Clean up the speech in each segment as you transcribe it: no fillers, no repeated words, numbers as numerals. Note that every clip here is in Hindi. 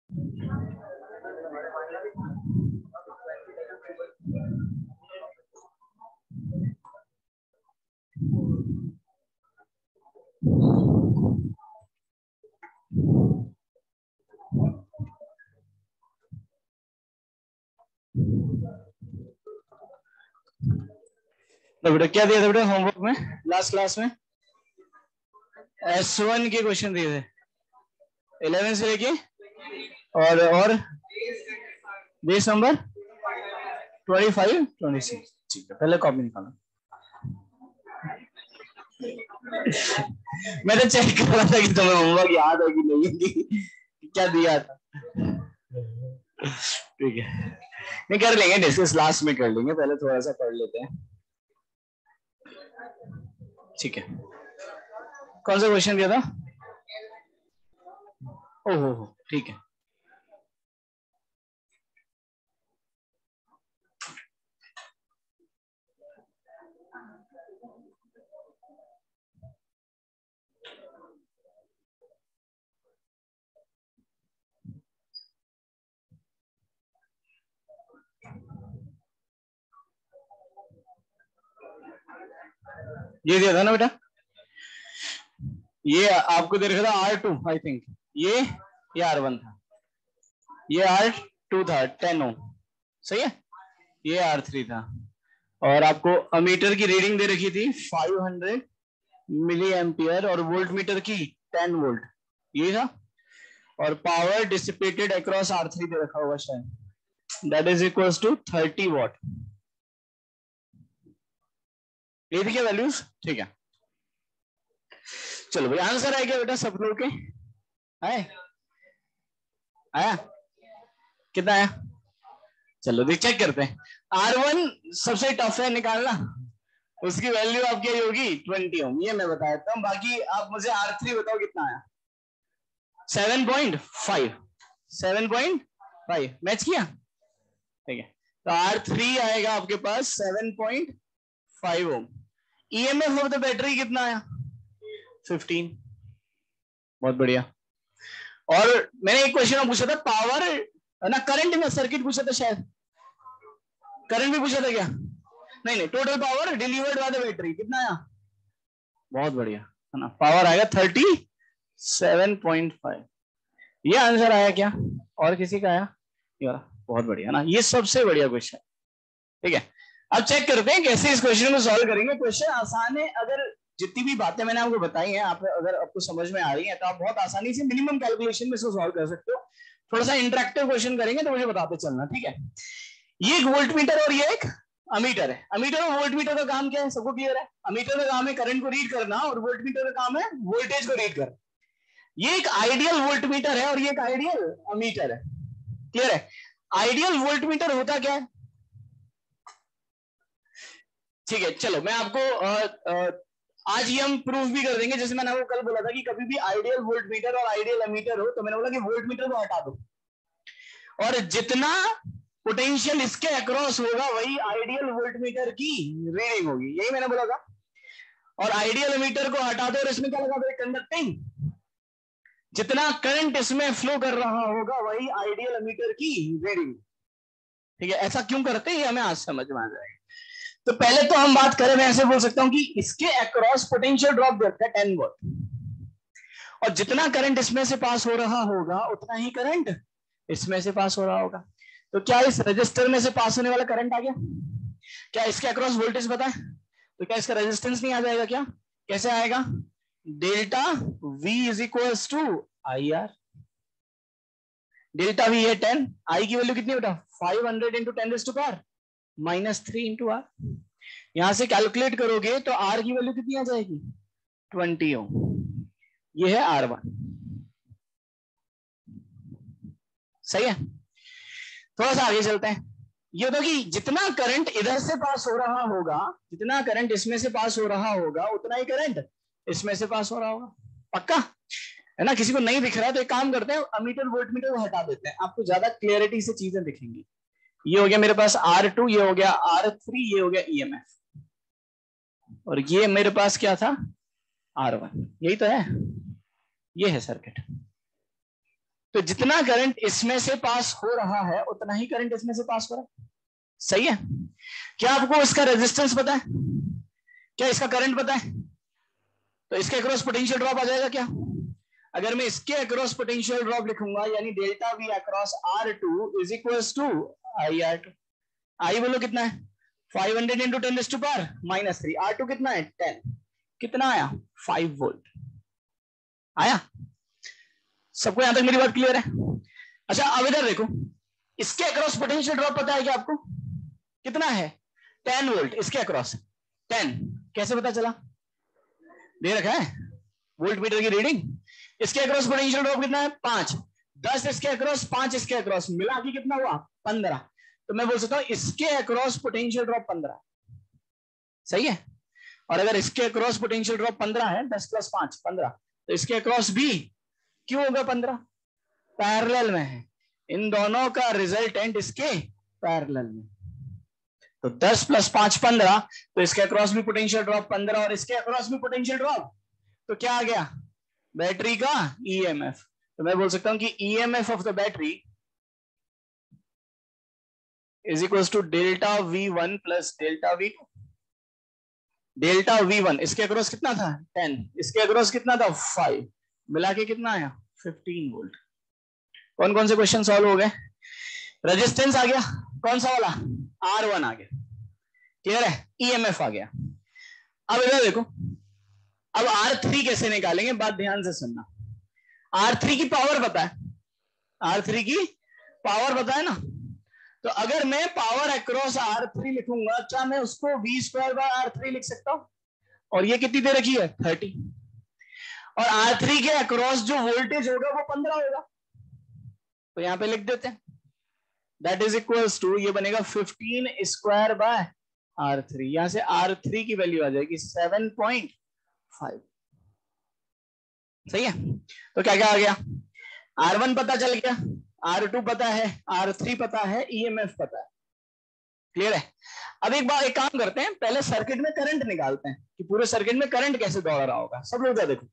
तो बेटा क्या दिया था बेटा होमवर्क में लास्ट क्लास में? S1 के क्वेश्चन दिए थे 11 से लेके और बेस नंबर 25 26। ठीक है, पहले कॉपी निकालो। मैं तो चेक कर रहा था कि तुम्हें होमवर्क याद है कि नहीं, क्या दिया था। ठीक है, नहीं कर लेंगे, डिस्कस लास्ट में कर लेंगे, पहले थोड़ा सा पढ़ लेते हैं। ठीक है, कौन सा क्वेश्चन दिया था? ओहो, ठीक है। ये दिया था ना बेटा, ये आपको दे रखा था R2 आई थिंक, ये R1 था, ये R2 था 10 ओम, सही है, ये R3 था, और आपको अमीटर की रीडिंग दे रखी थी 500 मिली एम्पियर और वोल्ट मीटर की 10 वोल्ट, ये था, और पावर डिसिपेटेड अक्रॉस R3 दे रखा होगा शायद, that is equals to 30 watt. ये थी क्या वैल्यूज? ठीक है, चलो भाई आंसर आया क्या बेटा सब लोग के? आए आया? कितना आया? चलो देख चेक करते हैं। R1 सबसे टफ है निकालना, उसकी वैल्यू आपकी होगी 20 ओम, ये मैं बता देता हूँ, बाकी आप मुझे R3 बताओ कितना आया। 7.5 7.5 मैच किया, ठीक है, तो R3 आएगा आपके पास 7.5 ओम। EMF ऑफ द बैटरी कितना आया? 15, बहुत बढ़िया। और मैंने एक क्वेश्चन पूछा था पावर ना, करंट में सर्किट पूछा था शायद, करंट भी पूछा था क्या? नहीं, total power delivered by the battery कितना आया? बहुत बढ़िया है ना, पावर आएगा 37.5, ये आंसर आया क्या? और किसी का आया? यार बहुत बढ़िया ना, ये सबसे बढ़िया क्वेश्चन। ठीक है, अब चेक करते हैं कैसे इस क्वेश्चन को सॉल्व करेंगे। क्वेश्चन आसान है, अगर जितनी भी बातें मैंने आपको बताई हैं आप अगर आपको समझ में आ रही हैं तो आप बहुत आसानी से मिनिमम कैलकुलेशन में इसको सॉल्व कर सकते हो। थोड़ा सा इंटरेक्टिव क्वेश्चन करेंगे तो मुझे बताते चलना, ठीक है। ये एक वोल्ट मीटर और ये एक अमीटर है। अमीटर और वोल्ट मीटर का काम क्या है, सबको क्लियर है? अमीटर का काम है करंट को रीड करना और वोल्ट मीटर का काम है वोल्टेज को रीड करना। ये एक आइडियल वोल्ट मीटर है और ये एक आइडियल अमीटर है, क्लियर है? आइडियल वोल्ट मीटर होता क्या है? ठीक है, चलो मैं आपको आज ये हम प्रूफ भी कर देंगे। जैसे मैंने आपको कल बोला था कि कभी भी आइडियल वोल्ट मीटर और आइडियल अमीटर हो तो मैंने बोला कि वोल्ट मीटर को हटा दो और जितना पोटेंशियल इसके अक्रॉस होगा वही आइडियल वोल्ट मीटर की रीडिंग होगी, यही मैंने बोला था। और आइडियल अमीटर को हटा दो और इसमें क्या लगा दो, कंडक्टिंग, जितना करंट इसमें फ्लो कर रहा होगा वही आइडियल अमीटर की रीडिंग। ठीक है, ऐसा क्यों करते हैं ये हमें आज समझ में आ जाएगा। तो पहले तो हम बात करें, मैं ऐसे बोल सकता हूं कि इसके अक्रॉस पोटेंशियल ड्रॉप देता है 10 वोल्ट, और जितना करंट इसमें से पास हो रहा होगा उतना ही करंट इसमें से पास हो रहा होगा। तो क्या इस रजिस्टर में से पास होने वाला करंट आ गया? क्या इसके अक्रॉस वोल्टेज पता है? तो क्या इसका रेजिस्टेंस नहीं आ जाएगा क्या? कैसे आएगा? Delta V is equal to I R. Delta V है 10, आई की वैल्यू कितनी बेटा? 500 इंटू 10⁻³ -3 इंटू आर। यहां से कैलकुलेट करोगे तो आर की वैल्यू कितनी आ जाएगी? 20 ओम। ये है R1, सही है। थोड़ा सा आगे चलते हैं। ये होता कि जितना करंट इधर से पास हो रहा होगा, जितना करंट इसमें से पास हो रहा होगा उतना ही करंट इसमें से पास हो रहा होगा, पक्का है ना? किसी को नहीं दिख रहा है तो एक काम करते हैं, अमीटर वोल्ट मीटर को हटा देते हैं, आपको ज्यादा क्लियरिटी से चीजें दिखेंगी। ये हो गया मेरे पास R2, ये हो गया R3, ये हो गया EMF, और ये मेरे पास क्या था? R1, यही तो है, ये है सर्किट। तो जितना करंट इसमें से पास हो रहा है उतना ही करंट इसमें से पास हो रहा है। सही है। क्या आपको इसका रेजिस्टेंस पता है? क्या इसका करंट पता है? तो इसके अक्रॉस पोटेंशियल ड्रॉप आ जाएगा क्या? अगर मैं इसके अक्रॉस पोटेंशियल ड्रॉप लिखूंगा यानी delta V across R2 is equal to IR2। I बोलो कितना है? 500 इंटू 10⁻⁻³ R2 कितना है? 10। कितना आया? 5 वोल्ट आया। सबको यहां तक मेरी बात क्लियर है? अच्छा अब इधर देखो, इसके अक्रॉस पोटेंशियल ड्रॉप पता है क्या आपको? कितना है? 10 वोल्ट इसके अक्रॉस। 10 कैसे पता चला? दे रखा है वोल्ट मीटर की रीडिंग। इसके अक्रॉस पोटेंशियल ड्रॉप कितना है? 5। 10 इसके अक्रॉस, 5 इसके अक्रॉस, मिला के कितना हुआ? 15। तो मैं बोल सकता हूं इसके अक्रॉस पोटेंशियल ड्रॉप 15। सही है। और अगर इसके अक्रॉस पोटेंशियल ड्रॉप 15 है, 10 + 5 15, तो इसके अक्रॉस भी क्यों होगा 15? पैरेलल में है। इन दोनों का रिजल्टेंट इसके पैरेलल में। तो 10 + 5 15, तो इसके अक्रॉस भी पोटेंशियल ड्रॉप 15 और इसके अक्रॉस भी पोटेंशियल ड्रॉप। तो क्या आ गया? बैटरी का EMF। तो मैं बोल सकता हूं कि EMF of the battery is equal to delta V1 plus delta V2। Delta V1 इसके अक्रॉस कितना था? 10। इसके अक्रॉस कितना था? 5। मिला के कितना आया? 15 वोल्ट। कौन कौन से क्वेश्चन सॉल्व हो गए? रेजिस्टेंस आ गया, कौन सा वाला? R1 आ गया। क्लियर है? EMF आ गया। अब इधर देखो, अब R3 कैसे निकालेंगे? बात ध्यान से सुनना। R3 की पावर पता है? R3 की पावर पता है ना? तो अगर मैं पावर अक्रॉस R3 लिखूंगा, क्या मैं उसको V²/R3 लिख सकता हूं? और ये कितनी दे रखी है? 30। और R3 के अक्रॉस जो वोल्टेज होगा वो 15 होगा। तो यहां पे लिख देते हैं, दैट इज इक्वल्स टू, ये बनेगा 15² R3। यहां से R3 की वैल्यू आ जाएगी 7.5। सही है। तो क्या क्या आ गया? R1 पता चल गया, R2 पता है, R3 पता है, EMF पता है। क्लियर है? अब एक काम करते हैं, पहले सर्किट में करंट निकालते हैं कि पूरे सर्किट में करंट कैसे दौड़ रहा होगा। सब लोग देखो,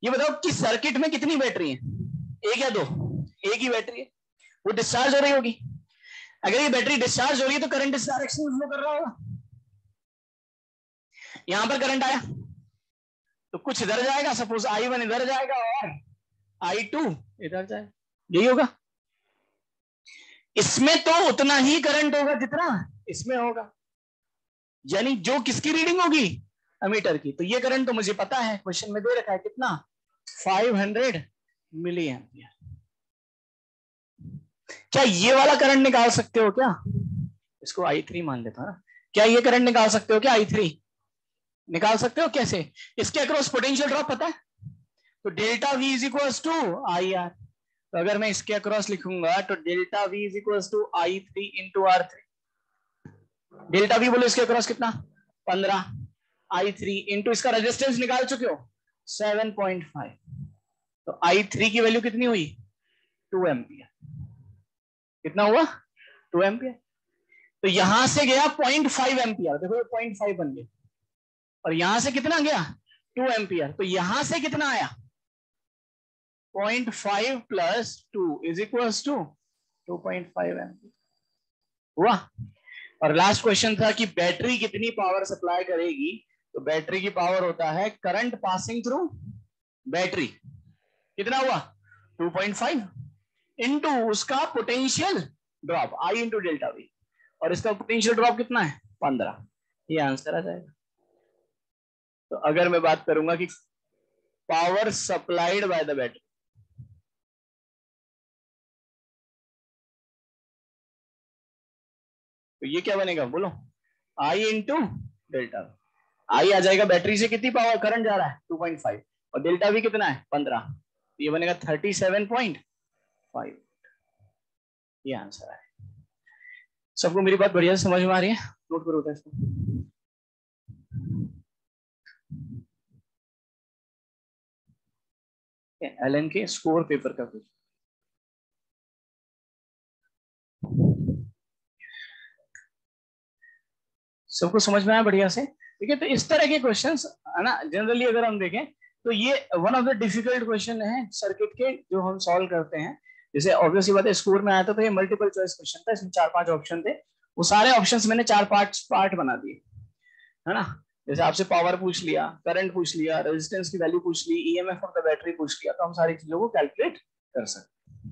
ये बताओ कि सर्किट में कितनी बैटरी है? 1 या 2? एक ही बैटरी है, वो डिस्चार्ज हो रही होगी। अगर ये बैटरी डिस्चार्ज हो रही है तो करंट इस डायरेक्शन में फ्लो कर रहा होगा। यहां पर करंट आया तो कुछ इधर जाएगा, सपोज I1 इधर जाएगा और I2 इधर जाएगा, यही होगा। इसमें तो उतना ही करंट होगा जितना इसमें होगा, यानी जो किसकी रीडिंग होगी? एमीटर की। तो ये करंट तो मुझे पता है, क्वेश्चन में दे रखा है कितना? 500 मिली एम्पियर। क्या ये वाला करंट निकाल सकते हो क्या? इसको I3 मान लेता ना। क्या ये करंट निकाल सकते हो क्या? I3 निकाल सकते हो कैसे? इसके अक्रॉस पोटेंशियल ड्रॉप पता है, तो delta V is equal to IR। तो अगर मैं इसके अक्रॉस लिखूंगा तो delta V is equal to I3 into R3। Delta V बोलो इसके अक्रॉस कितना? 15। I3 इंटू इसका रेजिस्टेंस निकाल चुके हो 7.5। तो I3 की वैल्यू कितनी हुई? 2 एम्पियर। कितना हुआ? 2 एम्पियर। तो यहां से गया 0.5 एम्पियर। देखो ये 0.5 बन गया। और यहां से कितना गया? 2 एम्पियर। तो यहां से कितना आया? 0.5 plus 2 is equal to 2.5 ampere हुआ। और लास्ट क्वेश्चन था कि बैटरी कितनी पावर सप्लाई करेगी? तो बैटरी की पावर होता है करंट पासिंग थ्रू बैटरी। कितना हुआ? 2.5 इंटू उसका potential drop I into delta V। और इसका पोटेंशियल ड्रॉप कितना है? 15। ये आंसर आ जाएगा। तो अगर मैं बात करूंगा कि power supplied by the battery, तो ये क्या बनेगा बोलो? I into delta. I आ जाएगा, बैटरी से कितनी पावर करंट जा रहा है? 2.5 और डेल्टा V कितना है? 15। तो ये बनेगा 37.5। ये आंसर है। सबको मेरी बात बढ़िया से समझ में आ रही है? नोट करो था इसको। एलन के स्कोर पेपर का कुछ सबको समझ में आया बढ़िया से? ठीक है। तो इस तरह के क्वेश्चंस है ना, जनरली अगर हम देखें तो ये one of the difficult question है सर्किट के जो हम सॉल्व करते हैं। जैसे ऑब्वियसली बात है स्कोर में आया था तो ये मल्टीपल चॉइस क्वेश्चन था, इसमें 4-5 ऑप्शन थे, वो सारे ऑप्शंस मैंने 4-5 पार्ट बना दिए, है ना। जैसे आपसे पावर पूछ लिया, करंट पूछ लिया, रेजिस्टेंस की वैल्यू पूछ ली, ईएमएफ ऑफ द बैटरी पूछ लिया, तो हम सारी चीजों को कैलकुलेट कर सकते हैं।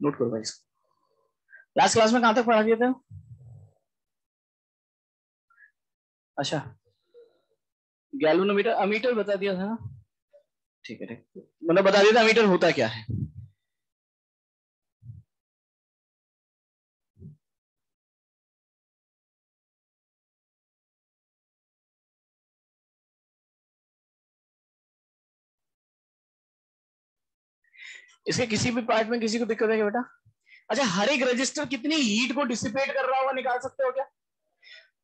नोट करो भाई। लास्ट क्लास में कहां तक पढ़ा दिया था? अच्छा, गैल्वेनोमीटर, अमीटर बता दिया था ना? ठीक है, ठीक, मैंने बता दिया था अमीटर होता क्या है। इसके किसी भी पार्ट में किसी को दिक्कत है क्या बेटा? अच्छा, हर एक रजिस्टर कितनी हीट को डिसिपेट कर रहा होगा निकाल सकते हो क्या?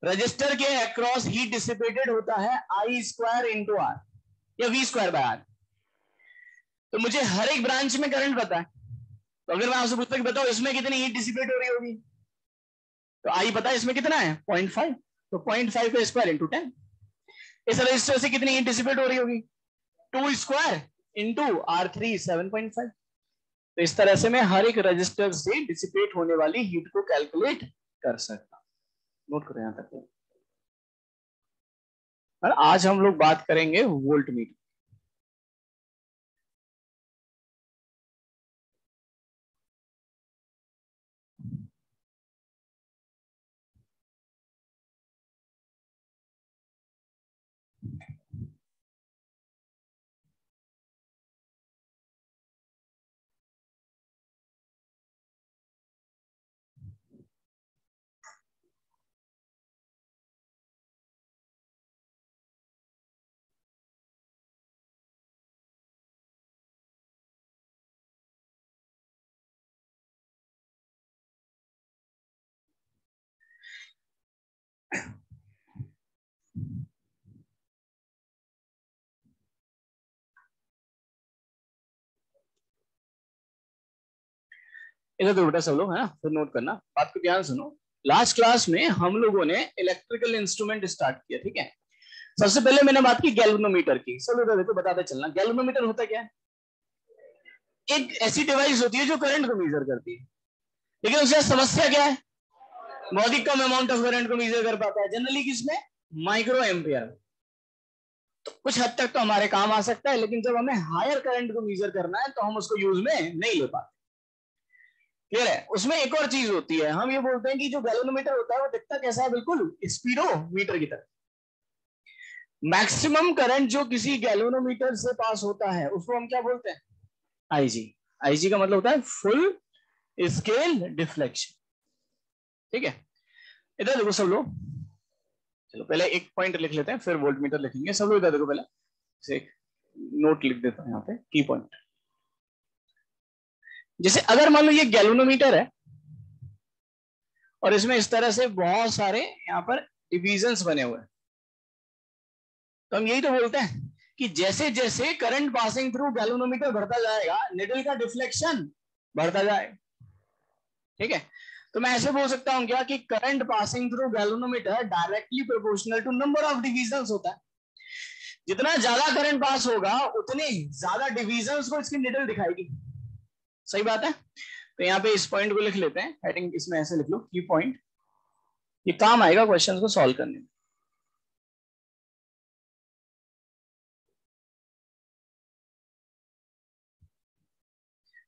रजिस्टर के अक्रॉस हीट डिसिपेटेड होता है आई स्क्वायर इंटू आर या वी स्क्वायर बाय आर। तो मुझे हर एक ब्रांच में करंट पता है, तो अगर मैं आपसे पूछता कि बताओ इसमें कितनी हीट डिसिपेट हो रही होगी, तो आई पता है इसमें कितना है 0.5, तो 0.5 का स्क्वायर इंटू 10। इस रजिस्टर से कितनी हीट डिसिपेट हो रही होगी 2 स्क्वायर इंटू R3 7.5। तो इस तरह से मैं हर एक रजिस्टर से डिसिपेट होने वाली हीट को कैलकुलेट कर सकता हूं। नोट करो यहां तक। और आज हम लोग बात करेंगे वोल्ट मीटर। इधर तो बेटा सब लोग है ना, फिर नोट करना, बात को ध्यान सुनो। लास्ट क्लास में हम लोगों ने इलेक्ट्रिकल इंस्ट्रूमेंट स्टार्ट किया, ठीक है। सबसे पहले मैंने बात की गैल्वेनोमीटर की। सब लोग देखो बताते चलना, गैल्वेनोमीटर होता क्या है? एक ऐसी डिवाइस होती है जो करंट को मेजर करती है, लेकिन उससे समस्या क्या है? बहुत ही कम अमाउंट ऑफ करंट को मेजर कर पाता है, जनरली किसमें? Micro ampere. तो कुछ हद तक तो हमारे काम आ सकता है, लेकिन जब हमें हायर करंट को मेजर करना है तो हम उसको यूज में नहीं ले पाते। क्लियर है? उसमें एक और चीज होती है, हम ये बोलते हैं कि जो गैल्वेनोमीटर होता है वो दिखता कैसा है? बिल्कुल स्पीडोमीटर की तरह। मैक्सिमम करंट जो किसी गैल्वेनोमीटर से पास होता है उसको हम क्या बोलते हैं? आईजी। आईजी का मतलब होता है फुल स्केल डिफ्लेक्शन। ठीक है, इधर देखो सब लोग। चलो पहले एक पॉइंट लिख लेते हैं, फिर वोल्टमीटर लिखेंगे। सब लोग इधर देखो, पहले एक नोट लिख देता हूं यहाँ पे, की पॉइंट। जैसे अगर मान लो ये गैल्वेनोमीटर है और इसमें इस तरह से बहुत सारे यहाँ पर डिविजन्स बने हुए हैं, तो हम यही तो बोलते हैं कि जैसे जैसे करंट पासिंग थ्रू गैल्वेनोमीटर बढ़ता जाएगा, निडल का डिफ्लेक्शन बढ़ता जाएगा। ठीक है, तो मैं ऐसे बोल सकता हूं क्या कि current passing through galvanometer directly proportional to number of divisions होता है। जितना ज्यादा करंट पास होगा उतने ज्यादा डिविजन्स को इसकी निडल दिखाएगी। सही बात है? तो यहाँ पे इस पॉइंट को लिख लेते हैं, हेडिंग इसमें ऐसे लिख लो, की पॉइंट। ये काम आएगा क्वेश्चंस को सॉल्व करने में।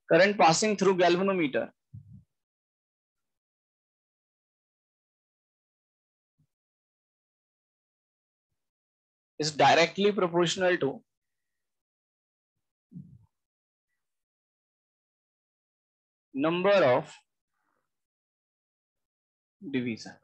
Current passing through galvanometer is directly proportional to number of division।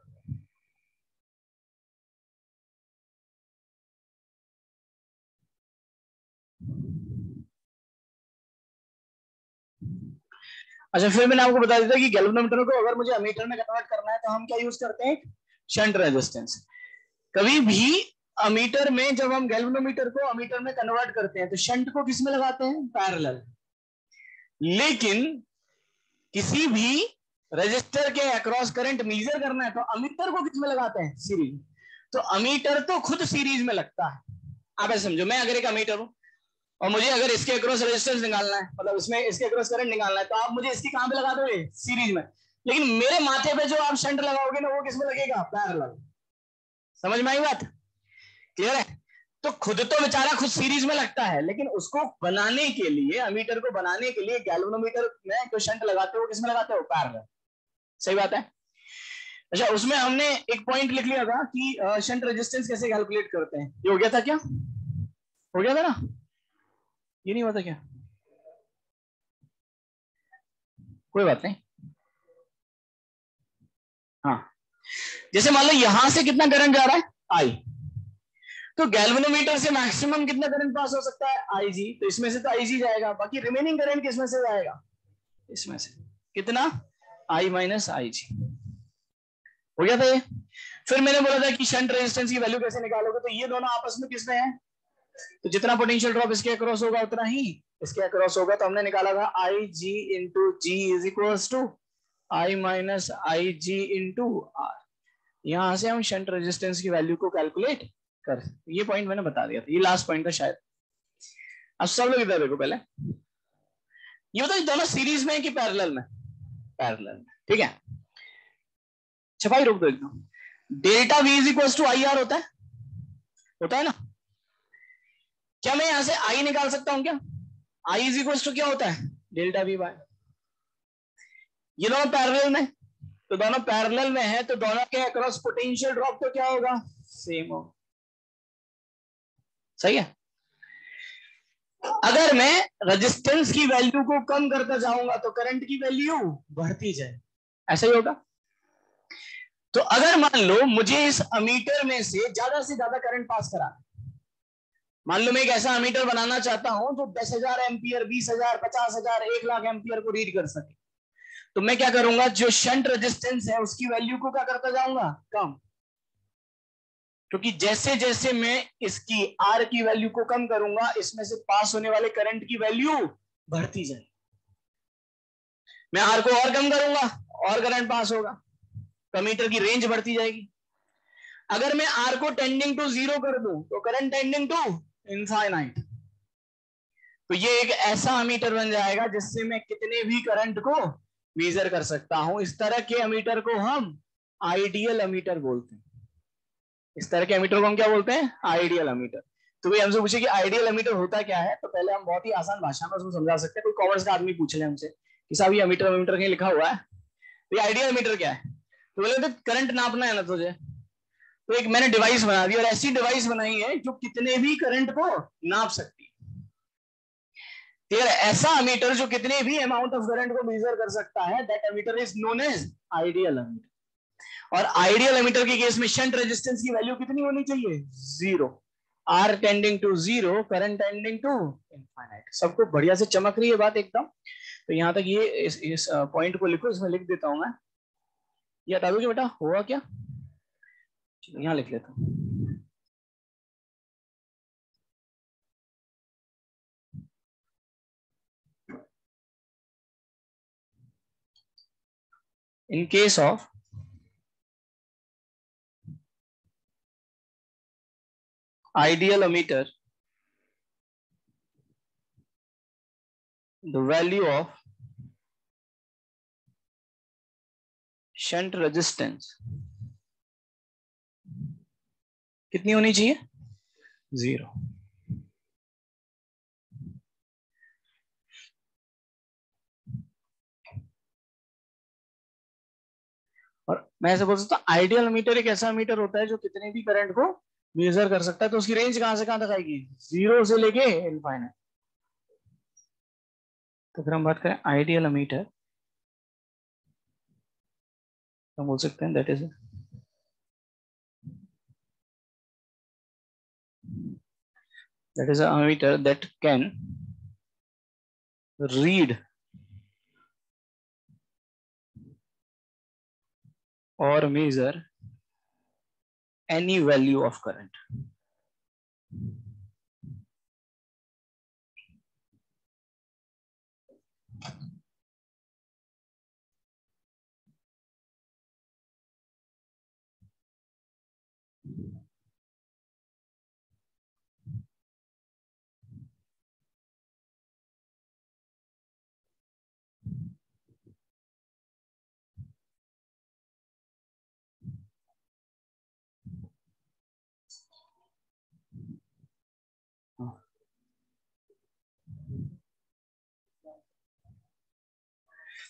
अच्छा, फिर मैंने आपको बता दिया कि गैल्वेनोमीटर को अगर मुझे अमीटर में कन्वर्ट करना है तो हम क्या यूज करते हैं? Shunt resistance. कभी भी अमीटर में जब हम गैल्वेनोमीटर को अमीटर में कन्वर्ट करते हैं तो शंट को किस में लगाते हैं? पैरेलल। लेकिन किसी भी रजिस्टर के अक्रॉस करंट मेजर करना है तो अमीटर को किस में लगाते हैं, सीरीज। तो अमीटर तो खुद सीरीज में लगता है। आप ऐसे समझो, मैं अगर एक अमीटर हूं और मुझे अगर इसके अक्रॉस रेजिस्टेंस निकालना है, मतलब इसमें इसके अक्रॉस करंट निकालना है, तो आप मुझे इसकी कहां पे लगा दोगे, सीरीज में। लेकिन मेरे माथे पे जो आप शंट लगाओगे ना, वो किसमें लगेगा, पैरेलल। समझ में आई बात, क्लियर है। तो खुद तो बेचारा खुद सीरीज में लगता है, लेकिन उसको बनाने के लिए, अमीटर को बनाने के लिए गैल्वेनोमीटर में जो शंट लगाते हो किसमें लगाते हो, पैरेलल। सही बात है। अच्छा, उसमें हमने एक पॉइंट लिख लिया था कि शंट रेजिस्टेंस कैसे कैलकुलेट करते हैं। ये हो गया था क्या, हो गया था ना, ये नहीं हुआ था क्या, कोई बात नहीं। हाँ, जैसे मान लो यहां से कितना करंट जा रहा है, आई। तो गैल्वेनोमीटर से मैक्सिमम कितना करंट पास हो सकता है, आई जी। तो इसमें से तो आई जी जाएगा, बाकी रिमेनिंग करंट किसमें से जाएगा, इसमें से। कितना, आई माइनस आई जी। हो गया था ये। फिर मैंने बोला था कि शंट रेजिस्टेंस की वैल्यू कैसे निकालोगे, तो ये दोनों आपस में किसमें है, तो जितना पोटेंशियल ड्रॉप इसके अक्रॉस होगा उतना ही इसके अक्रॉस होगा। तो हमने निकाला था I G into G is equal to I minus I G into R. यहां से हम शंट रेजिस्टेंस की वैल्यू को कैलकुलेट कर, ये पॉइंट मैंने बता दिया था, ये लास्ट पॉइंट था शायद। अब सब लोग इधर देखो, पहले ये बताओ दोनों सीरीज में है कि पैरेलल में, पैरेलल में, ठीक है। छपाई रोक दो एकदम। Delta V is equal to I R होता है ना। क्या मैं यहां से आई निकाल सकता हूं क्या, आई इज इक्वल टू क्या होता है, डेल्टा वी बाय। ये दोनों पैरेलल में, तो दोनों पैरेलल में है, तो दोनों के अक्रॉस पोटेंशियल ड्रॉप तो क्या होगा, सेम होगा। सही है। अगर मैं रेजिस्टेंस की वैल्यू को कम करता जाऊंगा तो करंट की वैल्यू बढ़ती जाए, ऐसा ही होगा। तो अगर मान लो मुझे इस अमीटर में से ज्यादा करंट पास करा, मान लो मैं एक ऐसा अमीटर बनाना चाहता हूं जो 10,000 एम्पियर, 20,000, 50,000, 1,00,000 एम्पियर को रीड कर सके, तो मैं क्या करूंगा, जो शंट रेजिस्टेंस है उसकी वैल्यू को क्या करता जाऊंगा, कम। क्योंकि जैसे जैसे मैं इसकी आर की वैल्यू को कम करूंगा, इसमें से पास होने वाले करंट की वैल्यू बढ़ती जाएगी। मैं आर को और कम करूंगा और करंट पास होगा, कमीटर की रेंज बढ़ती जाएगी। अगर मैं आर को टेंडिंग टू जीरो कर दूं तो करंट टेंडिंग टू इनफाइनाइट। तो ये एक ऐसा अमीटर बन जाएगा जिससे मैं कितने भी करंट को मेजर कर सकता हूं। इस तरह के अमीटर को हम आइडियल अमीटर बोलते हैं। इस तरह के अमीटर को हम क्या बोलते हैं, आइडियल अमीटर। तो भाई हमसे पूछे कि आइडियल अमीटर होता क्या है, तो पहले हम बहुत ही आसान भाषा में उसको समझा सकते हैं। कोई कॉमर्स का आदमी पूछ ले हमसे कि साहब ये अमीटर अमीटर कहीं लिखा हुआ है, तो ये आइडियल अमीटर क्या है, तो बोले तो करंट नापना है ना तुझे, तो एक मैंने डिवाइस बना दी, और ऐसी डिवाइस बनाई है जो कितने भी करंट को नाप सकती है। ऐसा अमीटर जो कितने भी अमाउंट ऑफ करंट को मेजर कर सकता है, that ammeter is known as ideal ammeter. और आइडियल अमीटर के केस में शंट रेजिस्टेंस की वैल्यू कितनी होनी चाहिए, zero. R tending to zero, current tending to infinite. सबको बढ़िया से चमक रही है बात एकदम। तो यहां तक ये इस पॉइंट को लिखो, इसमें लिख देता हूं मैं। ये हटा दोगे बेटा, हुआ क्या, यहां लिख लेता हूं। In case of ideal ammeter, the value of shunt resistance कितनी होनी चाहिए, जीरो। और मैं ऐसे बोल सकता हूँ आइडियल मीटर एक ऐसा मीटर होता है जो कितने भी करंट को मेजर कर सकता है। तो उसकी रेंज कहां से कहां तक आएगी, जीरो से लेके इनफाइनाइट। तो फिर हम बात करें आइडियल मीटर, तो हम बोल सकते हैं that is a meter that can read or measure any value of current.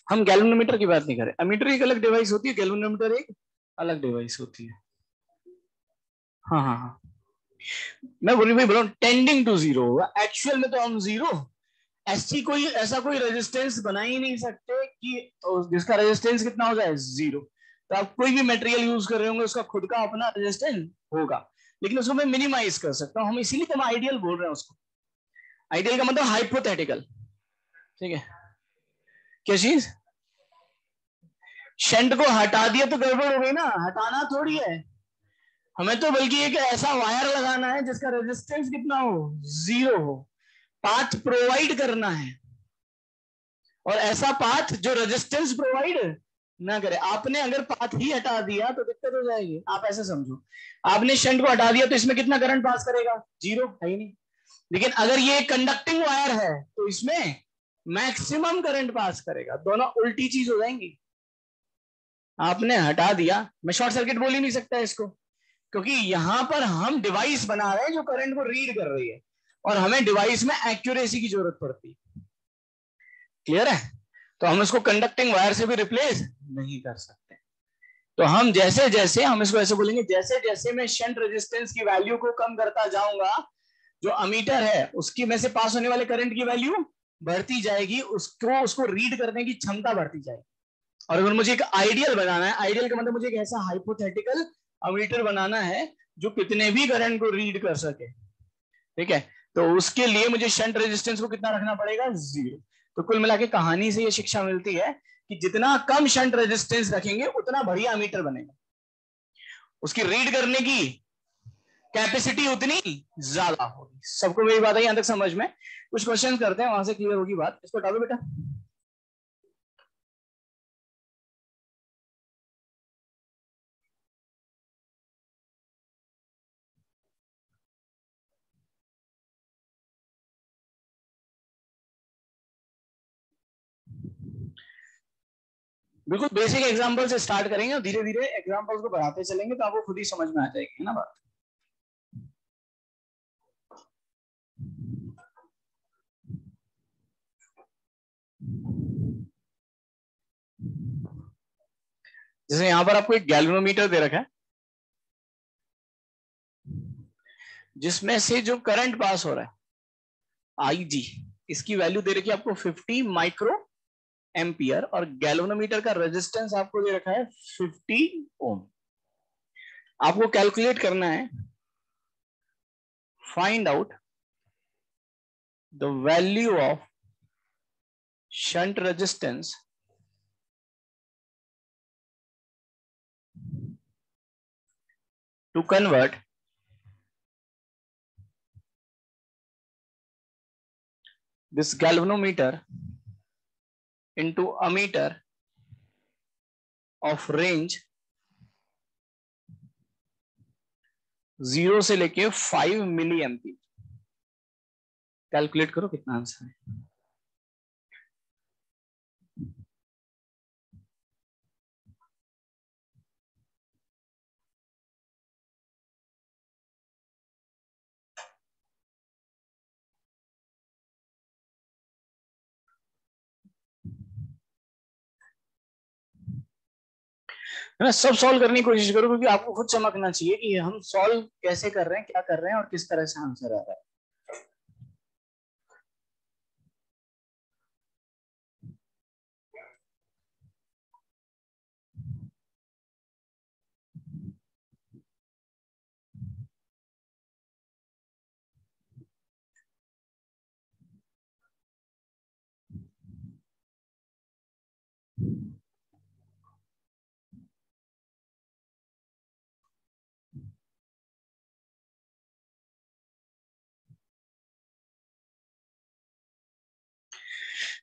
हम गैल्वेनोमीटर की बात नहीं करें। एमीटर एक अलग डिवाइस होती है, गैल्वेनोमीटर एक अलग डिवाइस होती है। हाँ हाँ हाँ, मैं बोल रहा हूँ टेंडिंग टू जीरो होगा, एक्चुअल में तो हम जीरो ऐसा कोई रेजिस्टेंस बना ही नहीं सकते कि जिसका रेजिस्टेंस कितना हो जाए, जीरो। तो आप कोई भी मटेरियल यूज कर रहे होंगे उसका खुद का अपना रेजिस्टेंस होगा, लेकिन उसको मैं मिनिमाइज कर सकता हूँ। हम इसीलिए तो हम आइडियल बोल रहे हैं उसको। आइडियल का मतलब हाइपोथेटिकल, ठीक है। क्या चीज? शंट को हटा दिया तो गड़बड़ हो गई ना, हटाना थोड़ी है हमें तो, बल्कि एक ऐसा वायर लगाना है जिसका रेजिस्टेंस कितना हो, जीरो हो, पाथ प्रोवाइड करना है, और ऐसा पाथ जो रेजिस्टेंस प्रोवाइड ना करे। आपने अगर पाथ ही हटा दिया तो दिक्कत हो जाएगी। आप ऐसे समझो, आपने शंट को हटा दिया तो इसमें कितना करंट पास करेगा, जीरो है ही नहीं। लेकिन अगर ये कंडक्टिंग वायर है तो इसमें मैक्सिमम करंट पास करेगा। दोनों उल्टी चीज हो जाएंगी। आपने हटा दिया, मैं शॉर्ट सर्किट बोल ही नहीं सकता इसको, क्योंकि यहां पर हम डिवाइस बना रहे हैं जो करंट को रीड कर रही है, और हमें डिवाइस में एक्यूरेसी की जरूरत पड़ती है। क्लियर है? तो हम इसको कंडक्टिंग वायर से भी रिप्लेस नहीं कर सकते। तो हम जैसे जैसे, हम इसको ऐसे बोलेंगे, जैसे जैसे मैं शंट रेजिस्टेंस की वैल्यू को कम करता जाऊंगा, जो अमीटर है उसकी में से पास होने वाले करंट की वैल्यू बढ़ती जाएगी, उसको रीड करने की क्षमता बढ़ती जाएगी। और अगर मुझे एक आइडियल बनाना है, आइडियल का मतलब मुझे एक ऐसा हाइपोथेटिकल अमीटर बनाना है जो कितने भी करंट को रीड कर सके, ठीक है, तो उसके लिए मुझे शंट रेजिस्टेंस को कितना रखना पड़ेगा, जीरो। तो कुल मिला के कहानी से ये शिक्षा मिलती है कि जितना कम शंट रेजिस्टेंस रखेंगे उतना बढ़िया अमीटर बनेगा, उसकी रीड करने की कैपेसिटी उतनी ज्यादा होगी। सबको मेरी बात है यहां तक समझ में? कुछ क्वेश्चन करते हैं, वहां से क्लियर होगी बात। इसको हटा दो बेटा। बिल्कुल बेसिक एग्जांपल से स्टार्ट करेंगे और धीरे धीरे एग्जांपल्स को बढ़ाते चलेंगे तो आपको खुद ही समझ में आ जाएगी, है ना बात। जैसे यहां पर आपको एक गैल्वेनोमीटर दे रखा है, जिसमें से जो करंट पास हो रहा है IG, इसकी वैल्यू दे रखी है आपको 50 माइक्रो एम्पियर, और गैल्वेनोमीटर का रेजिस्टेंस आपको दे रखा है 50 ओम। आपको कैलकुलेट करना है, find out the value of shunt resistance to convert this galvanometer into ammeter of range 0 से लेके 5 मिली एम्पियर। कैलकुलेट करो कितना आंसर है। है ना, सब सॉल्व करने की कोशिश करो, क्योंकि आपको खुद समझना चाहिए कि हम सॉल्व कैसे कर रहे हैं, क्या कर रहे हैं, और किस तरह से आंसर आ रहा है।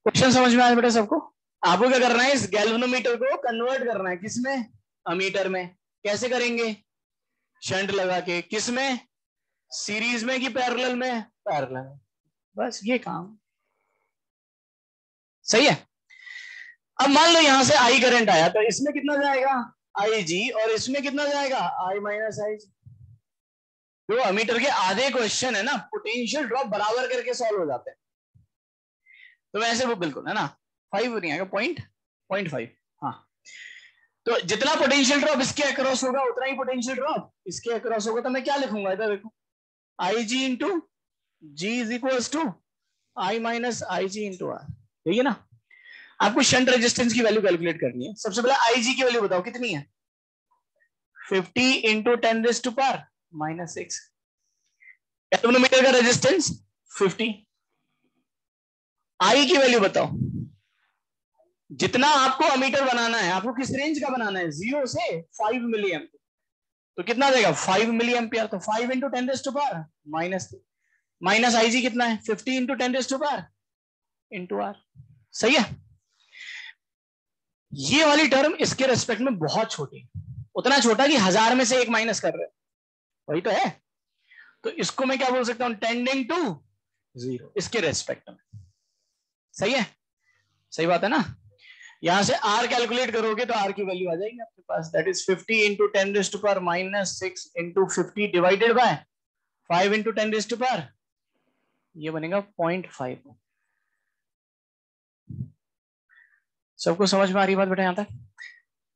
क्वेश्चन समझ में आया बेटा सबको? आपको क्या करना है, इस गैल्वेनोमीटर को कन्वर्ट करना है किसमें, अमीटर में। कैसे करेंगे, शंट लगा के। किसमें, सीरीज में कि पैरेलल में, पैरेलल में। बस ये काम सही है। अब मान लो यहां से आई करंट आया, तो इसमें कितना जाएगा, IG, और इसमें कितना जाएगा, I माइनस आई। जो अमीटर के आधे क्वेश्चन है ना, पोटेंशियल ड्रॉप बराबर करके सॉल्व हो जाते हैं। तो वैसे वो बिल्कुल है ना, 5 नहीं आएगा, 0.5 0.5। हाँ, तो जितना पोटेंशियल ड्रॉप इसके अक्रॉस होगा उतना ही पोटेंशियल ड्रॉप इसके अक्रॉस होगा। तो मैं क्या लिखूंगा इधर देखो, I G into G is equal to I minus I G into R, यही है ना। आपको शंट रेजिस्टेंस की वैल्यू कैलकुलेट करनी है। सबसे पहले आई जी की वैल्यू बताओ कितनी है, 50 इंटू 10⁻⁻⁶। गैल्वेनोमीटर का रेजिस्टेंस 50। आई की वैल्यू बताओ, जितना आपको अमीटर बनाना है, आपको किस रेंज का बनाना है, 0 से 5 मिली एम्पियर, तो कितना देगा 5 मिली एम्पियर। तो 5 इंटू 10⁻⁻⁻, माइनस आई जी कितना है 50 इंटू 10⁻⁻⁻ इंटू आर। सही है। ये वाली टर्म इसके रेस्पेक्ट में बहुत छोटी, उतना छोटा कि 1000 में से एक माइनस कर रहे हैं, वही तो है। तो इसको मैं क्या बोल सकता हूं, टेंडिंग टू 0 इसके रेस्पेक्ट में। सही है, सही बात है ना। यहां से r कैलकुलेट करोगे तो r की वैल्यू आ जाएगी आपके पास, that is 50 into 10⁻⁻⁶ into 50 divided by 5 into 10⁻⁻, ये बनेगा 0.5। सबको समझ में आ रही बात बेटा यहां तक?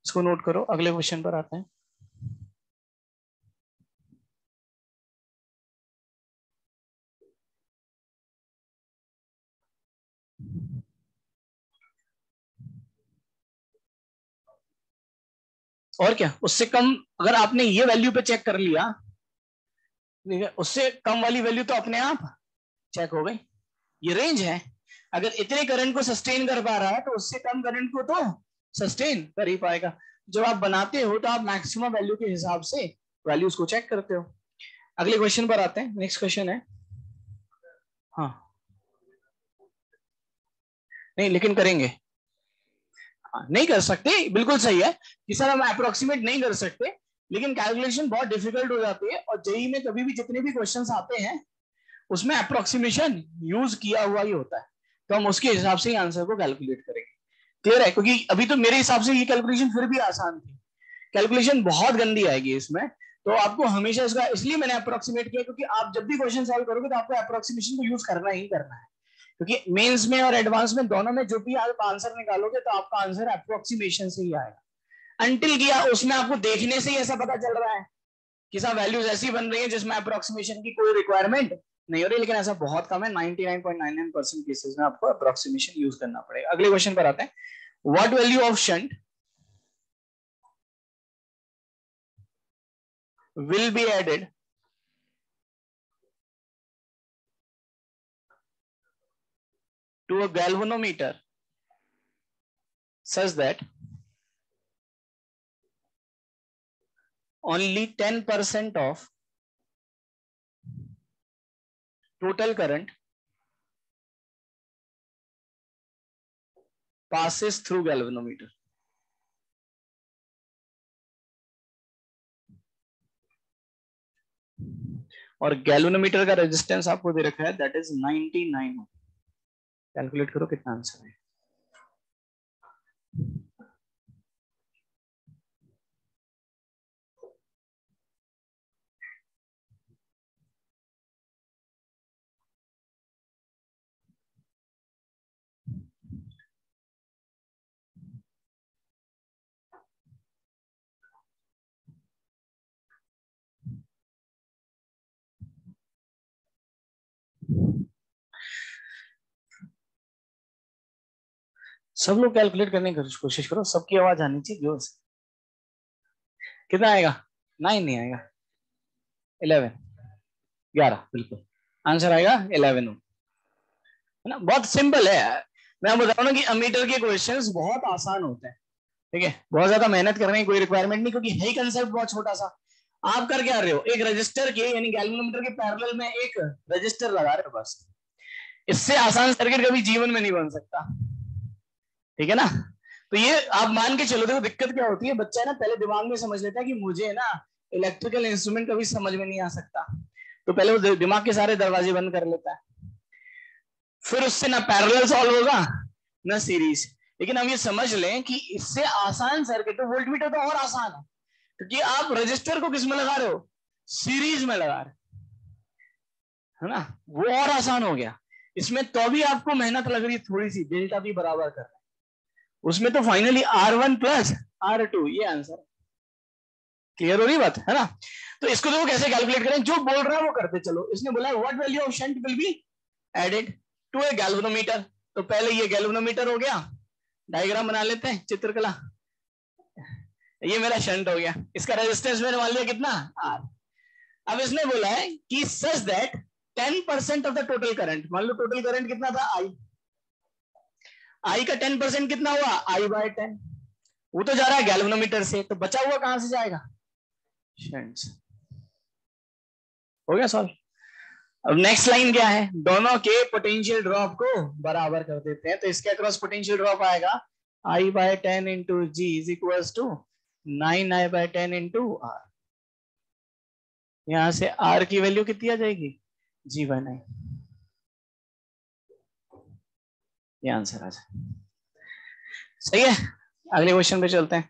इसको नोट करो, अगले क्वेश्चन पर आते हैं। और क्या, उससे कम अगर आपने ये वैल्यू पे चेक कर लिया, उससे कम वाली वैल्यू तो अपने आप चेक हो गई। ये रेंज है, अगर इतने करंट को सस्टेन कर पा रहा है तो उससे कम करंट को तो सस्टेन कर ही पाएगा। जब आप बनाते हो तो आप मैक्सिमम वैल्यू के हिसाब से वैल्यूज को चेक करते हो। अगले क्वेश्चन पर आते हैं। नेक्स्ट क्वेश्चन है, हाँ नहीं लेकिन करेंगे, नहीं कर सकते, बिल्कुल सही है कि सर हम अप्रोक्सीमेट नहीं कर सकते, लेकिन कैलकुलेशन बहुत डिफिकल्ट हो जाती है। और जेई में कभी भी जितने भी क्वेश्चंस आते हैं उसमें अप्रोक्सीमेशन यूज किया हुआ ही होता है, तो हम उसके हिसाब से ही आंसर को कैलकुलेट करेंगे। क्लियर है? क्योंकि अभी तो मेरे हिसाब से ये कैलकुलेशन फिर भी आसान थी, कैलकुलेशन बहुत गंदी आएगी इसमें। तो आपको हमेशा इसका, इसलिए मैंने अप्रोक्सीमेट किया क्योंकि आप जब भी क्वेश्चन सॉल्व करोगे तो आपको अप्रोक्सीमेशन को यूज करना ही करना है। क्योंकि मेंस में और एडवांस में दोनों में जो भी आप आंसर निकालोगे तो आपका आंसर अप्रोक्सीमेशन से ही आएगा। अंटिल किया उसमें आपको देखने से ही ऐसा पता चल रहा है कि सब वैल्यूज ऐसी बन रही है जिसमें अप्रोक्सीमेशन की कोई रिक्वायरमेंट नहीं हो रही, लेकिन ऐसा बहुत कम है, 99.99% केसेस में आपको अप्रोक्सीमेशन यूज करना पड़ेगा। अगले क्वेश्चन पर आते हैं, what value of shunt will be added to a galvanometer such that only 10% of total current passes through galvanometer। और गैल्वेनोमीटर का रेजिस्टेंस आपको दे रखा है दैट इज 99 ओम। कैलकुलेट करो कितना आंसर है। सब लोग कैलकुलेट करने की कोशिश करो, सबकी आवाज आनी चाहिए जोर से। कितना आएगा? 9 नहीं आएगा, 11, 11 बिल्कुल आंसर आएगा 11 है ना। बहुत सिंपल है, मैं बता रहा हूँ कि अमीटर के क्वेश्चंस बहुत आसान होते हैं, ठीक है, बहुत ज्यादा मेहनत करने की कोई रिक्वायरमेंट नहीं, क्योंकि है कंसेप्ट बहुत छोटा सा। आप कर क्या रहे हो, एक रजिस्टर के यानी गैल्वेनोमीटर के पैरेलल में एक रजिस्टर लगा रहे हो बस। इससे आसान सर्किट कभी जीवन में नहीं बन सकता, ठीक है ना। तो ये आप मान के चलो। देखो दिक्कत क्या होती है, बच्चा है ना पहले दिमाग में समझ लेता है कि मुझे ना इलेक्ट्रिकल इंस्ट्रूमेंट कभी समझ में नहीं आ सकता, तो पहले वो दिमाग के सारे दरवाजे बंद कर लेता है, फिर उससे ना पैरेलल सॉल्व होगा ना सीरीज। लेकिन हम ये समझ लें कि इससे आसान सर्किट, तो वोल्टमीटर तो और आसान है क्योंकि आप रजिस्टर को किस में लगा रहे हो, सीरीज में लगा रहे है ना, वो और आसान हो गया। इसमें तो भी आपको मेहनत लग रही है थोड़ी सी, डेल्टा भी बराबर कर रहे हैं, उसमें तो फाइनली R1 प्लस R2, ये आंसर। क्लियर हो रही बात है ना? तो इसको देखो कैसे कैलकुलेट करें, जो बोल रहा है वो करते चलो। इसने बोला what value of shunt will be added to a galvanometer. तो पहले ये गैल्वेनोमीटर हो गया, डायग्राम बना लेते हैं, चित्रकला। ये मेरा शंट हो गया, इसका रेजिस्टेंस मैंने मान लिया कितना, R। अब इसने बोला है कि such that 10% of the total current, मान लो टोटल करंट कितना था, I का 10% कितना हुआ, I/10। वो तो जा रहा है गैल्वेनोमीटर से, तो बचा हुआ कहां से जाएगा, शंट से। हो गया सॉल्व। अब नेक्स्ट लाइन क्या है, दोनों के पोटेंशियल ड्रॉप को बराबर कर देते हैं। तो इसके अक्रॉस पोटेंशियल ड्रॉप आएगा I/10 into G is equal to 9I/10 into R। यहां से R की वैल्यू कितनी आ जाएगी, G/9। ये आंसर आ जाए। सही है, अगले क्वेश्चन पे चलते हैं।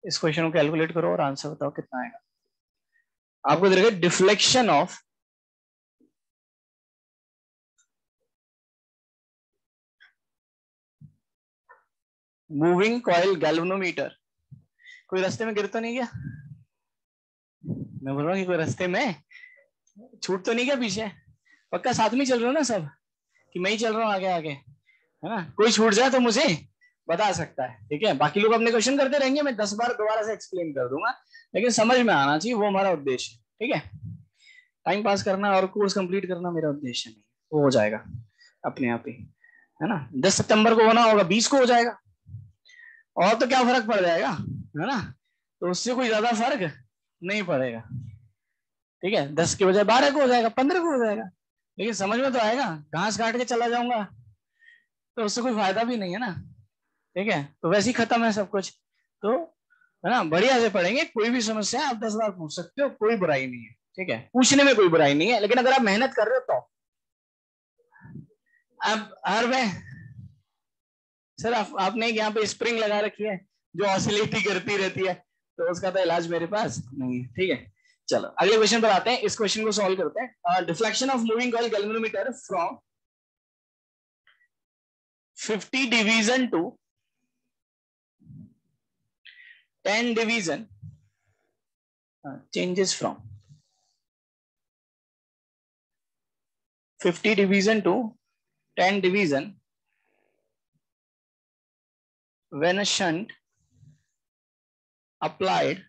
इस क्वेश्चन को कैलकुलेट करो और आंसर बताओ कितना आएगा। आपको दे रखा deflection of moving coil galvanometer. कोई रास्ते में गिर तो नहीं गया, मैं बोल रहा हूँ कि कोई रास्ते में छूट तो नहीं गया पीछे, पक्का साथ में चल रहे हो ना सब, कि मैं ही चल रहा हूँ आगे आगे, है ना? कोई छूट जाए तो मुझे बता सकता है, ठीक है? बाकी लोग अपने क्वेश्चन करते रहेंगे, मैं 10 बार दोबारा से एक्सप्लेन कर दूंगा, लेकिन समझ में आना चाहिए, वो हमारा उद्देश्य, ठीक है? टाइम पास करना और कोर्स कंप्लीट करना मेरा उद्देश्य नहीं, वो हो जाएगा अपने आप ही, है ना? 10 सितंबर को होना होगा, 20 को हो जाएगा, और तो क्या फर्क पड़ जाएगा, है ना? तो उससे कोई ज्यादा फर्क नहीं पड़ेगा, ठीक है? 10 के बजाय 12 को हो जाएगा, 15 को हो जाएगा, लेकिन समझ में तो आएगा। घास काट के चला जाऊंगा तो उससे कोई फायदा भी नहीं है ना, ठीक है? तो वैसे ही खत्म है सब कुछ, तो है ना, बढ़िया से पढ़ेंगे। कोई भी समस्या आप 10 बार पूछ सकते हो, कोई बुराई नहीं है, ठीक है? पूछने में कोई बुराई नहीं है, लेकिन अगर आप मेहनत कर रहे हो तो। अब हर में सर आपने यहाँ पे स्प्रिंग लगा रखी है जो ऑसिलेट करती रहती है, तो उसका तो इलाज मेरे पास नहीं है, ठीक है? चलो अगले क्वेश्चन पर आते हैं, इस क्वेश्चन को सॉल्व करते हैं। Deflection of moving coil galvanometer from 50 division to 10 division changes from 50 division to 10 division when a shunt applied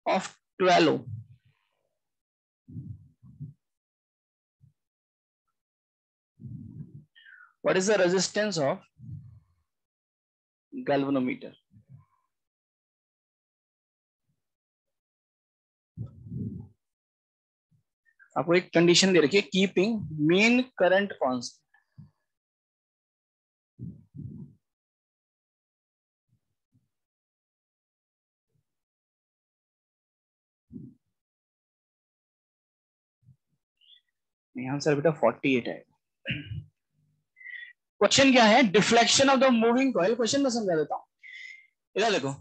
of 12 ohm what is the resistance of galvanometer? आपको एक कंडीशन दे रखी है, keeping main current constant. Answer बेटा 48 है। क्वेश्चन क्या है, deflection of the moving coil. Question में समझा देता हूं, इधर देखो,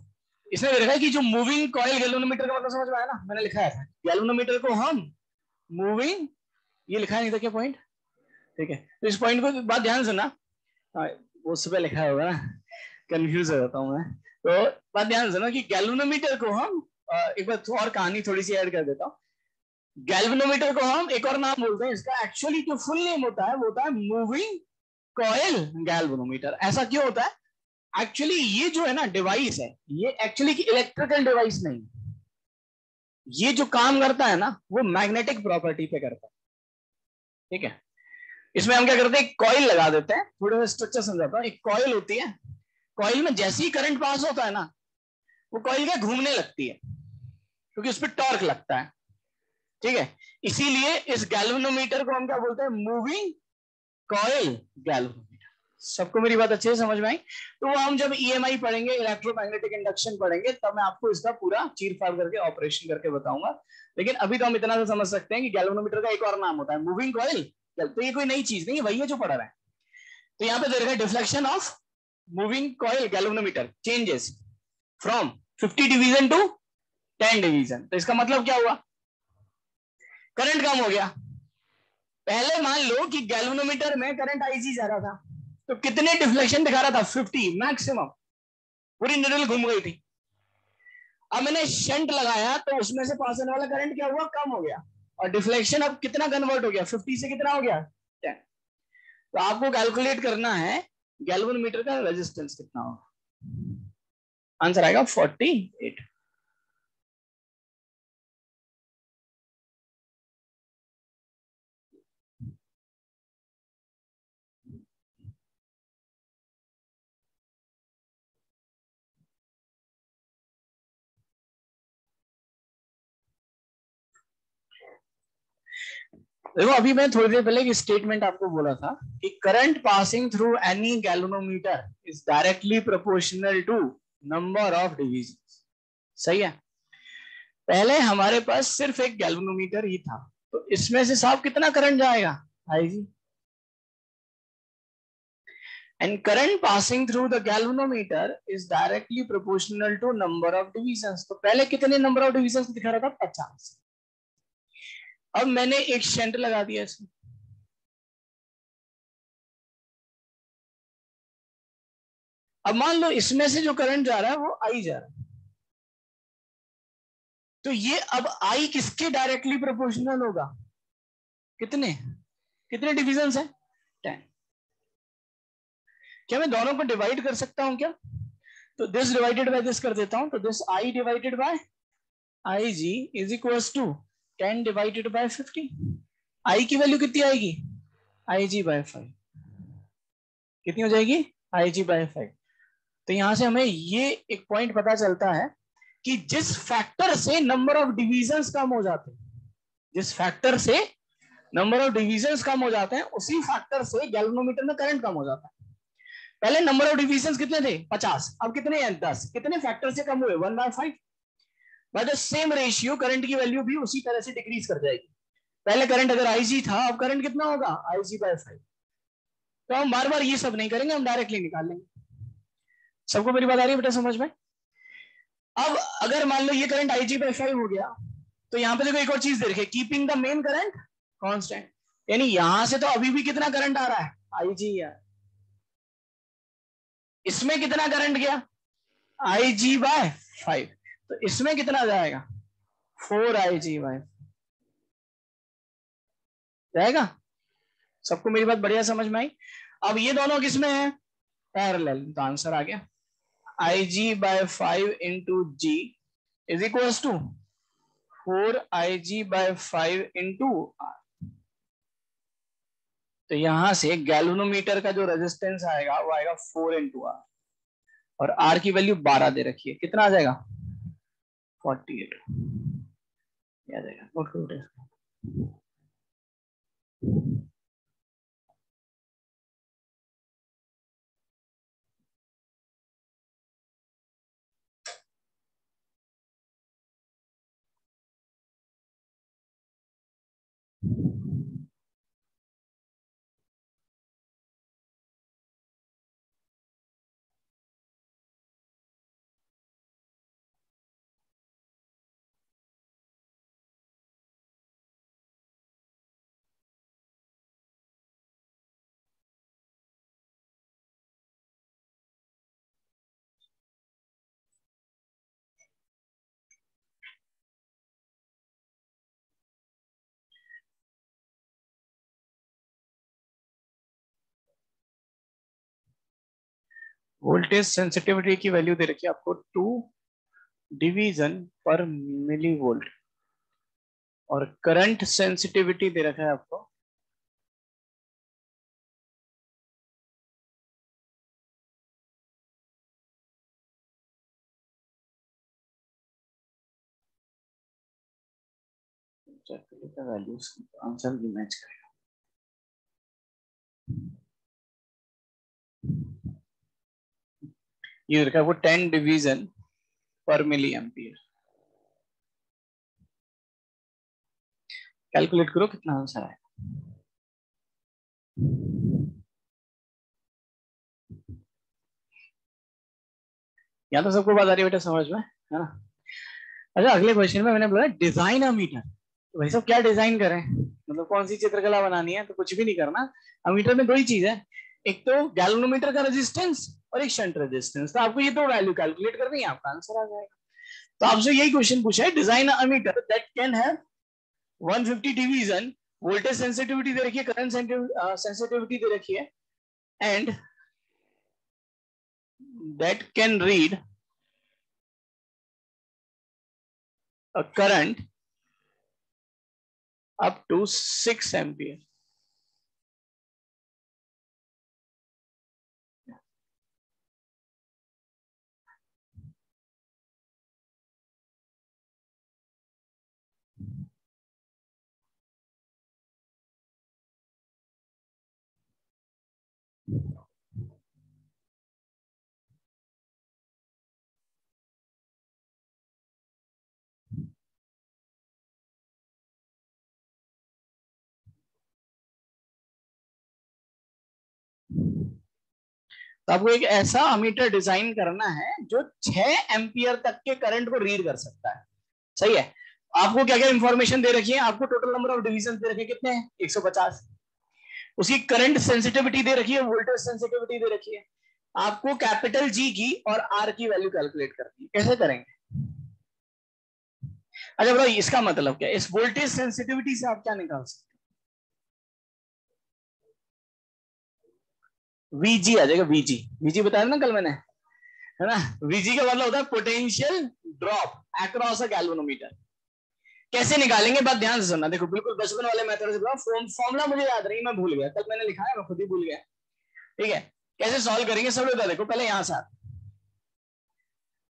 इसने लिखा है कि जो मूविंग कॉइल गैल्वेनोमीटर का मतलब समझ में आया ना, मैंने लिखा है गैल्वेनोमीटर को हम मूविंग, ये लिखा नहीं था क्या पॉइंट, ठीक है? तो इस पॉइंट को बात ध्यान सुनना, वो सुबह लिखा होगा ना, कंफ्यूज हो जाता हूँ मैं, तो बात ध्यान सुनो कि गैल्वेनोमीटर को हम एक बार और कहानी थोड़ी सी ऐड कर देता हूँ। गैल्वेनोमीटर को हम एक और नाम बोलते हैं, इसका एक्चुअली जो फुल नेम होता है वो होता है मूविंग कॉइल गैल्वेनोमीटर। ऐसा क्यों होता है? एक्चुअली ये जो है ना डिवाइस है, ये एक्चुअली इलेक्ट्रिकल डिवाइस नहीं, ये जो काम करता है ना वो मैग्नेटिक प्रॉपर्टी पे करता है, ठीक है? इसमें हम क्या करते हैं, कॉइल लगा देते हैं, थोड़ा सा स्ट्रक्चर समझाता हूं। एक कॉइल होती है, कॉइल में जैसे ही करंट पास होता है ना, वो कॉइल क्या घूमने लगती है, क्योंकि उस पर टॉर्क लगता है, ठीक है? इसीलिए इस गैल्वेनोमीटर को हम क्या बोलते हैं, मूविंग कॉइल गैल्वेनोमीटर। सबको मेरी बात अच्छे से समझ में आई? तो वो हम जब ईएमआई पढ़ेंगे, इलेक्ट्रोमैग्नेटिक इंडक्शन पढ़ेंगे, तब मैं आपको इसका पूरा चीर फाड़ करके ऑपरेशन करके बताऊंगा। लेकिन अभी तो हम इतना तो समझ सकते हैं कि गैल्वेनोमीटर का एक और नाम होता है मूविंग कॉइल। तो ये कोई नई चीज नहीं है, वही है जो पढ़ रहा है। तो यहाँ पे दे रखा है deflection of moving coil galvanometer changes from 50 division to 10 division. तो इसका मतलब क्या हुआ, करंट कम हो गया, पहले मान लो कि गैल्वेनोमीटर में करंट आईजी जा रहा था, तो कितने डिफ्लेक्शन दिखा रहा था? 50 मैक्सिमम, पूरी निडल घूम गई थी। अब मैंने शंट लगाया तो उसमें से पास होने वाला करंट क्या हुआ? कम हो गया, और डिफ्लेक्शन अब कितना कन्वर्ट हो गया? 50 से कितना हो गया? 10। तो आपको कैलकुलेट करना है गैल्वेनोमीटर का रेजिस्टेंस कितना होगा। आंसर आएगा 48। देखो अभी मैं थोड़ी देर पहले एक स्टेटमेंट आपको बोला था कि current passing through any galvanometer is directly proportional to number of division. सही है। पहले हमारे पास सिर्फ एक गैल्वेनोमीटर ही था, तो इसमें से साफ कितना करंट जाएगा? I G. And current passing through the galvanometer is directly proportional to number of division. तो पहले कितने नंबर ऑफ डिवीजन दिखा रहा था? 50। अब मैंने एक शंट लगा दिया इसमें, अब मान लो इसमें से जो करंट जा रहा है वो आई जा रहा है, तो ये अब आई किसके डायरेक्टली प्रोपोर्शनल होगा? कितने कितने डिविजन है? 10। क्या मैं दोनों को डिवाइड कर सकता हूं क्या? तो दिस डिवाइडेड बाय दिस कर देता हूं, तो this I divided by I G is equal to 10 divided by 50। I की वैल्यू कितनी आएगी? I G by 5। कितनी हो जाएगी? I G by 5। तो यहां से हमें ये एक पॉइंट पता चलता है कि जिस फैक्टर से नंबर ऑफ डिविजन्स कम हो जाते हैं, जिस फैक्टर से नंबर ऑफ डिविजन्स कम हो जाते हैं, उसी फैक्टर से गैल्वेनोमीटर में करंट कम हो जाता है। पहले नंबर ऑफ डिविजन्स कितने थे? 50। अब कितने हैं? 10। कितने फैक्टर से कम हुए? 1/5। By the same ratio current की वैल्यू भी उसी तरह से डिक्रीज कर जाएगी। पहले करंट अगर आईजी था, अब करंट कितना होगा? I G by 5। तो हम बार बार ये सब नहीं करेंगे, हम डायरेक्टली निकाल लेंगे। सबको मेरी बात आ रही है बेटा समझ में? अब अगर मान लो ये करंट आईजी बाय 5 हो गया, तो यहां पे देखो एक और चीज दे रखी, keeping the main current constant. यानी यहां से तो अभी भी कितना करंट आ रहा है? आईजी है। इसमें कितना करंट गया? I G by 5। तो इसमें कितना जाएगा? 4 IG बाय जाएगा। सबको मेरी बात बढ़िया समझ में आई? अब ये दोनों किसमें है? पैरेलल। तो आंसर आ गया IG/5 into G is equal to 4IG/5 into R. तो यहां से गैल्वेनोमीटर का जो रेजिस्टेंस आएगा वो आएगा 4 इंटू आर, और आर की वैल्यू 12 दे रखी है। कितना आ जाएगा? 48 आ जाएगा। नोट करो। वोल्टेज सेंसिटिविटी की वैल्यू दे रखी है आपको 2 डिवीजन पर मिली वोल्ट, और करंट सेंसिटिविटी दे रखा है आपको वैल्यूज। आंसर भी मैच करेगा। ये रखा है वो 10 डिवीजन पर मिली एम्पियर। कैलकुलेट करो कितना आंसर है। यहाँ तो सबको बात आ रही है बेटा समझ में, है ना? अच्छा, अगले क्वेश्चन में मैंने बोला डिजाइन अ मीटर। तो भाई साहब क्या डिजाइन करें, मतलब कौन सी चित्रकला बनानी है, तो कुछ भी नहीं करना। अमीटर में दो ही चीज है, एक तो गैल्वेनोमीटर का रेजिस्टेंस और एक शंट रेजिस्टेंस। तो आपको ये दो वैल्यू कैलकुलेट करनी है, आपका आंसर आ जाएगा। तो आपसे यही क्वेश्चन पूछा है, design ammeter that can have 150 division, voltage sensitivity दे रखी है, करंट सेंसिटिविटी दे रखी है, and that can read a current up to 6 ampere. तो आपको एक ऐसा अमीटर डिजाइन करना है जो 6 एम्पियर तक के करंट को रीड कर सकता है। सही है। आपको क्या क्या इंफॉर्मेशन दे रखी है, आपको टोटल नंबर ऑफ डिवीजन दे रखे कितने हैं, 150। उसकी करंट सेंसिटिविटी दे रखी है, वोल्टेज सेंसिटिविटी दे रखी है। आपको कैपिटल जी की और आर की वैल्यू कैलकुलेट करनी है। कैसे करेंगे? अच्छा बताओ इसका मतलब क्या है, इस वोल्टेज सेंसिटिविटी से आप क्या निकाल सकते? वीजी आ जाएगा, वीजी। वीजी बताया ना कल मैंने, है ना। वीजी का मतलब होता है potential drop across a galvanometer. कैसे निकालेंगे, बात ध्यान से सुनना। देखो बिल्कुल बचपन वाले मेथड से, फॉर्मूला मुझे याद नहीं, मैं भूल गया, कल मैंने लिखा है मैं खुद ही भूल गया। ठीक है, कैसे सॉल्व करेंगे सब लोग। देखो पहले यहां से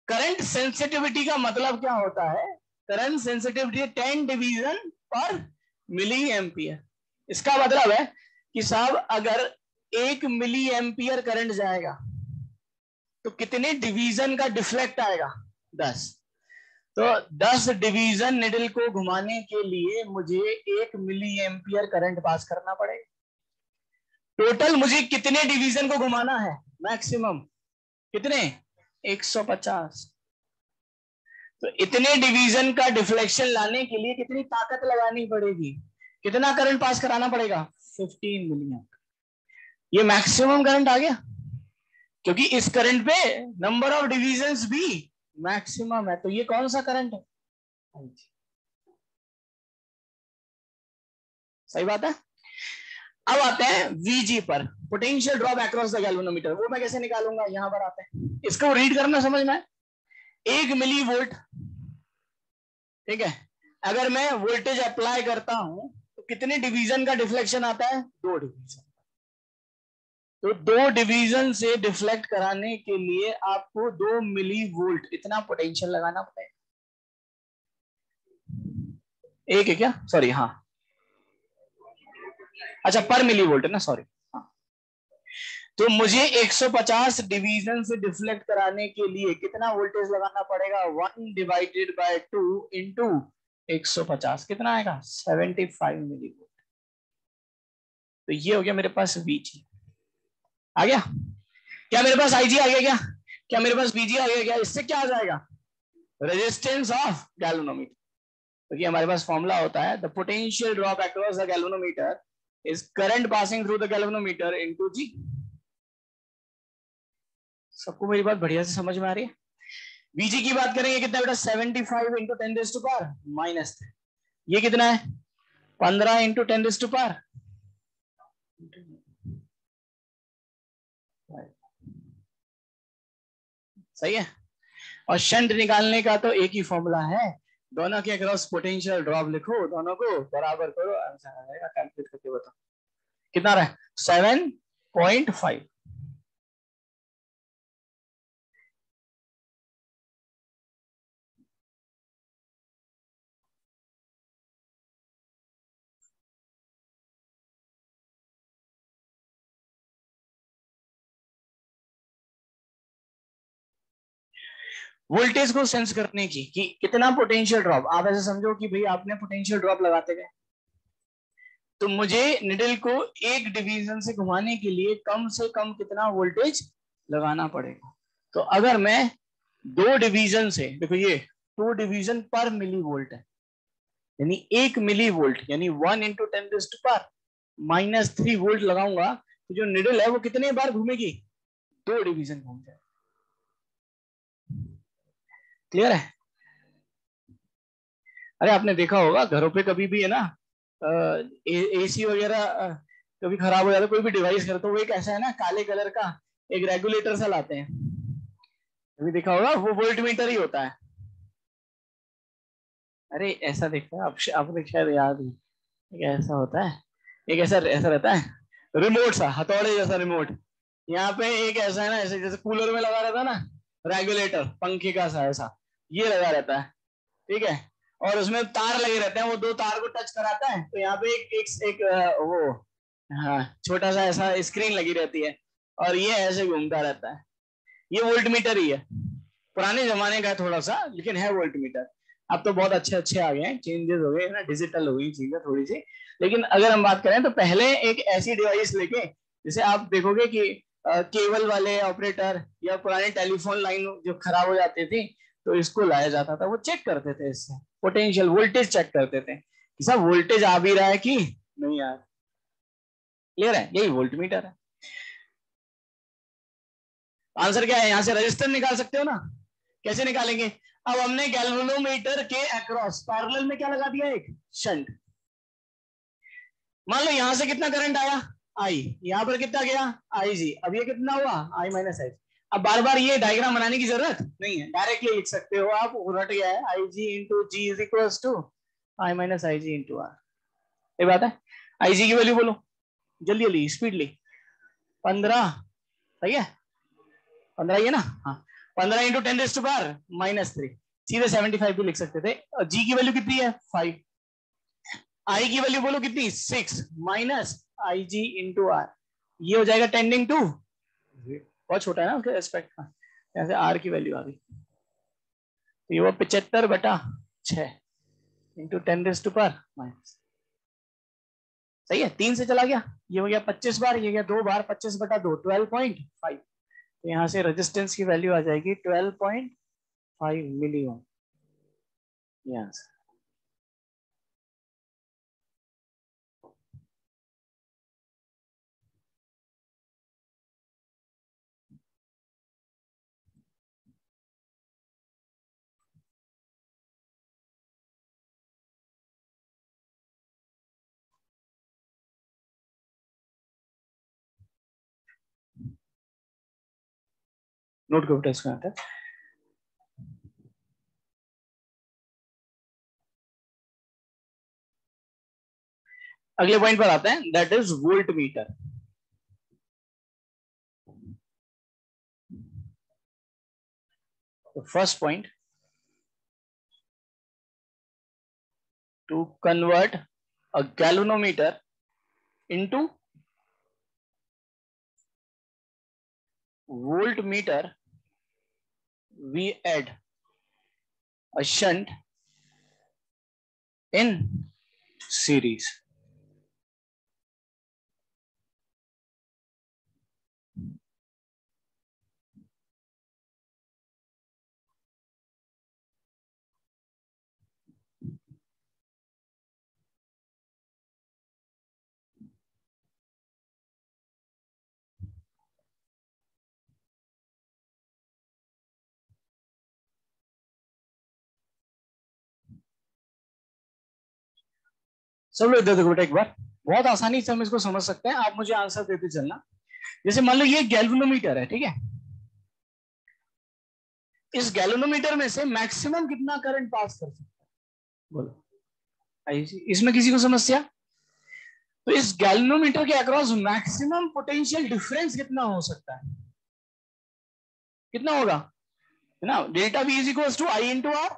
करंट सेंसिटिविटी का मतलब क्या होता है, करंट सेंसिटिविटी 10 डिवीजन पर मिली एम्पियर। इसका मतलब है कि साहब अगर 1 मिली एम्पियर करंट जाएगा तो कितने डिवीजन का डिफ्लेक्ट आएगा, 10। तो 10 डिवीजन निडल को घुमाने के लिए मुझे 1 मिली एम्पियर करंट पास करना पड़ेगा। टोटल मुझे कितने डिवीजन को घुमाना है, मैक्सिमम कितने, 150। तो इतने डिवीजन का डिफ्लेक्शन लाने के लिए कितनी ताकत लगानी पड़ेगी, कितना करंट पास कराना पड़ेगा, 15 मिलियन। ये मैक्सिमम करंट आ गया, क्योंकि इस करंट पे नंबर ऑफ डिवीजन्स भी मैक्सिमम है। तो ये कौन सा करंट है, सही बात है। अब आते हैं वीजी पर, potential drop across the galvanometer. वो मैं कैसे निकालूंगा, यहां पर आते हैं, इसको रीड करना समझ में। 1 मिली वोल्ट, ठीक है, अगर मैं वोल्टेज अप्लाई करता हूं तो कितने डिवीजन का डिफ्लेक्शन आता है, 2 डिवीजन। तो 2 डिवीजन से डिफ्लेक्ट कराने के लिए आपको 2 मिली वोल्ट इतना पोटेंशियल लगाना पड़ेगा। एक है क्या, सॉरी, हाँ, अच्छा पर मिली वोल्ट है ना, सॉरी। हाँ, तो मुझे 150 डिवीजन से डिफ्लेक्ट कराने के लिए कितना वोल्टेज लगाना पड़ेगा, 1 डिवाइडेड बाय 2 इंटू 150, कितना आएगा, 75 मिली वोल्ट। तो ये हो गया मेरे पास वीजी आ गया। क्या मेरे पास आईजी आ गया, क्या क्या मेरे पास वीजी आ गया, क्या इससे क्या आ जाएगा, रेजिस्टेंस ऑफ गैल्वेनोमीटर। क्योंकि हमारे पास फॉर्मूला होता है, the potential drop across the galvanometer is current passing through the galvanometer into G. सबको मेरी बात बढ़िया से समझ में आ रही है। वीजी की बात करेंगे कितना बेटा, 75 into 10 raise to power minus, ये कितना है, 15 इंटू 10 रेज़ टू पावर, सही है। और शंट निकालने का तो एक ही फॉर्मूला है, दोनों के अक्रॉस पोटेंशियल ड्रॉप लिखो, दोनों को बराबर करो, आंसर आ जाएगा। कैलकुलेट करके बताओ कितना रहा, 7.5। वोल्टेज को सेंस करने की कि कितना पोटेंशियल ड्रॉप, आप ऐसे समझो कि भाई आपने पोटेंशियल ड्रॉप लगाते गए, तो मुझे निडल को एक डिवीजन से घुमाने के लिए कम से कम कितना वोल्टेज लगाना पड़ेगा। तो अगर मैं 2 डिवीजन से, देखो ये 2 डिवीजन पर मिली वोल्ट है, यानी 1 मिली वोल्ट यानी 1 इंटू 10⁻³ वोल्ट लगाऊंगा तो जो निडल है वो कितने बार घूमेगी, 2 डिवीजन घूम जाए। क्लियर है? अरे आपने देखा होगा घरों पे कभी भी है ना एसी वगैरह कभी खराब हो जाता है, कोई भी डिवाइस कर, तो वो एक ऐसा है ना काले कलर का एक रेगुलेटर सा लाते हैं, कभी देखा होगा, वो वोल्ट मीटर ही होता है। अरे ऐसा देखा है आपने शायद याद नहीं, एक ऐसा होता है, एक ऐसा ऐसा रहता है रिमोट सा, हथौड़े जैसा रिमोट। यहाँ पे एक ऐसा है ना, ऐसे जैसे कूलर में लगा रहता है ना रेगुलेटर, पंखे का सा ऐसा ये लगा रहता है, ठीक है, और उसमें तार लगे रहते हैं, वो 2 तार को टच कराता है तो यहाँ पे एक वो हाँ छोटा सा ऐसा स्क्रीन लगी रहती है और ये ऐसे घूमता रहता है। ये वोल्ट मीटर ही है, पुराने जमाने का थोड़ा सा, लेकिन है वोल्ट मीटर। अब तो बहुत अच्छे अच्छे आ गए हैं, चेंजेस हो गए ना, डिजिटल हो गई चीजें थोड़ी सी। लेकिन अगर हम बात करें तो पहले एक ऐसी डिवाइस लेके, जैसे आप देखोगे कि केबल वाले ऑपरेटर या पुराने टेलीफोन लाइन जो खराब हो जाती थी तो इसको लाया जाता था, वो चेक करते थे, इससे पोटेंशियल वोल्टेज चेक करते थे कि सब वोल्टेज आ भी रहा है कि नहीं आ रहा। क्लियर है? यही वोल्ट मीटर है। आंसर क्या है? यहां से रजिस्टर निकाल सकते हो ना, कैसे निकालेंगे? अब हमने गैल्वेनोमीटर के अक्रॉस पैरेलल में क्या लगा दिया, एक शंट। मान लो यहां से कितना करंट आया, आई, यहां पर कितना गया, आई जी, अब ये कितना हुआ, आई माइनस आई। अब बार बार ये डायग्राम बनाने की जरूरत नहीं है, डायरेक्टली लिख सकते हो आप, रट गया है, I G into G is equal to I minus I G into R. ये बात है। आई जी की वैल्यू बोलो जल्दी जल्दी स्पीडली, 15, सही है, 15 ही है ना, हाँ, 15 इंटू 10⁻³ सीधे 75 भी लिख सकते थे। जी की वैल्यू कितनी है, 5, आई की वैल्यू बोलो कितनी, 6 minus I G into R, ये हो जाएगा टेंडिंग टू, बहुत छोटा है ना उसके एस्पेक्ट का, यहाँ से आर की वैल्यू आ गई, तो ये वो 75/6 इंटू 10⁻⁻, सही है, 3 से चला गया, ये हो गया 25 बार, ये गया 2 बार, 25/2 12.5, तो यहाँ से रेजिस्टेंस की वैल्यू आ जाएगी 12.5 मिली ओम। यहाँ से नोट करो टेस्ट का आता है। अगले पॉइंट पर आते हैं, that is volt meter. First point, to convert a galvanometer into voltmeter, we add a shunt in series. सब लोग इधर देखो बेटा एक बार, बहुत आसानी से हम इसको समझ सकते हैं, आप मुझे आंसर देते चलना। जैसे मान लो ये गैल्वेनोमीटर है, ठीक है, इस गैल्वेनोमीटर में से मैक्सिमम कितना करंट पास कर सकता है, बोलो, इसमें किसी को समस्या? तो इस गैल्वेनोमीटर के अक्रॉस मैक्सिमम पोटेंशियल डिफरेंस कितना हो सकता है, कितना होगा, है ना, delta V is equal to I into R,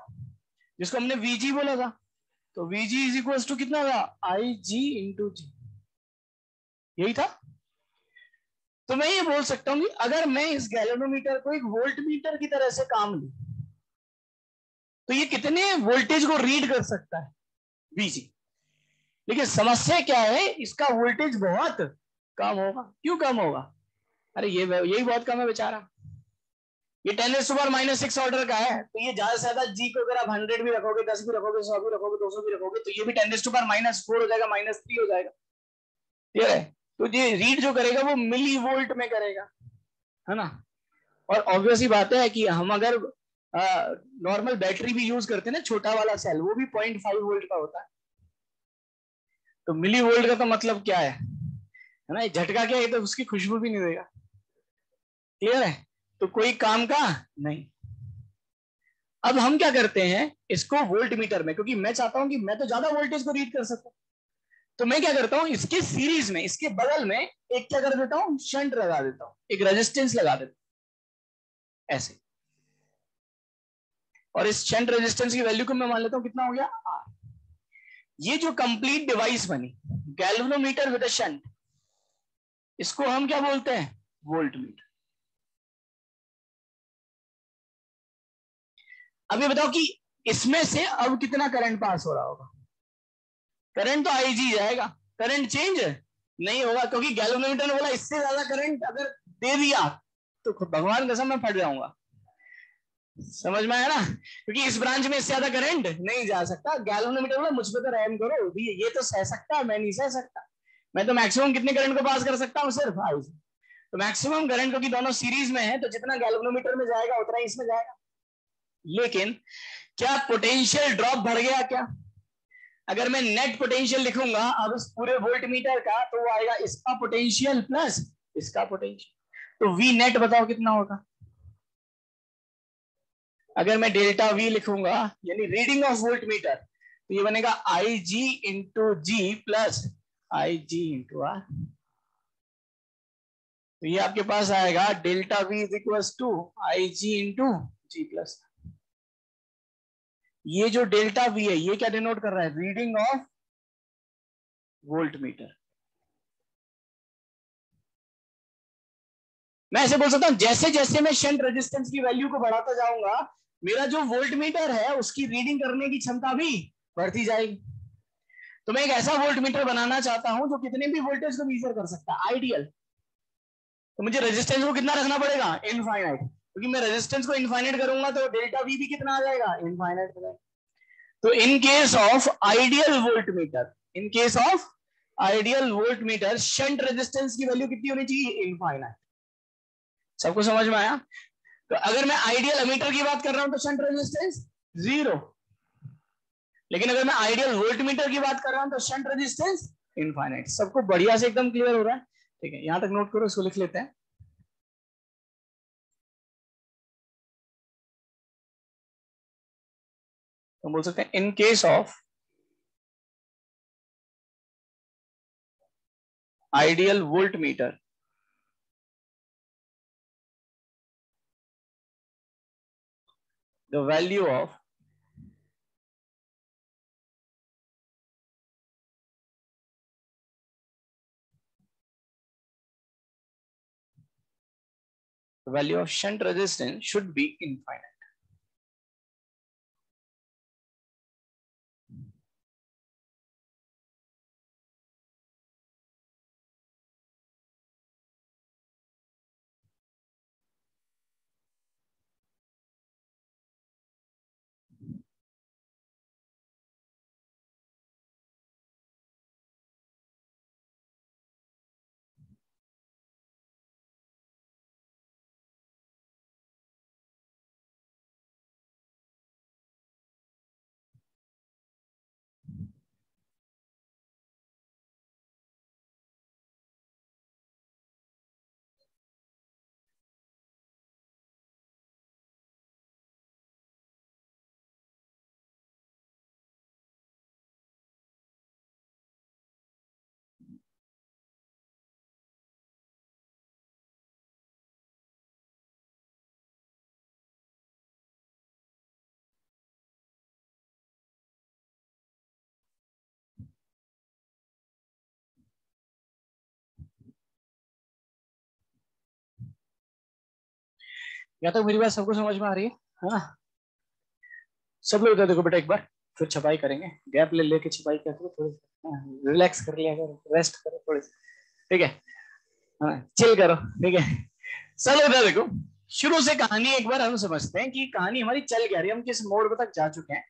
जिसको हमने वीजी बोला था, तो वीजी इज इक्वल टू कितना था, आई जी इंटू जी, यही था। तो मैं ये बोल सकता हूं कि अगर मैं इस गैल्वेनोमीटर को एक वोल्ट मीटर की तरह से काम लूं तो ये कितने वोल्टेज को रीड कर सकता है, वीजी। लेकिन समस्या क्या है, इसका वोल्टेज बहुत कम होगा। क्यों कम होगा? अरे ये यही बहुत कम है बेचारा, ये 10⁻⁻�6 ऑर्डर का है, तो ये ज्यादा से ज्यादा जी को अगर आप 100 भी रखोगे, 10 भी रखोगे, 100 भी रखोगे, 200 भी रखोगे, तो ये भी 10⁻⁻4 हो जाएगा, -3 हो जाएगा। क्लियर है? तो ये रीड जो करेगा वो मिली वोल्ट में करेगा, है ना। और ऑब्वियस ही बात है कि हम अगर नॉर्मल बैटरी भी यूज करते हैं ना, छोटा वाला सेल, वो भी 0.5 वोल्ट का होता है। तो मिली वोल्ट का तो मतलब क्या है ना, झटका क्या है, तो उसकी खुशबू भी नहीं देगा। क्लियर है? तो कोई काम का नहीं। अब हम क्या करते हैं इसको वोल्ट मीटर में, क्योंकि मैं चाहता हूं कि मैं तो ज्यादा वोल्टेज को रीड कर सकूं, तो मैं क्या करता हूं, इसके सीरीज में, इसके बगल में एक क्या कर देता हूं, शंट लगा देता हूं, एक रेजिस्टेंस लगा देता हूं ऐसे। और इस शंट रेजिस्टेंस की वैल्यू को मैं मान लेता हूं कितना हो गया, R। ये जो कंप्लीट डिवाइस बनी, गैल्वेनोमीटर विद अ शंट, इसको हम क्या बोलते हैं, वोल्ट मीटर। अब ये बताओ कि इसमें से अब कितना करंट पास हो रहा होगा। करंट तो IG जाएगा, करंट चेंज नहीं होगा, क्योंकि गैल्वेनोमीटर ने बोला इससे ज्यादा करंट अगर दे दिया तो भगवान कसम मैं फट जाऊंगा। समझ में आया ना, क्योंकि इस ब्रांच में इससे ज्यादा करंट नहीं जा सकता। गैल्वेनोमीटर बोला मुझ पे तो रहम करो भी, ये तो सह सकता है, मैं नहीं सह सकता। मैं तो मैक्सिमम कितने करंट को पास कर सकता हूँ, सिर्फ IG। तो मैक्सिमम करंट, क्योंकि दोनों सीरीज में है, तो जितना गैल्वेनोमीटर में जाएगा उतना ही इसमें जाएगा। लेकिन क्या पोटेंशियल ड्रॉप बढ़ गया क्या? अगर मैं नेट पोटेंशियल लिखूंगा अब इस पूरे वोल्ट मीटर का, तो वो आएगा इसका पोटेंशियल प्लस इसका पोटेंशियल, तो V नेट बताओ कितना होगा। अगर मैं डेल्टा V लिखूंगा यानी रीडिंग ऑफ वोल्ट मीटर, तो ये बनेगा IG into G plus IG into R। तो ये आपके पास आएगा delta V is equal to IG into G plus. ये जो डेल्टा V है ये क्या डिनोट कर रहा है, रीडिंग ऑफ वोल्ट मीटर। मैं ऐसे बोल सकता हूं, जैसे जैसे मैं शंट रेजिस्टेंस की वैल्यू को बढ़ाता जाऊंगा, मेरा जो वोल्ट मीटर है उसकी रीडिंग करने की क्षमता भी बढ़ती जाएगी। तो मैं एक ऐसा वोल्ट मीटर बनाना चाहता हूं जो कितने भी वोल्टेज को मीजर कर सकता है, आइडियल। तो मुझे रेजिस्टेंस को कितना रखना पड़ेगा, इनफाइनाइट, क्योंकि मैं रेजिस्टेंस को इनफाइनाइट करूंगा तो डेल्टा V भी कितना आ जाएगा, इनफाइनाइट। तो in case of ideal volt meter, in case of ideal volt meter, shunt resistance की वैल्यू कितनी होनी चाहिए, इनफाइनाइट। सबको समझ में आया? तो अगर मैं आइडियल एमीटर की बात कर रहा हूं तो शंट रेजिस्टेंस 0, लेकिन अगर मैं आइडियल वोल्ट मीटर की बात कर रहा हूं तो शंट रेजिस्टेंस इनफाइनाइट। सबको बढ़िया से एकदम क्लियर हो रहा है? ठीक है, यहां तक नोट करो, इसको लिख लेते हैं। तो बोल सकते हैं in case of ideal volt meter, the value of shunt resistance should be infinite. या तो मेरी बात सबको समझ में आ रही है ना? सब लोग देखो बेटा, एक बार फिर छपाई करेंगे, गैप ले लेके छपाई करते थोड़ी रिलैक्स कर लिया करो, रेस्ट करो थोड़ी सी, ठीक है? हाँ चिल करो, ठीक है? सब लोग देखो, शुरू से कहानी एक बार हम समझते हैं कि कहानी हमारी चल क्या रही है, हम किस मोड़ तक जा चुके हैं।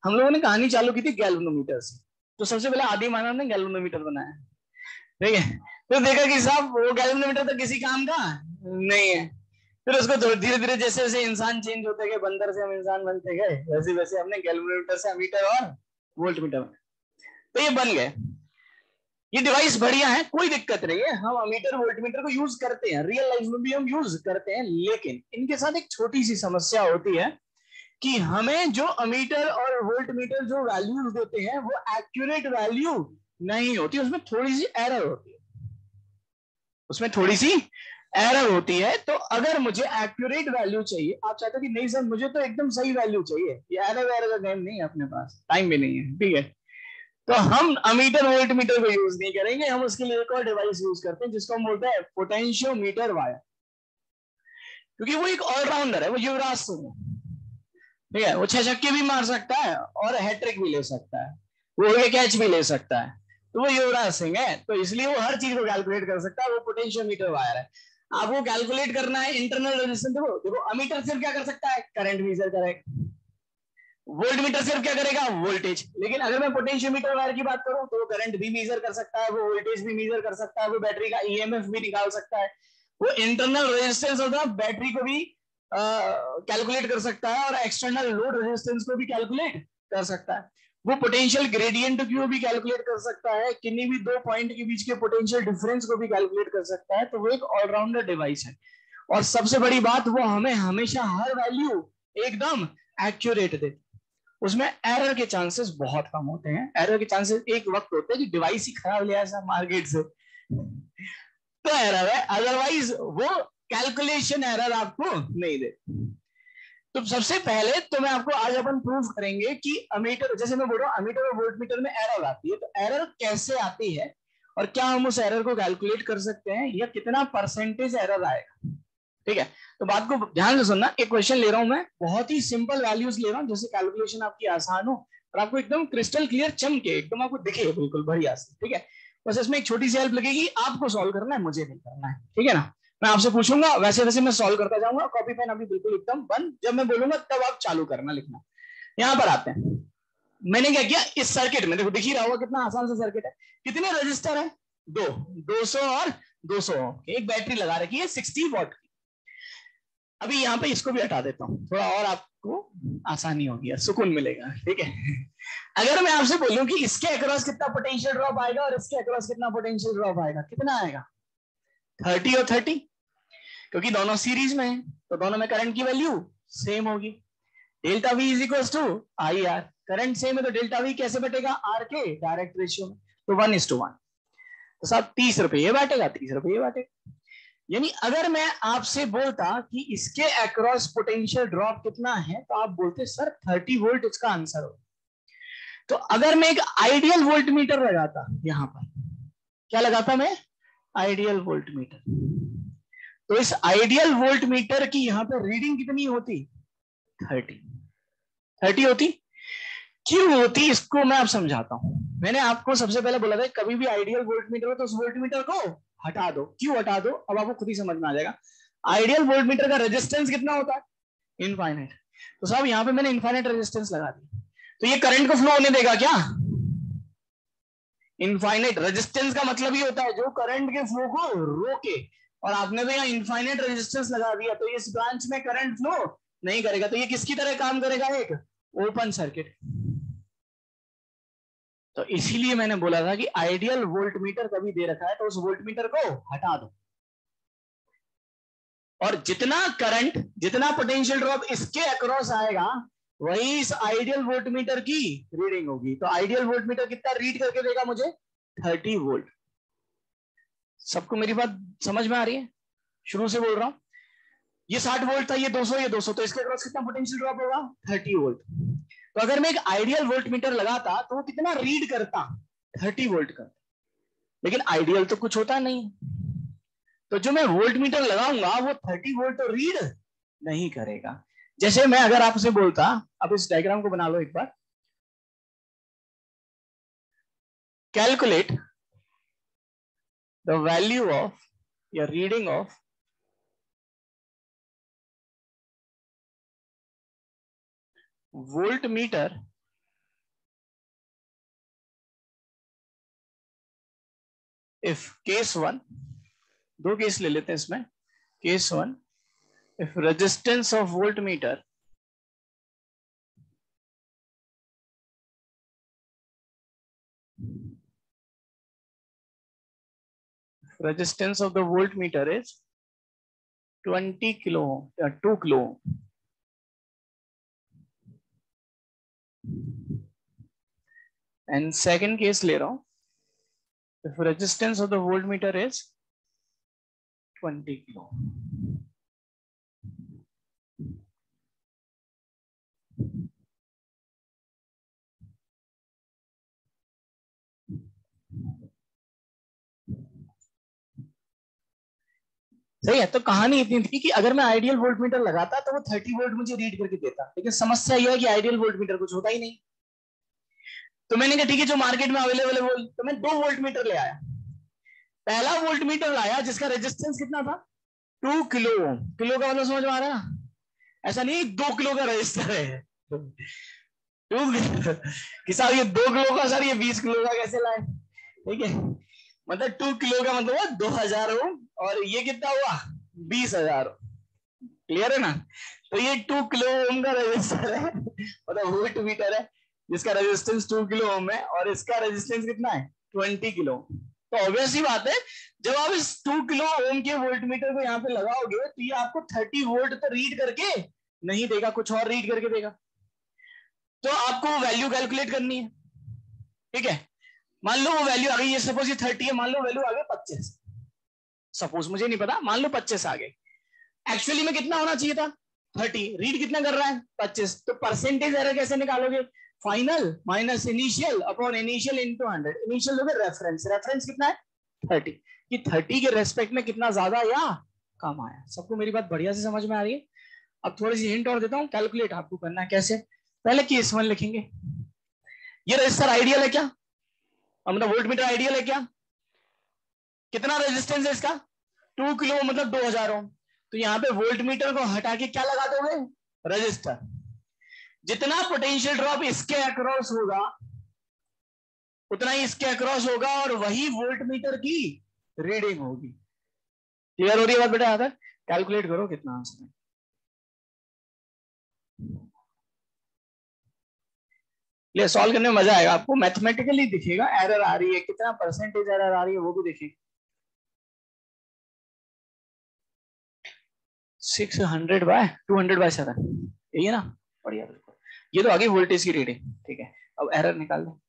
हम लोगों ने कहानी चालू की थी गैल्वेनोमीटर से। तो सबसे पहले आदि मानव ने गैल्वेनोमीटर बनाया, ठीक है। तो देखा कि साहब वो गैल्वेनोमीटर तो किसी काम का नहीं है। फिर उसको धीरे धीरे जैसे जैसे इंसान चेंज होते गए, बंदर से हम इंसान बनते गए, वैसे वैसे हमने गैल्वेनोमीटर से अमीटर और वोल्ट मीटर, तो ये बन गए। ये डिवाइस बढ़िया है, कोई दिक्कत नहीं है, हम अमीटर वोल्ट मीटर को यूज करते हैं, रियल लाइफ में भी हम यूज करते हैं। लेकिन इनके साथ एक छोटी सी समस्या होती है कि हमें जो अमीटर और वोल्ट मीटर जो वैल्यूज देते हैं वो एक्यूरेट वैल्यू नहीं होती, उसमें थोड़ी सी एरर होती है, उसमें थोड़ी सी एरर होती है। तो अगर मुझे एक्यूरेट वैल्यू चाहिए, आप चाहते हो कि नहीं सर मुझे तो एकदम सही वैल्यू चाहिए, ये एरर एरर का गेम नहीं है, अपने पास टाइम भी नहीं है, ठीक है, तो हम अमीटर वोल्ट मीटर को यूज नहीं करेंगे, हम उसके लिए एक और डिवाइस यूज करते हैं जिसको हम बोलते हैं पोटेंशियोमीटर वायर, क्योंकि वो एक ऑलराउंडर है, वो युवराज सिंह है, ठीक है, वो 6 छक्के भी मार सकता है और हैट्रिक भी ले सकता है, वो कैच भी ले सकता है, तो वो युवराज सिंह है, तो इसलिए वो हर चीज को कैलकुलेट कर सकता है, वो पोटेंशियोमीटर वायर है। आपको कैलकुलेट करना है इंटरनल रेजिस्टेंस, देखो अमीटर सिर्फ क्या कर सकता है, करंट मेजर करेगा, वोल्ट मीटर सिर्फ क्या करेगा, वोल्टेज। लेकिन अगर मैं पोटेंशियोमीटर वायर की बात करूं तो वो करंट भी मेजर कर सकता है, वो वोल्टेज भी मेजर कर सकता है, वो बैटरी का ईएमएफ भी निकाल सकता है, वो इंटरनल रेजिस्टेंस होता है बैटरी को भी कैलकुलेट कर सकता है, और एक्सटर्नल लोड रेजिस्टेंस को भी कैलकुलेट कर सकता है, वो पोटेंशियल ग्रेडियंट को भी कैलकुलेट कर सकता है, किन्हीं भी दो पॉइंट के बीच के पोटेंशियल डिफरेंस को भी कैलकुलेट कर सकता है। तो वो एक ऑलराउंडर डिवाइस है, और सबसे बड़ी बात वो हमें हमेशा हर वैल्यू एकदम एक्यूरेट दे, उसमें एरर के चांसेस बहुत कम होते हैं। एरर के चांसेस एक वक्त होते हैं कि डिवाइस ही खराब ले आया मार्केट से, तो एरर है, अदरवाइज वो कैलकुलेशन एरर आपको नहीं दे। तो सबसे पहले तो मैं आपको आज अपन प्रूव करेंगे कि अमीटर, जैसे मैं बोल रहा हूँ अमीटर और वोल्ट मीटर में एरर आती है, तो एरर कैसे आती है और क्या हम उस एरर को कैलकुलेट कर सकते हैं, या कितना परसेंटेज एरर आएगा, ठीक है। तो बात को ध्यान से सुनना, एक क्वेश्चन ले रहा हूं मैं, बहुत ही सिंपल वैल्यूज ले रहा हूं जिससे कैलकुलेशन आपकी आसान हो और आपको एकदम क्रिस्टल क्लियर चमके, एकदम आपको दिखे बिल्कुल बढ़िया से, ठीक है। बस इसमें एक छोटी सी हेल्प लगेगी, आपको सॉल्व करना है, मुझे नहीं करना है, ठीक है ना। मैं आपसे पूछूंगा, वैसे वैसे मैं सॉल्व करता जाऊंगा, कॉपी पेन अभी बिल्कुल एकदम बंद, जब मैं बोलूंगा तब आप चालू करना लिखना। यहाँ पर आते हैं, मैंने क्या किया, इस सर्किट में देखो, दिख ही रहा होगा कितना आसान सा सर्किट है, कितने रजिस्टर है, 200 और 200 एक बैटरी लगा रखी है 60 वॉट की। अभी यहाँ पे इसको भी हटा देता हूँ, थोड़ा और आपको आसानी होगी, सुकून मिलेगा, ठीक है। अगर मैं आपसे बोलूं कि इसके अक्रॉस कितना पोटेंशियल ड्रॉप आएगा और इसके अक्रॉस कितना पोटेंशियल ड्रॉप आएगा, कितना आएगा, 30 और 30, क्योंकि दोनों सीरीज में है तो दोनों में करंट की वैल्यू सेम होगी। Delta V is equal to I R, current same है तो डेल्टा वी कैसे बटेगा, आर के डायरेक्ट रेशियो में, तो 1:1। तो साहब 30 रुपए ये बांटेगा, 30 रुपए ये बांटेगा। यानी अगर मैं आपसे बोलता कि इसके अक्रॉस पोटेंशियल ड्रॉप कितना है, तो आप बोलते सर 30 वोल्ट इसका आंसर हो। तो अगर मैं एक आइडियल वोल्ट मीटर लगाता, यहां पर क्या लगाता मैं, आइडियल वोल्ट मीटर, तो इस आइडियल वोल्ट मीटर की यहां पर रीडिंग कितनी होती, 30 होती। क्यों होती इसको मैं आप समझाता हूं। मैंने आपको सबसे पहले बोला था कभी भी आइडियल वोल्ट मीटर हो तो उस वोल्ट मीटर को हटा दो, क्यों हटा दो, अब आपको खुद ही समझ में आ जाएगा। आइडियल वोल्ट मीटर का रेजिस्टेंस कितना होता है, इनफाइनाइट, तो साहब यहां पे मैंने इनफाइनाइट रेजिस्टेंस लगा दी, तो ये करंट को फ्लो होने देगा क्या, इनफाइनाइट। रेजिस्टेंस का मतलब ही होता है जो करंट के फ्लो को रोके, और आपने तो यहाँ इनफाइनाइट रेजिस्टेंस लगा दिया, तो इस ब्रांच में करंट फ्लो नहीं करेगा, तो ये किसकी तरह काम करेगा, एक ओपन सर्किट। तो इसीलिए मैंने बोला था कि आइडियल वोल्ट मीटर कभी दे रखा है तो उस वोल्ट मीटर को हटा दो, और जितना करंट, जितना पोटेंशियल ड्रॉप इसके अक्रॉस आएगा वही इस आइडियल वोल्ट मीटर की रीडिंग होगी। तो आइडियल वोल्ट मीटर कितना रीड करके देगा मुझे, 30 वोल्ट। सबको मेरी बात समझ में आ रही है, शुरू से बोल रहा हूं, ये 60 वोल्ट था, ये 200, ये 200, तो इसके अक्रॉस कितना पोटेंशियल ड्रॉप होगा, 30 वोल्ट। तो अगर मैं एक आइडियल वोल्ट मीटर लगाता तो वो कितना रीड करता, 30 वोल्ट का, लेकिन आइडियल तो कुछ होता नहीं, तो जो मैं वोल्ट मीटर लगाऊंगा वो 30 वोल्ट तो रीड नहीं करेगा। जैसे मैं अगर आपसे बोलता, अब इस डायग्राम को बना लो एक बार, कैलकुलेट द वैल्यू ऑफ या reading of volt meter if case 1, दो केस ले लेते हैं इसमें. Case 1, if resistance of volt meter resistance of the voltmeter is 20 kilo ohm या 2 kilo ohm. And second case ले रहा हूं, if resistance of the voltmeter is 20 kilo ohm. सही है. तो कहानी इतनी थी कि अगर मैं आइडियल वोल्टमीटर लगाता तो वो 30 वोल्ट मुझे रीड करके देता, लेकिन समस्या यह है कि आइडियल वोल्टमीटर कुछ होता ही नहीं. तो मैंने कहा ठीक है, जो मार्केट में अवेलेबल है वो, तो मैं 2 वोल्टमीटर ले आया. पहला वोल्टमीटर लाया जिसका रेजिस्टेंस कितना था, 2 किलो ओम. किलो का मतलब समझ में आ रहा है, ऐसा नहीं 2 किलो का रजिस्टर है. कि साहब ये 2 किलो का, सर ये 20 किलो का कैसे लाए. ठीक है, मतलब 2 किलो का मतलब हुआ 2000 ओम, और ये कितना हुआ 20,000. क्लियर है ना. तो ये 2 किलो ओम का रेजिस्टर है, मतलब वोल्ट मीटर है जिसका रेजिस्टेंस 2 किलो ओम है, और इसका रेजिस्टेंस कितना है 20 किलो. तो ऑब्वियस ही बात है, जब आप इस 2 किलो ओम के वोल्ट मीटर को यहाँ पे लगाओगे तो ये आपको 30 वोल्ट तो रीड करके नहीं देगा, कुछ और रीड करके देगा. तो आपको वैल्यू कैलकुलेट करनी है. ठीक है, मान लो वो वैल्यू आ गई, ये सपोज ये 30 है, मान लो वैल्यू आ गई 25, सपोज, मुझे नहीं पता, मान लो 25 आ गई. एक्चुअली में कितना होना चाहिए था 30, रीड कितना कर रहा है 25. तो परसेंटेज एरर कैसे निकालोगे, final minus initial upon initial into 100. Initial लोगे रेफरेंस, रेफरेंस कितना है 30, कि 30 के रेस्पेक्ट में कितना ज्यादा या कम आया. सबको मेरी बात बढ़िया से समझ में आ रही है. अब थोड़ी सी हिंट और देता हूं, कैलकुलेट आपको करना है कैसे. पहले केस 1 लिखेंगे, ये रजिस्टर आइडियल है क्या, मतलब वोल्टमीटर आइडियल है क्या. कितना रेजिस्टेंस है इसका 2 किलो, मतलब 2000 ओम. तो यहाँ पे वोल्टमीटर को हटा के क्या लगा दोगे, रजिस्टर. जितना पोटेंशियल ड्रॉप इसके अक्रॉस होगा उतना ही इसके अक्रॉस होगा, और वही वोल्टमीटर की रीडिंग होगी. क्लियर हो रही है बात बेटा. यहाँ तक कैलकुलेट करो कितना आंसर है. ये सॉल्व करने में मजा आएगा आपको, मैथमेटिकली दिखेगा एरर आ रही है, कितना परसेंटेज एरर आ रही है वो भी देखिए. 600/200/7, यही है ना, बढ़िया. ये तो आगे वोल्टेज की रीडिंग. ठीक है, अब एरर निकाल दो.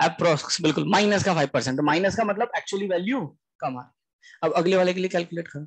अप्रोक्स बिल्कुल माइनस का 5%. तो माइनस का मतलब एक्चुअली वैल्यू कम आ. अब अगले वाले के लिए कैलकुलेट करो.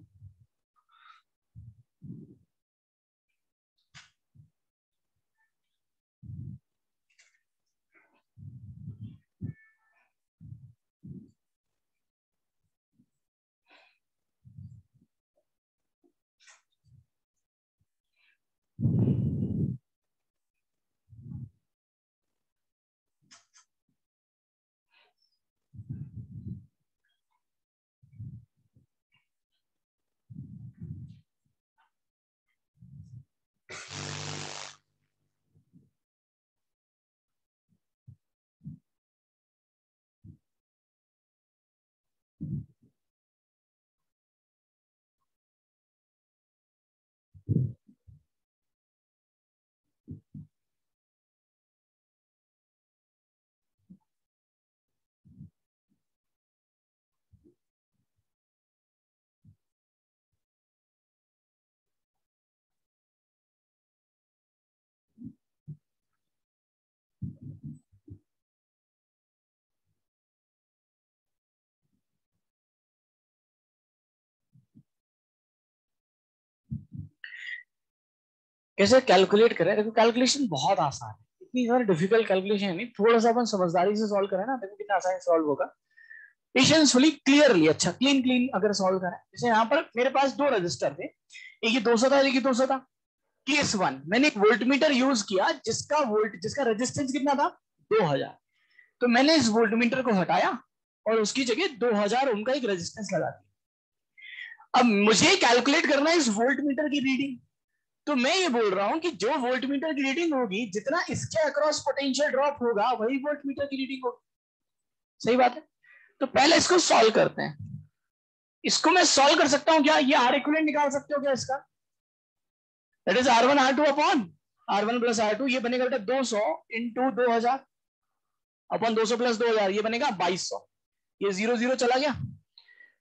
कैसे कैलकुलेट करें, देखो कैलकुलेशन बहुत आसान है, इतनी ज्यादा डिफिकल्ट कैलकुलेशन है नहीं. थोड़ा सा अपन समझदारी से सॉल्व करें ना, देखो कितना आसान सॉल्व होगा. पेशेंसफुली, क्लियरली, अच्छा क्लीन क्लीन अगर सॉल्व करें। जैसे यहाँ पर मेरे पास दो रजिस्टर थे, एक ये 200 था, एक ये 200 था। केस वन, मैंने एक वोल्टमीटर यूज किया जिसका रेजिस्टेंस कितना था, 2000। तो मैंने इस वोल्टमीटर को हटाया और उसकी जगह 2000 ओम का एक रेजिस्टेंस लगा दिया। अब मुझे कैलकुलेट करना है इस वोल्टमीटर की रीडिंग। तो मैं ये बोल रहा हूं कि जो वोल्टमीटर की रीडिंग होगी, जितना इसके अक्रॉस पोटेंशियल ड्रॉप होगा, वही वोल्टमीटर की रीडिंग होगी। सही बात है। तो पहले इसको सॉल्व करते हैं। इसको मैं सॉल्व कर सकता हूं क्या, ये आर इक्विवेलेंट निकाल सकते हो क्या इसका? That is R1 R2 upon R1 plus R2। ये बनेगा बेटा 200 इंटू 2000 अपॉन 200 प्लस 2000, ये बनेगा 2200। ये 0 0 चला गया,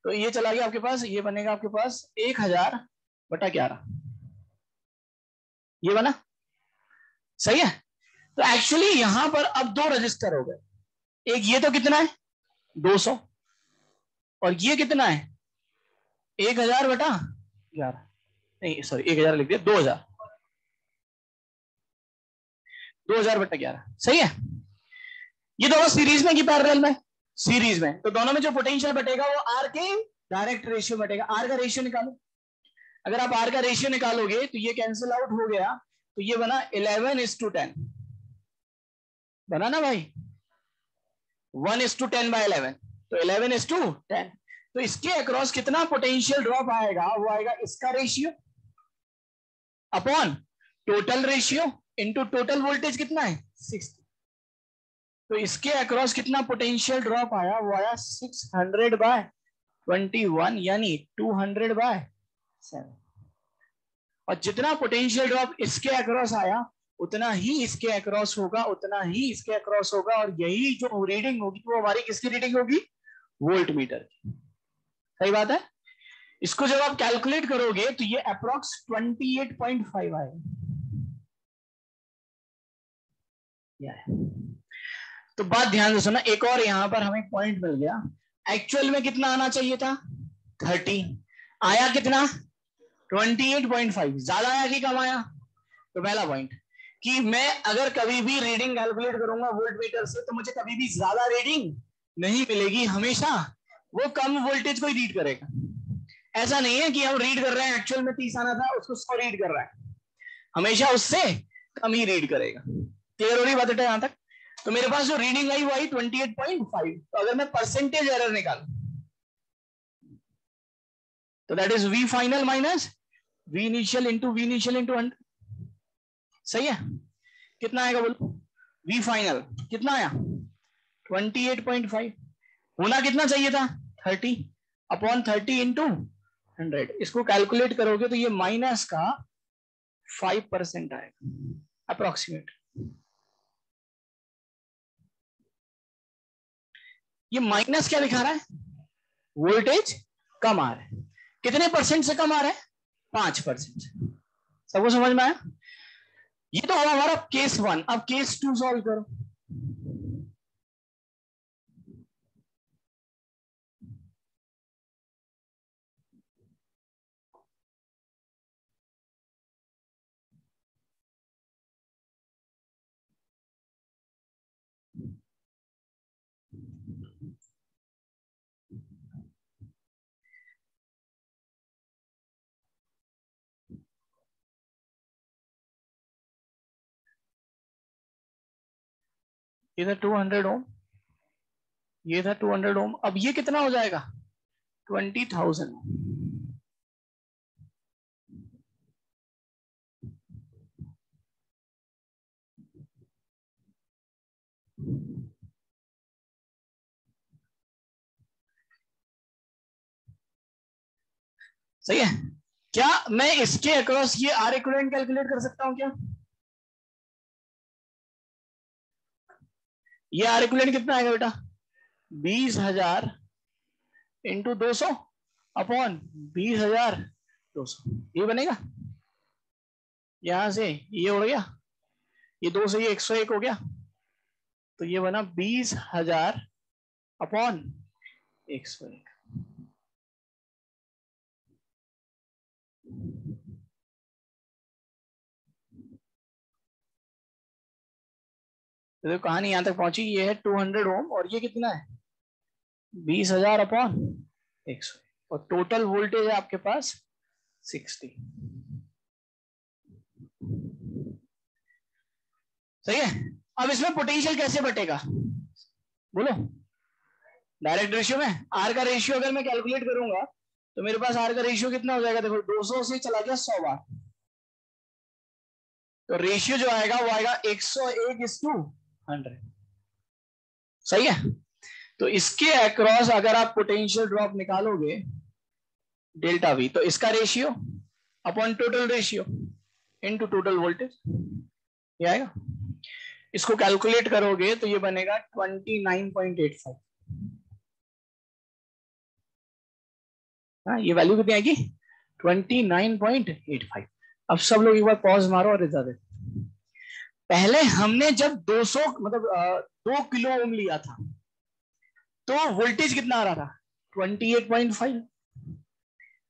तो ये चला गया आपके पास, ये बनेगा आपके पास 1000/11। ये बना, सही है। तो एक्चुअली यहां पर अब दो रजिस्टर हो गए, एक ये तो कितना है 200, और ये कितना है 1000/11, नहीं सॉरी 1000 लिख दिया, 2000/11, सही है। ये दोनों सीरीज में कि पैरेलल में? सीरीज में। तो दोनों में जो पोटेंशियल बटेगा वो आर के डायरेक्ट रेशियो बटेगा। आर का रेशियो निकालो। अगर आप आर का रेशियो निकालोगे तो ये कैंसिल आउट हो गया, तो ये बना 11:10 बना ना भाई, 1:10/11, तो 11:10। तो इसके अक्रॉस कितना पोटेंशियल ड्रॉप आएगा, वो आएगा इसका ratio upon total ratio into total voltage कितना है 60। तो इसके अक्रॉस कितना पोटेंशियल ड्रॉप आया, वो आया 600/21, यानी 200/7। और जितना पोटेंशियल ड्रॉप इसके अक्रॉस आया, उतना ही इसके अक्रॉस होगा, उतना ही इसके अक्रॉस होगा, और यही जो रीडिंग होगी वो हमारी किसकी रीडिंग होगी, वोल्ट मीटर की। सही बात है। इसको जब आप कैलकुलेट करोगे तो ये अप्रॉक्स 28.5 आएगा। तो बात ध्यान से सुना, एक और यहां पर हमें पॉइंट मिल गया। एक्चुअल में कितना आना चाहिए था 30, आया कितना 28.5, ज्यादा आया कि कम आया? तो पहला पॉइंट कि मैं अगर कभी भी रीडिंग कैलकुलेट करूंगा वोल्ट मीटर से, तो मुझे कभी भी ज्यादा रीडिंग नहीं मिलेगी, हमेशा वो कम वोल्टेज को ही रीड करेगा। ऐसा नहीं है कि हम रीड कर रहे हैं एक्चुअल में 30 आना था, उसको 100 रीड कर रहा है, हमेशा उससे कम ही रीड करेगा। क्लियर हो रही बात है यहां तक? तो मेरे पास जो रीडिंग आई वो आई 28.5। तो अगर मैं परसेंटेज एरर निकालू, तो that is V final minus V initial into 100। सही है। कितना आएगा बोलो, वी फाइनल कितना आया 28.5, होना कितना चाहिए था 30 अपॉन 30 इंटू 100। इसको कैलकुलेट करोगे तो ये माइनस का 5% आएगा अप्रोक्सीमेट। ये माइनस क्या दिखा रहा है, वोल्टेज कम आ रहा है। कितने परसेंट से कम आ रहा है, 5%। सबको समझ में आया? ये तो हुआ हमारा केस 1। अब केस 2 सॉल्व करो। ये था 200 ओम, ये था 200 ओम। अब ये कितना हो जाएगा 20,000। सही है। क्या मैं इसके अक्रॉस ये आर इक्विवेलेंट कैलकुलेट कर सकता हूं क्या? ये आर इक्विवेलेंट कितना आएगा बेटा, 20,000 इंटू 200 अपॉन 20,200। ये बनेगा, यहां से ये उड़ गया, ये 2 से ये 101 हो गया, तो ये बना 20,000 अपॉन 101। तो कहानी यहां तक पहुंची, ये है 200 ओम, और ये कितना है 20,000 अपॉन 100 और टोटल वोल्टेज है आपके पास 60। सही है। अब इसमें पोटेंशियल कैसे बटेगा बोलो? डायरेक्ट रेशियो में आर का रेशियो अगर मैं कैलकुलेट करूंगा तो मेरे पास आर का रेशियो कितना हो जाएगा? देखो 200 से चला गया 100 बार, तो रेशियो जो आएगा वो आएगा 101:100। सही है। तो इसके अक्रॉस अगर आप पोटेंशियल ड्रॉप निकालोगे डेल्टा वी, तो इसका ratio upon total ratio into total voltage ये आएगा। इसको कैलकुलेट करोगे तो ये बनेगा 29.85। ये वैल्यू कितनी आएगी? 29.85। अब सब लोग एक बार पॉज मारो और इधर देखो। पहले हमने जब 200 मतलब 2 किलो ओम लिया था तो वोल्टेज कितना आ रहा था? 28.5।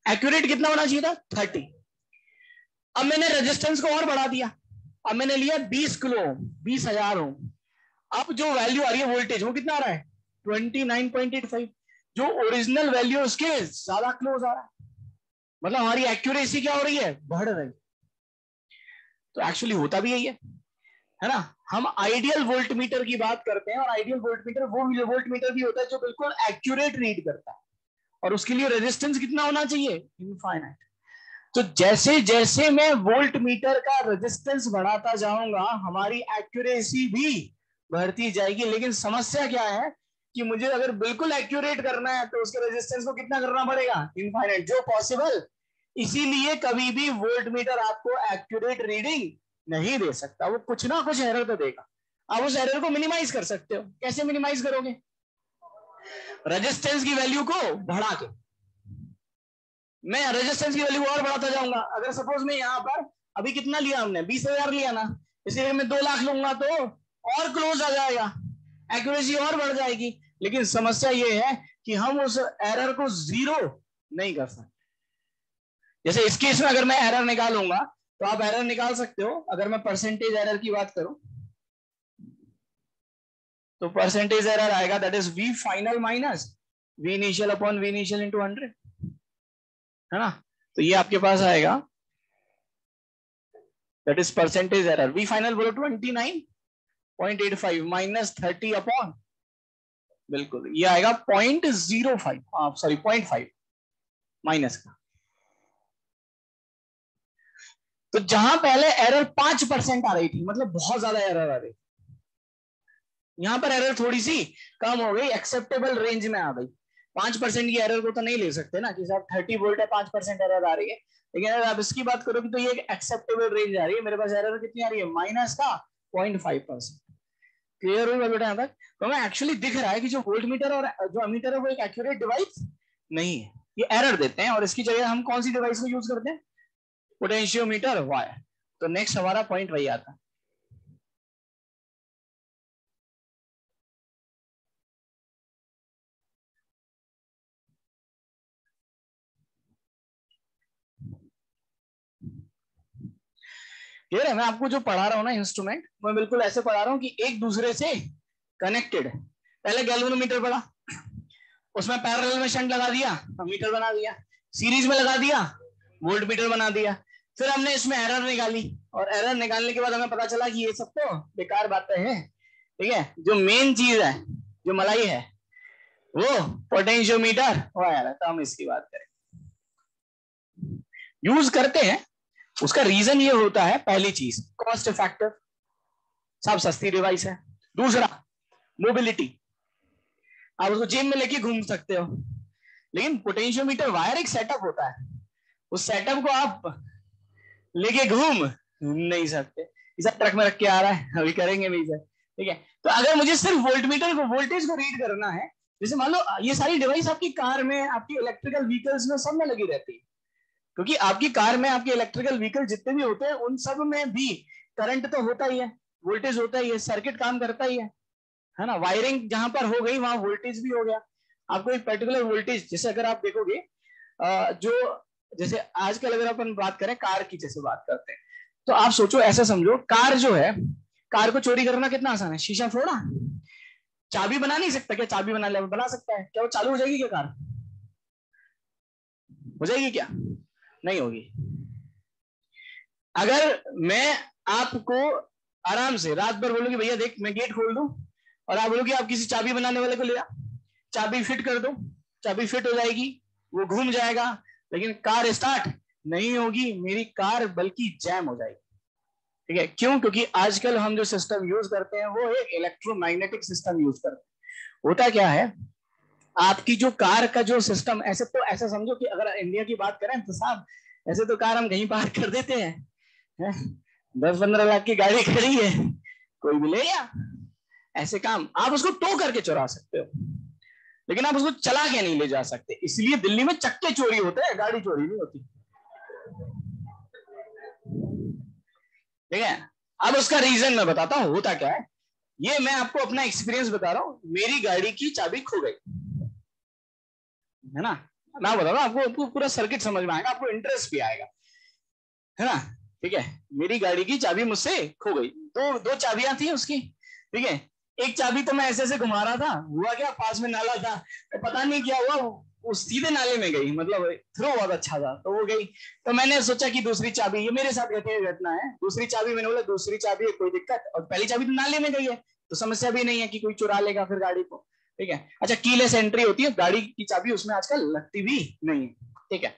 एक्यूरेट कितना होना चाहिए था? 30। अब मैंने रेजिस्टेंस को और बढ़ा दिया, अब मैंने लिया 20 किलो ओम, 20,000 ओम। अब जो वैल्यू आ रही है वोल्टेज वो कितना आ रहा है? 29.85। जो ओरिजिनल वैल्यू उसके ज्यादा क्लोज आ रहा है, मतलब हमारी एक्यूरेसी क्या हो रही है? बढ़ रही। तो एक्चुअली होता भी यही है ना? हम आइडियल वोल्टमीटर की बात करते हैं और आइडियल वोल्टमीटर वो वोल्टमीटर भी होता है जो बिल्कुल एक्यूरेट रीड करता है, और उसके लिए रेजिस्टेंस कितना होना चाहिए? इनफाइनाइट। तो जैसे जैसे मैं वोल्ट मीटर का रेजिस्टेंस बढ़ाता जाऊंगा हमारी एक्यूरेसी भी बढ़ती जाएगी। लेकिन समस्या क्या है कि मुझे अगर बिल्कुल एक्यूरेट करना है तो उसके रेजिस्टेंस को कितना करना पड़ेगा? इनफाइनाइट, जो पॉसिबल। इसीलिए कभी भी वोल्ट मीटर आपको एक्यूरेट रीडिंग नहीं दे सकता, वो कुछ ना कुछ एरर तो देगा। आप उस एरर को मिनिमाइज कर सकते हो। कैसे मिनिमाइज करोगे? रेजिस्टेंस की वैल्यू को बढ़ा के। मैं रेजिस्टेंस की वैल्यू और बढ़ाता जाऊंगा। अगर सपोज मैं यहाँ पर अभी कितना लिया हमने? 20,000 लिया ना, इसलिए मैं 2 लाख लूंगा तो और क्लोज आ जाएगा, एक्यूरेसी और बढ़ जाएगी। लेकिन समस्या ये है कि हम उस एरर को जीरो नहीं कर सकते। जैसे इस केस में अगर मैं एरर निकालूंगा तो आप एरर निकाल सकते हो। अगर मैं परसेंटेज एरर की बात करूं तो परसेंटेज एरर आएगा that is V final minus V initial upon V initial into 100, है ना? तो ये आपके पास आएगा that is percentage error. V final बोलो 29.85 माइनस 30 अपॉन, बिल्कुल ये आएगा 0.05, सॉरी 0.5 माइनस का। तो जहां पहले एरर 5% आ रही थी, मतलब बहुत ज्यादा एरर आ रही, यहां पर एरर थोड़ी सी कम हो गई, एक्सेप्टेबल रेंज में आ गई। 5% की एरर को तो नहीं ले सकते ना कि साहब 30 वोल्ट है 5% एरर आ रही है। लेकिन अगर आप इसकी बात करोगे तो ये एक्सेप्टेबल रेंज आ रही है। मेरे पास एरर कितनी आ रही है? माइनस का 0.5%। क्लियर होगा बेटा यहाँ तक? तो हमें एक्चुअली दिख रहा है कि जो वोल्ट मीटर और जो अमीटर है वो एक एक्यूरेट डिवाइस नहीं है, ये एरर देते हैं। और इसकी जगह हम कौन सी डिवाइस को यूज करते हैं? Potentiometer, wire. तो नेक्स्ट हमारा पॉइंट वही आता है। क्लियर है? मैं आपको जो पढ़ा रहा हूँ ना इंस्ट्रूमेंट, मैं बिल्कुल ऐसे पढ़ा रहा हूँ कि एक दूसरे से कनेक्टेड है। पहले गैल्वेनोमीटर पढ़ा, उसमें पैरेलल में शंट लगा दिया, मीटर बना दिया। सीरीज में लगा दिया, वोल्ट मीटर बना दिया। फिर हमने इसमें एरर निकाली, और एरर निकालने के बाद हमें पता चला कि ये सब तो बेकार बातें हैं। ठीक है, जो मेन चीज है, जो मलाई है, वो पोटेंशियोमीटर वायर। तो हम इसकी बात करें, यूज करते हैं। उसका रीजन ये होता है, पहली चीज कॉस्ट इफेक्टिव, सब सस्ती डिवाइस है। दूसरा मोबिलिटी, आप उसको जेब में लेके घूम सकते हो। लेकिन पोटेंशियोमीटर वायर एक सेटअप होता है, उस सेटअप को आप लेके घूम नहीं सकते। इसे ट्रक में रख के आ रहा है, अभी करेंगे नहीं सर। ठीक है, तो अगर मुझे सिर्फ वोल्टमीटर को, वोल्टेज को रीड करना है, जैसे मान लो ये सारी डिवाइस आपकी कार में, आपकी इलेक्ट्रिकल व्हीकल्स में सब में लगी रहती है, क्योंकि आपकी कार में, आपके इलेक्ट्रिकल व्हीकल जितने भी होते हैं उन सब में भी करंट तो होता ही है, वोल्टेज होता ही है, सर्किट काम करता ही है ना? वायरिंग जहां पर हो गई वहां वोल्टेज भी हो गया। आपको एक पर्टिकुलर वोल्टेज, जैसे अगर आप देखोगे जो, जैसे आजकल अगर अपन बात करें कार की, जैसे बात करते हैं, तो आप सोचो, ऐसा समझो कार जो है, कार को चोरी करना कितना आसान है? शीशा फोड़ा, चाबी बना नहीं सकता क्या? चाबी बना सकता है क्या? वो चालू हो जाएगी क्या कार? हो जाएगी क्या? नहीं होगी। अगर मैं आपको आराम से रात भर बोलूं कि भैया देख मैं गेट खोल दूं, और आप बोलो कि आप किसी चाबी बनाने वाले को ले आ, चाबी फिट कर दो, चाबी फिट हो जाएगी, वो घूम जाएगा, लेकिन कार स्टार्ट नहीं होगी मेरी कार, बल्कि जैम हो जाएगी। ठीक है, क्यों? क्योंकि आजकल हम जो सिस्टम यूज करते हैं वो एक इलेक्ट्रोमैग्नेटिक सिस्टम यूज करते हैं। होता क्या है, आपकी जो कार का जो सिस्टम, ऐसे तो ऐसा समझो कि अगर इंडिया की बात करें तो साहब ऐसे तो कार हम कहीं पार्क कर देते हैं, 10-15 लाख की गाड़ी खड़ी है, कोई भी ले गया। ऐसे काम आप उसको टो करके चुरा सकते हो, लेकिन आप उसको चला के नहीं ले जा सकते। इसलिए दिल्ली में चक्के चोरी होते हैं, गाड़ी चोरी नहीं होती। ठीक है, अब उसका रीजन मैं बताता हूं होता क्या है। ये मैं आपको अपना एक्सपीरियंस बता रहा हूं। मेरी गाड़ी की चाबी खो गई है ना, मैं बता रहा हूं आपको पूरा सर्किट समझ में आएगा, आपको इंटरेस्ट भी आएगा, है ना। ठीक है, मेरी गाड़ी की चाबी मुझसे खो गई। दो चाबियां थी उसकी। ठीक है, एक चाबी तो मैं ऐसे ऐसे घुमा रहा था, हुआ क्या, पास में नाला था, तो पता नहीं क्या हुआ, वो सीधे नाले में गई, मतलब थ्रो बहुत अच्छा था तो वो गई। तो मैंने सोचा कि दूसरी चाबी, ये मेरे साथ घटना है, दूसरी चाबी मैंने बोला दूसरी चाबी है, कोई दिक्कत, और पहली चाबी तो नाले में गई है तो समस्या भी नहीं है कि कोई चुरा लेगा फिर गाड़ी को। ठीक है, अच्छा कीलेस एंट्री होती है, गाड़ी की चाबी उसमें आजकल लगती भी नहीं है। ठीक है,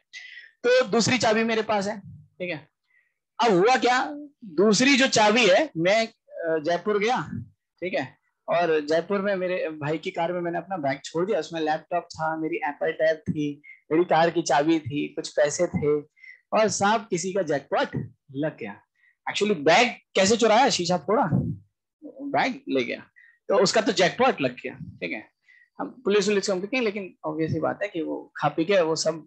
तो दूसरी चाबी मेरे पास है। ठीक है, अब हुआ क्या, दूसरी जो चाबी है, मैं जयपुर गया। ठीक है, और जयपुर में मेरे भाई की कार में मैंने अपना बैग छोड़ दिया, उसमें लैपटॉप था, मेरी एप्पल टैब थी, मेरी कार की चाबी थी, कुछ पैसे थे, और साहब किसी का जैकपॉट लग गया। एक्चुअली बैग कैसे चुराया, शीशा फोड़ा, बैग ले गया, तो उसका तो जैकपॉट लग गया। ठीक है, हम पुलिस कंप्लेंट की, लेकिन ऑब्वियस बात है कि वो खा पी के वो सब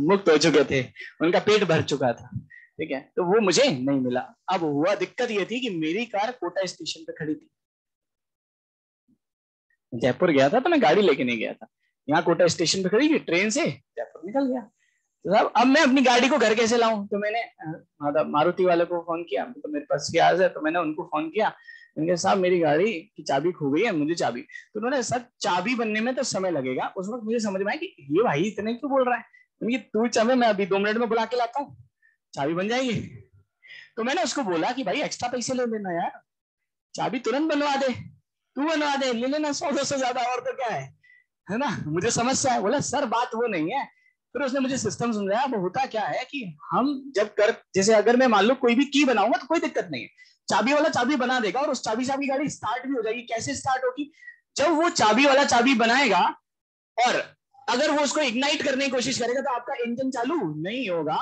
मुक्त हो चुके थे, उनका पेट भर चुका था। ठीक है, तो वो मुझे नहीं मिला। अब हुआ दिक्कत ये थी कि मेरी कार कोटा स्टेशन पे खड़ी थी, जयपुर गया था तो मैं गाड़ी लेके नहीं गया था, यहाँ कोटा स्टेशन पे खड़ी थी, ट्रेन से जयपुर निकल गया। तो साहब अब मैं अपनी गाड़ी को घर कैसे लाऊं, तो मैंने मारुति वाले को फोन किया, तो मेरे पास सियाज है, तो मैंने उनको फोन किया, उनके साहब मेरी गाड़ी की चाबी खो गई है, मुझे चाबी। तो उन्होंने सर चाबी बनने में तो समय लगेगा। उस वक्त मुझे समझ में आया कि ये भाई इतने क्यों बोल रहा है, उनकी तू चाबी मैं अभी 2 मिनट में बुला के लाता हूँ, चाबी बन जाएगी। तो मैंने उसको बोला कि भाई एक्स्ट्रा पैसे ले लेना यार, चाबी तुरंत बनवा दे, तू बनवा दे, ले लेना 100-200 ज्यादा, और तो क्या है ना, मुझे समस्या है। बोला सर बात वो नहीं है। फिर उसने मुझे सिस्टम समझाया। वो होता क्या है कि हम जब कर, जैसे अगर मैं मान लो कोई भी की बनाऊंगा तो कोई दिक्कत नहीं है, चाबी वाला चाबी बना देगा और उस चाबी से आपकी गाड़ी स्टार्ट भी हो जाएगी। कैसे स्टार्ट होगी, जब वो चाबी वाला चाबी बनाएगा और अगर वो उसको इग्नाइट करने की कोशिश करेगा तो आपका इंजन चालू नहीं होगा।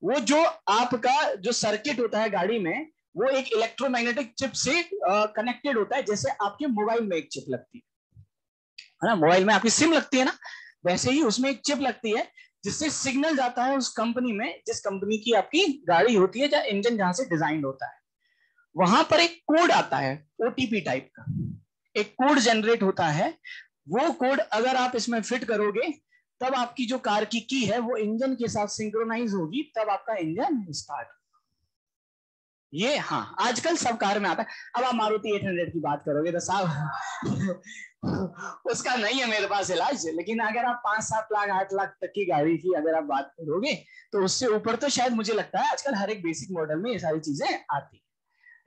वो जो आपका जो सर्किट होता है गाड़ी में, वो एक इलेक्ट्रोमैग्नेटिक चिप से कनेक्टेड होता है, जैसे आपके मोबाइल में एक चिप लगती है ना, मोबाइल में आपकी सिम लगती है ना, वैसे ही उसमें एक चिप लगती है जिससे सिग्नल जाता है उस कंपनी में, जिस कंपनी की आपकी गाड़ी होती है, या इंजन जहां से डिजाइन होता है, वहां पर एक कोड आता है, ओटीपी टाइप का एक कोड जनरेट होता है। वो कोड अगर आप इसमें फिट करोगे तब आपकी जो कार की है वो इंजन के साथ सिंक्रोनाइज होगी, तब आपका इंजन स्टार्ट। ये हाँ आजकल सब कार में आता है। अब आप मारुति 800 की बात करोगे तो साहब उसका नहीं है मेरे पास इलाज, लेकिन अगर आप 5-7 लाख 8 लाख तक की गाड़ी की अगर आप बात करोगे तो उससे ऊपर तो शायद मुझे लगता है आजकल हर एक बेसिक मॉडल में ये सारी चीजें आती है।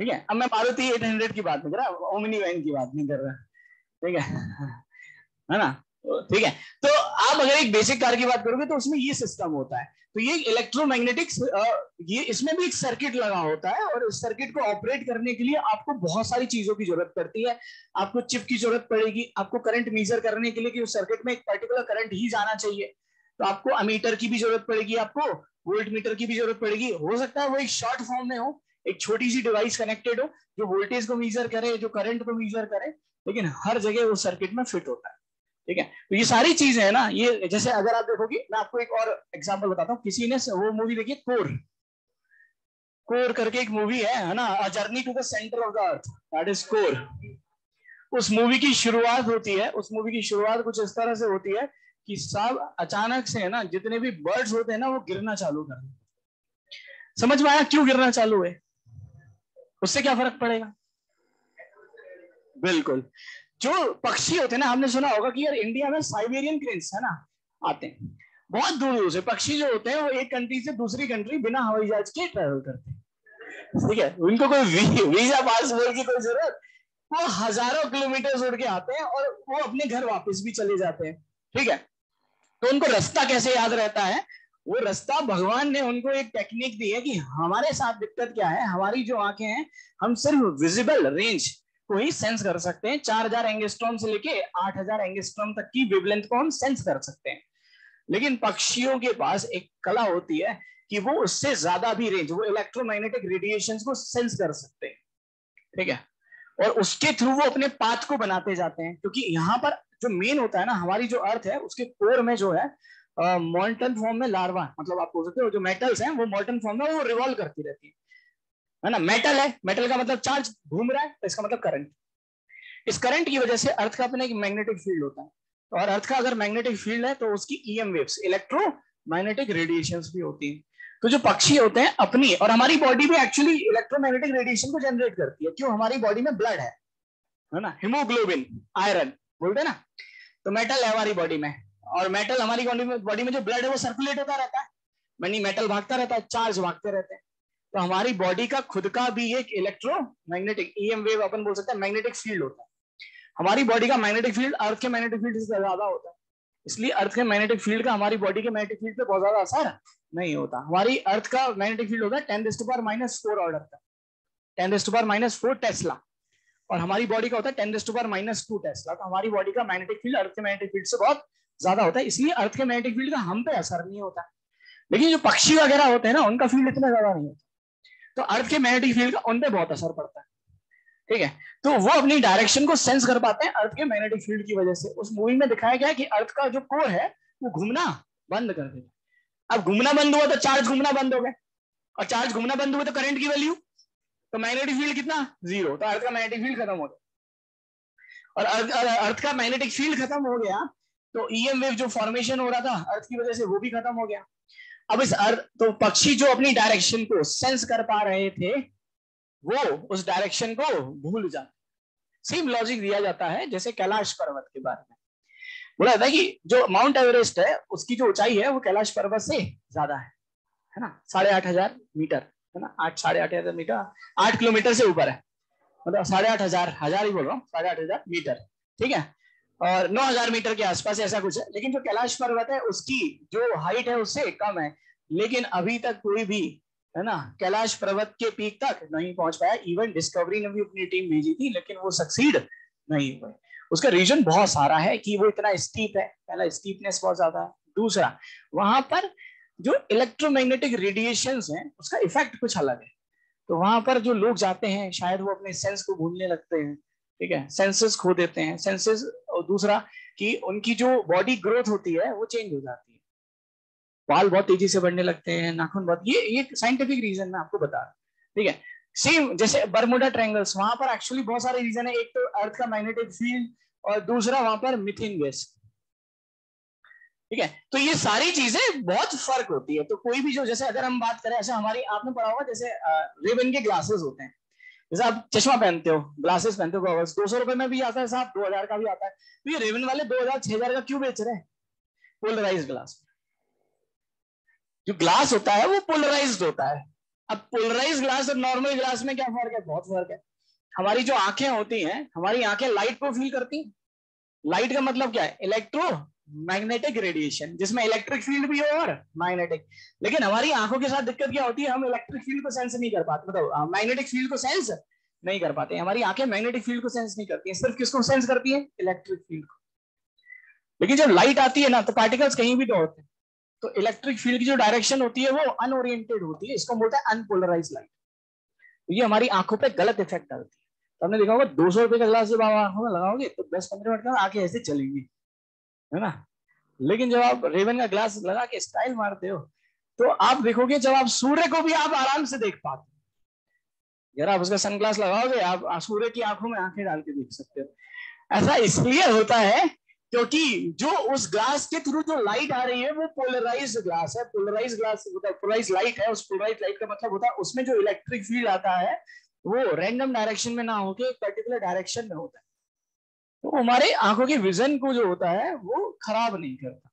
ठीक है, अब मैं मारुति 800 की बात नहीं कर रहा, ओमनी वैन की बात नहीं कर रहा। ठीक है ना, ठीक है। तो आप अगर एक बेसिक कार की बात करोगे तो उसमें ये सिस्टम होता है। तो ये इलेक्ट्रोमैग्नेटिक, ये इसमें भी एक सर्किट लगा होता है, और इस सर्किट को ऑपरेट करने के लिए आपको बहुत सारी चीजों की जरूरत पड़ती है। आपको चिप की जरूरत पड़ेगी, आपको करंट मेजर करने के लिए कि उस सर्किट में एक पर्टिकुलर करंट ही जाना चाहिए, तो आपको अमीटर की भी जरूरत पड़ेगी, आपको वोल्ट मीटर की भी जरूरत पड़ेगी। हो सकता है वो एक शॉर्ट फॉर्म में हो, एक छोटी सी डिवाइस कनेक्टेड हो जो वोल्टेज को मीजर करे, जो करंट को मीजर करे, लेकिन हर जगह वो सर्किट में फिट होता है। ठीक है, तो ये सारी चीजें है ना, ये जैसे अगर आप देखोगे, मैं आपको एक और एग्जांपल बताता हूँ। किसी ने वो मूवी देखी, कोर, कोर करके एक मूवी है ना, a journey to the centre of the earth, that is core. उस मूवी की शुरुआत होती है, उस मूवी की शुरुआत कुछ इस तरह से होती है कि सब अचानक से है ना, जितने भी बर्ड्स होते हैं ना वो गिरना चालू कर। समझ में आया क्यों गिरना चालू है? उससे क्या फर्क पड़ेगा? बिल्कुल, जो पक्षी होते हैं ना, हमने सुना होगा कि यार इंडिया में साइबेरियन क्रेन्स है ना आते हैं, बहुत दूर दूर से पक्षी जो होते हैं वो एक कंट्री से दूसरी कंट्री बिना हवाई जहाज के ट्रेवल करते हैं, ठीक है, उनको कोई वीजा पासपोर्ट की कोई जरूरत, वो हजारों किलोमीटर उड़ के आते हैं और वो अपने घर वापस भी चले जाते हैं, ठीक है। तो उनको रास्ता कैसे याद रहता है, वो रास्ता भगवान ने उनको एक टेक्निक दी है कि हमारे साथ दिक्कत क्या है, हमारी जो आंखें हैं हम सिर्फ विजिबल रेंज को ही सेंस कर सकते हैं, 4000 एंगस्ट्रॉम से लेके 8000 एंगस्ट्रॉम तक की वेवलेंथ को हम सेंस कर सकते हैं। लेकिन पक्षियों के पास एक कला होती है कि वो उससे ज्यादा भी रेंज, वो इलेक्ट्रोमैग्नेटिक रेडिएशंस को सेंस कर सकते हैं, ठीक है, और उसके थ्रू वो अपने पाथ को बनाते जाते हैं। क्योंकि यहाँ पर जो मेन होता है ना, हमारी जो अर्थ है उसके कोर में जो है मॉल्टन फॉर्म में लार्वा, मतलब आप बोल सकते हो जो मेटल्स हैं वो मॉल्टन फॉर्म में वो रिवॉल्व करती रहती है ना। मेटल है, मेटल का मतलब चार्ज घूम रहा है, तो इसका मतलब करंट। इस करंट की वजह से अर्थ का अपना एक मैग्नेटिक फील्ड होता है, और अर्थ का अगर मैग्नेटिक फील्ड है तो उसकी ईएम वेव्स, इलेक्ट्रोमैग्नेटिक रेडिएशंस भी होती हैं। तो जो पक्षी होते हैं अपनी, और हमारी बॉडी भी एक्चुअली इलेक्ट्रोमैग्नेटिक रेडिएशन को जनरेट करती है, क्यों, हमारी बॉडी में ब्लड है ना, हीमोग्लोबिन, आयरन बोलते हैं ना, तो मेटल है हमारी बॉडी में, और मेटल हमारी बॉडी में जो ब्लड है वो सर्कुलेट होता रहता है, मनी मेटल भागता रहता है, चार्ज भागते रहते हैं। तो हमारी बॉडी का खुद का भी एक इलेक्ट्रोमैग्नेटिक ईएम वेव अपन बोल सकते हैं मैग्नेटिक फील्ड होता है। हमारी बॉडी का मैग्नेटिक फील्ड अर्थ के मैग्नेटिक फील्ड से ज्यादा होता है, इसलिए अर्थ के मैग्नेटिक फील्ड का हमारी बॉडी के मैग्नेटिक फील्ड पे बहुत ज्यादा असर नहीं होता। हमारी अर्थ का मैग्नेटिक फील्ड होता है 10⁻⁴ ऑर्डर का, 10⁻⁴ टेस्ला, और हमारी बॉडी का होता है 10⁻⁻² टेस्ला। तो हमारी बॉडी का मैग्नेटिक फील्ड अर्थ के मैग्नेटिक फील्ड से बहुत ज्यादा होता है, इसलिए अर्थ के मैग्नेटिक फील्ड का हम पे असर नहीं होता। लेकिन जो पक्षी वगैरह होते हैं ना, उनका फील्ड इतना ज्यादा नहीं होता, तो अर्थ के मैग्नेटिक फील्ड का उन पे बहुत असर पड़ता है, ठीक है। तो वो अपनी डायरेक्शन को सेंस कर पाते हैं अर्थ के मैग्नेटिक फील्ड की वजह से। उस मूवी में दिखाया गया कि अर्थ का जो कोर है वो घूमना बंद कर देता। अब घूमना बंद हुआ तो चार्ज घूमना बंद हो गया, और चार्ज घूमना बंद हुआ तो करंट की वैल्यू, तो मैग्नेटिक फील्ड कितना, 0, तो अर्थ का मैग्नेटिक फील्ड खत्म हो गया। और अर्थ का मैग्नेटिक फील्ड खत्म हो गया तो ईएम वेव जो फॉर्मेशन हो रहा था अर्थ की वजह से वो भी खत्म हो गया। अब इस अर्थ, तो पक्षी जो अपनी डायरेक्शन को सेंस कर पा रहे थे वो उस डायरेक्शन को भूल जाते। सेम लॉजिक दिया जाता है जैसे कैलाश पर्वत के बारे में बोला जाता है कि जो माउंट एवरेस्ट है उसकी जो ऊंचाई है वो कैलाश पर्वत से ज्यादा है ना, 8,500 मीटर, है ना, 8,500 मीटर, 8 किलोमीटर से ऊपर है, मतलब 8,500, हजार ही बोल रहा हूँ, 8,500 मीटर, ठीक है, और 9,000 मीटर के आसपास ऐसा कुछ है। लेकिन जो कैलाश पर्वत है उसकी जो हाइट है उससे कम है, लेकिन अभी तक कोई भी, है ना, कैलाश पर्वत के पीक तक नहीं पहुंच पाया। इवन डिस्कवरी ने भी अपनी टीम भेजी थी लेकिन वो सक्सीड नहीं हुए। उसका रीजन बहुत सारा है कि वो इतना स्टीप है, पहला स्टीपनेस बहुत ज्यादा है, दूसरा वहां पर जो इलेक्ट्रोमैग्नेटिक रेडिएशंस हैं उसका इफेक्ट कुछ अलग है। तो वहां पर जो लोग जाते हैं शायद वो अपने सेंस को भूलने लगते हैं, ठीक है, सेंसेस खो देते हैं सेंसेस, और दूसरा कि उनकी जो बॉडी ग्रोथ होती है वो चेंज हो जाती है, बाल बहुत तेजी से बढ़ने लगते हैं, नाखून बहुत, ये साइंटिफिक रीजन मैं आपको बता रहा हूँ, ठीक है। सेम जैसे बरमुडा ट्रायंगल्स, वहां पर एक्चुअली बहुत सारे रीजन है, एक तो अर्थ का मैग्नेटिक फील्ड और दूसरा वहां पर मीथेन गैस, ठीक है। तो ये सारी चीजें बहुत फर्क होती है। तो कोई भी जो, जैसे अगर हम बात करें, ऐसे हमारी आपने पढ़ा होगा जैसे रेबन के ग्लासेस होते हैं, जैसे आप चश्मा पहनते हो, ग्लासेस पहनते हो, 200 रुपए में भी आता है साहब, 2,000 का भी आता है। तो ये रेबन वाले 2,000 6,000 का क्यों बेच रहे हैं? पोलराइज ग्लास, जो ग्लास होता है वो पोलराइज्ड होता है। अब पोलराइज ग्लास और नॉर्मल ग्लास में क्या फर्क है? बहुत फर्क है। हमारी जो आंखें होती हैं, हमारी आंखें लाइट को फील करती हैं। लाइट का मतलब क्या है? इलेक्ट्रो मैग्नेटिक रेडिएशन, जिसमें इलेक्ट्रिक फील्ड भी हो और मैग्नेटिक। लेकिन हमारी आंखों के साथ दिक्कत क्या होती है? हम इलेक्ट्रिक फील्ड को सेंस नहीं कर पाते, मतलब मैग्नेटिक फील्ड को सेंस नहीं कर पाते। हमारी आंखें मैग्नेटिक फील्ड को सेंस नहीं करती है, सिर्फ किसको सेंस करती है? इलेक्ट्रिक फील्ड को। लेकिन जब लाइट आती है ना तो पार्टिकल्स कहीं भी दौड़ते हैं, तो इलेक्ट्रिक फील्ड की जो डायरेक्शन होती है वो अनओरिएंटेड होती है, इसको बोलते हैं अनपोलराइज लाइट। तो ये हमारी आंखों पे गलत इफेक्ट डालती है। तो हमने देखा होगा 200 रुपए का ग्लास जब आप आंखों में लगाओगे तो 10-15 मिनट में आंखें ऐसे चलेंगी, है ना। लेकिन जब आप रेबन का ग्लास लगा के स्टाइल मारते हो तो आप देखोगे जब आप सूर्य को भी आप आराम से देख पाते हो। अगर आप उसका सनग्लास लगाओगे आप सूर्य की आंखों में आंखें डाल के देख सकते हो। ऐसा इसलिए होता है क्योंकि जो उस ग्लास के थ्रू जो लाइट आ रही है वो पोलराइज ग्लास है। पोलराइज ग्लास पोलराइज लाइट है। उस पोलराइज लाइट का मतलब होता है उसमें जो इलेक्ट्रिक फील्ड आता है वो रैंडम डायरेक्शन में ना होके एक पर्टिकुलर डायरेक्शन में होता है। तो हमारे आंखों के विजन को जो होता है वो खराब नहीं करता,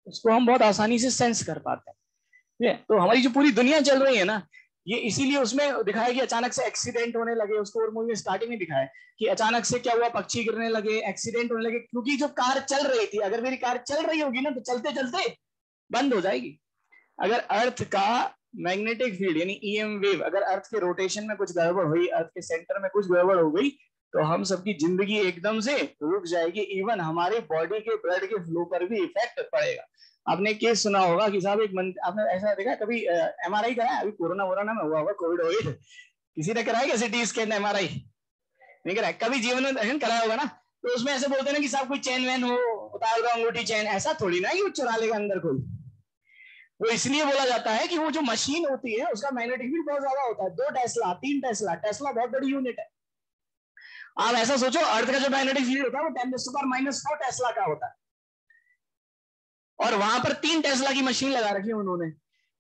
उसको हम बहुत आसानी से सेंस कर पाते हैं। तो हमारी जो पूरी दुनिया चल रही है ना, ये इसीलिए उसमें दिखाया कि अचानक से एक्सीडेंट होने लगे। उसको और मूवी में स्टार्टिंग में दिखाया कि अचानक से क्या हुआ, पक्षी गिरने लगे, एक्सीडेंट होने लगे, क्योंकि जो कार चल रही थी, अगर मेरी कार चल रही होगी ना तो चलते चलते बंद हो जाएगी। अगर अर्थ का मैग्नेटिक फील्ड यानी ईएम वेव, अगर अर्थ के रोटेशन में कुछ गड़बड़ हुई, अर्थ के सेंटर में कुछ गड़बड़ हो गई, तो हम सबकी जिंदगी एकदम से रुक जाएगी। इवन हमारे बॉडी के ब्लड के फ्लो पर भी इफेक्ट पड़ेगा। आपने केस सुना होगा कि साहब आपने ऐसा देखा कभी एमआरआई कराया? अभी कोरोना वोरोना में हुआ होगा, कोविड हो गई, किसी ने कराया क्या सिटी स्कैन एमआरआई? नहीं कराया। कभी जीवन में दर्शन कराया होगा ना। तो उसमें ऐसे बोलते हैं ना कि साहब कोई चैन वैन हो, उतार दो अंगूठी चैन, ऐसा थोड़ी ना कि वो चुरा लेगा अंदर कोई। वो इसलिए बोला जाता है कि वो जो मशीन होती है उसका मैग्नेटिक फील्ड बहुत ज्यादा होता है। 2 टेस्ला 3 टेस्ला, टेस्ला बहुत बड़ी यूनिट है। आप ऐसा सोचो, अर्थ का जो मैग्नेटिक फील्ड होता है वो 10⁻⁻⁴ टेस्ला का होता है, और वहां पर 3 टेस्ला की मशीन लगा रखी है उन्होंने।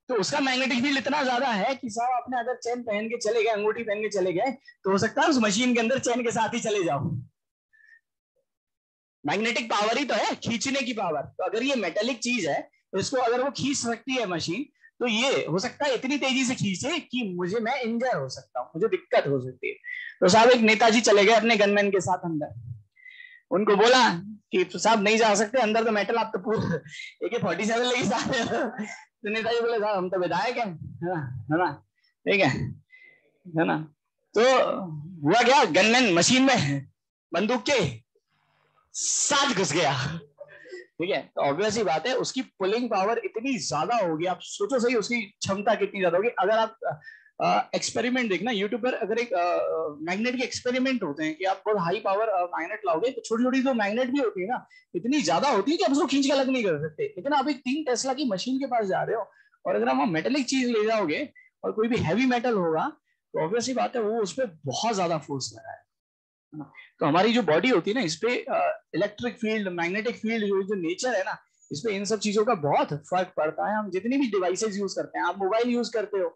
तो उसका मैग्नेटिक फील्ड इतना ज्यादा है कि साहब आपने अगर चेन पहन के चले गए, अंगूठी पहन के चले गए, तो हो सकता है उस मशीन के अंदर चेन के साथ ही चले जाओ। मैग्नेटिक पावर ही तो है, खींचने की पावर। तो अगर ये मेटेलिक चीज है, इसको अगर वो खींच सकती है मशीन, तो ये हो सकता है इतनी तेजी से खींचे कि मैं इंजर हो सकता हूँ, मुझे दिक्कत हो सकती है। तो साहब एक नेताजी चले गए अपने गनमैन के साथ अंदर, उनको बोला कि तो साहब नहीं जा सकते अंदर, तो मेटल आप तो पूरा AK-47 लेके जा रहे हो। तो नेताजी बोले साहब हम तो विधायक हैं, है ना, ठीक है ना। तो हुआ क्या, गनमैन मशीन में बंदूक के साथ घुस गया, ठीक है। तो ऑब्वियस ही बात है उसकी पुलिंग पावर इतनी ज्यादा होगी, आप सोचो सही उसकी क्षमता कितनी ज्यादा होगी। अगर आप एक्सपेरिमेंट देखना यूट्यूब पर, अगर एक मैग्नेट के एक्सपेरिमेंट होते हैं कि आप बहुत हाई पावर मैग्नेट लाओगे, तो छोटी छोटी जो मैग्नेट भी होती है ना, इतनी ज्यादा होती है कि आप उसको खींच के अलग नहीं कर सकते। लेकिन आप एक 3 टेस्ला की मशीन के पास जा रहे हो, और अगर आप मेटेलिक चीज ले जाओगे और कोई भी हैवी मेटल होगा, तो ऑब्वियस ही बात है वो उस पर बहुत ज्यादा फोर्स लगाए। तो हमारी जो बॉडी होती है ना, इस पे इलेक्ट्रिक फील्ड, मैग्नेटिक फील्ड, जो नेचर है ना, इस पे इन सब चीजों का बहुत फर्क पड़ता है। हम जितनी भी डिवाइसेस यूज करते हैं, आप मोबाइल यूज करते हो,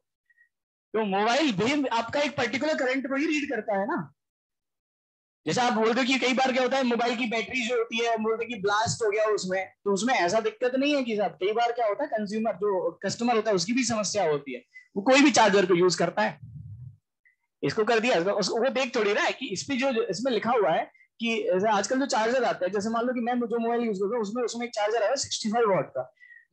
तो मोबाइल भी आपका एक पर्टिकुलर करंट को ही रीड करता है ना। जैसे आप बोलते हो कि कई बार क्या होता है, मोबाइल की बैटरी जो होती है, बोलते कि ब्लास्ट हो गया उसमें, तो उसमें ऐसा दिक्कत नहीं है कि साहब, कई बार क्या होता है, कंज्यूमर जो कस्टमर होता है उसकी भी समस्या होती है, वो कोई भी चार्जर को यूज करता है, इसको कर दिया, उसको वो देख थोड़ी रहा है कि इस पे जो इसमें लिखा हुआ है कि आजकल जो चार्जर आता है, जैसे मान लो कि मैं जो मोबाइल यूज करता हूँ उसमें एक चार्जर आया 65 वॉट का,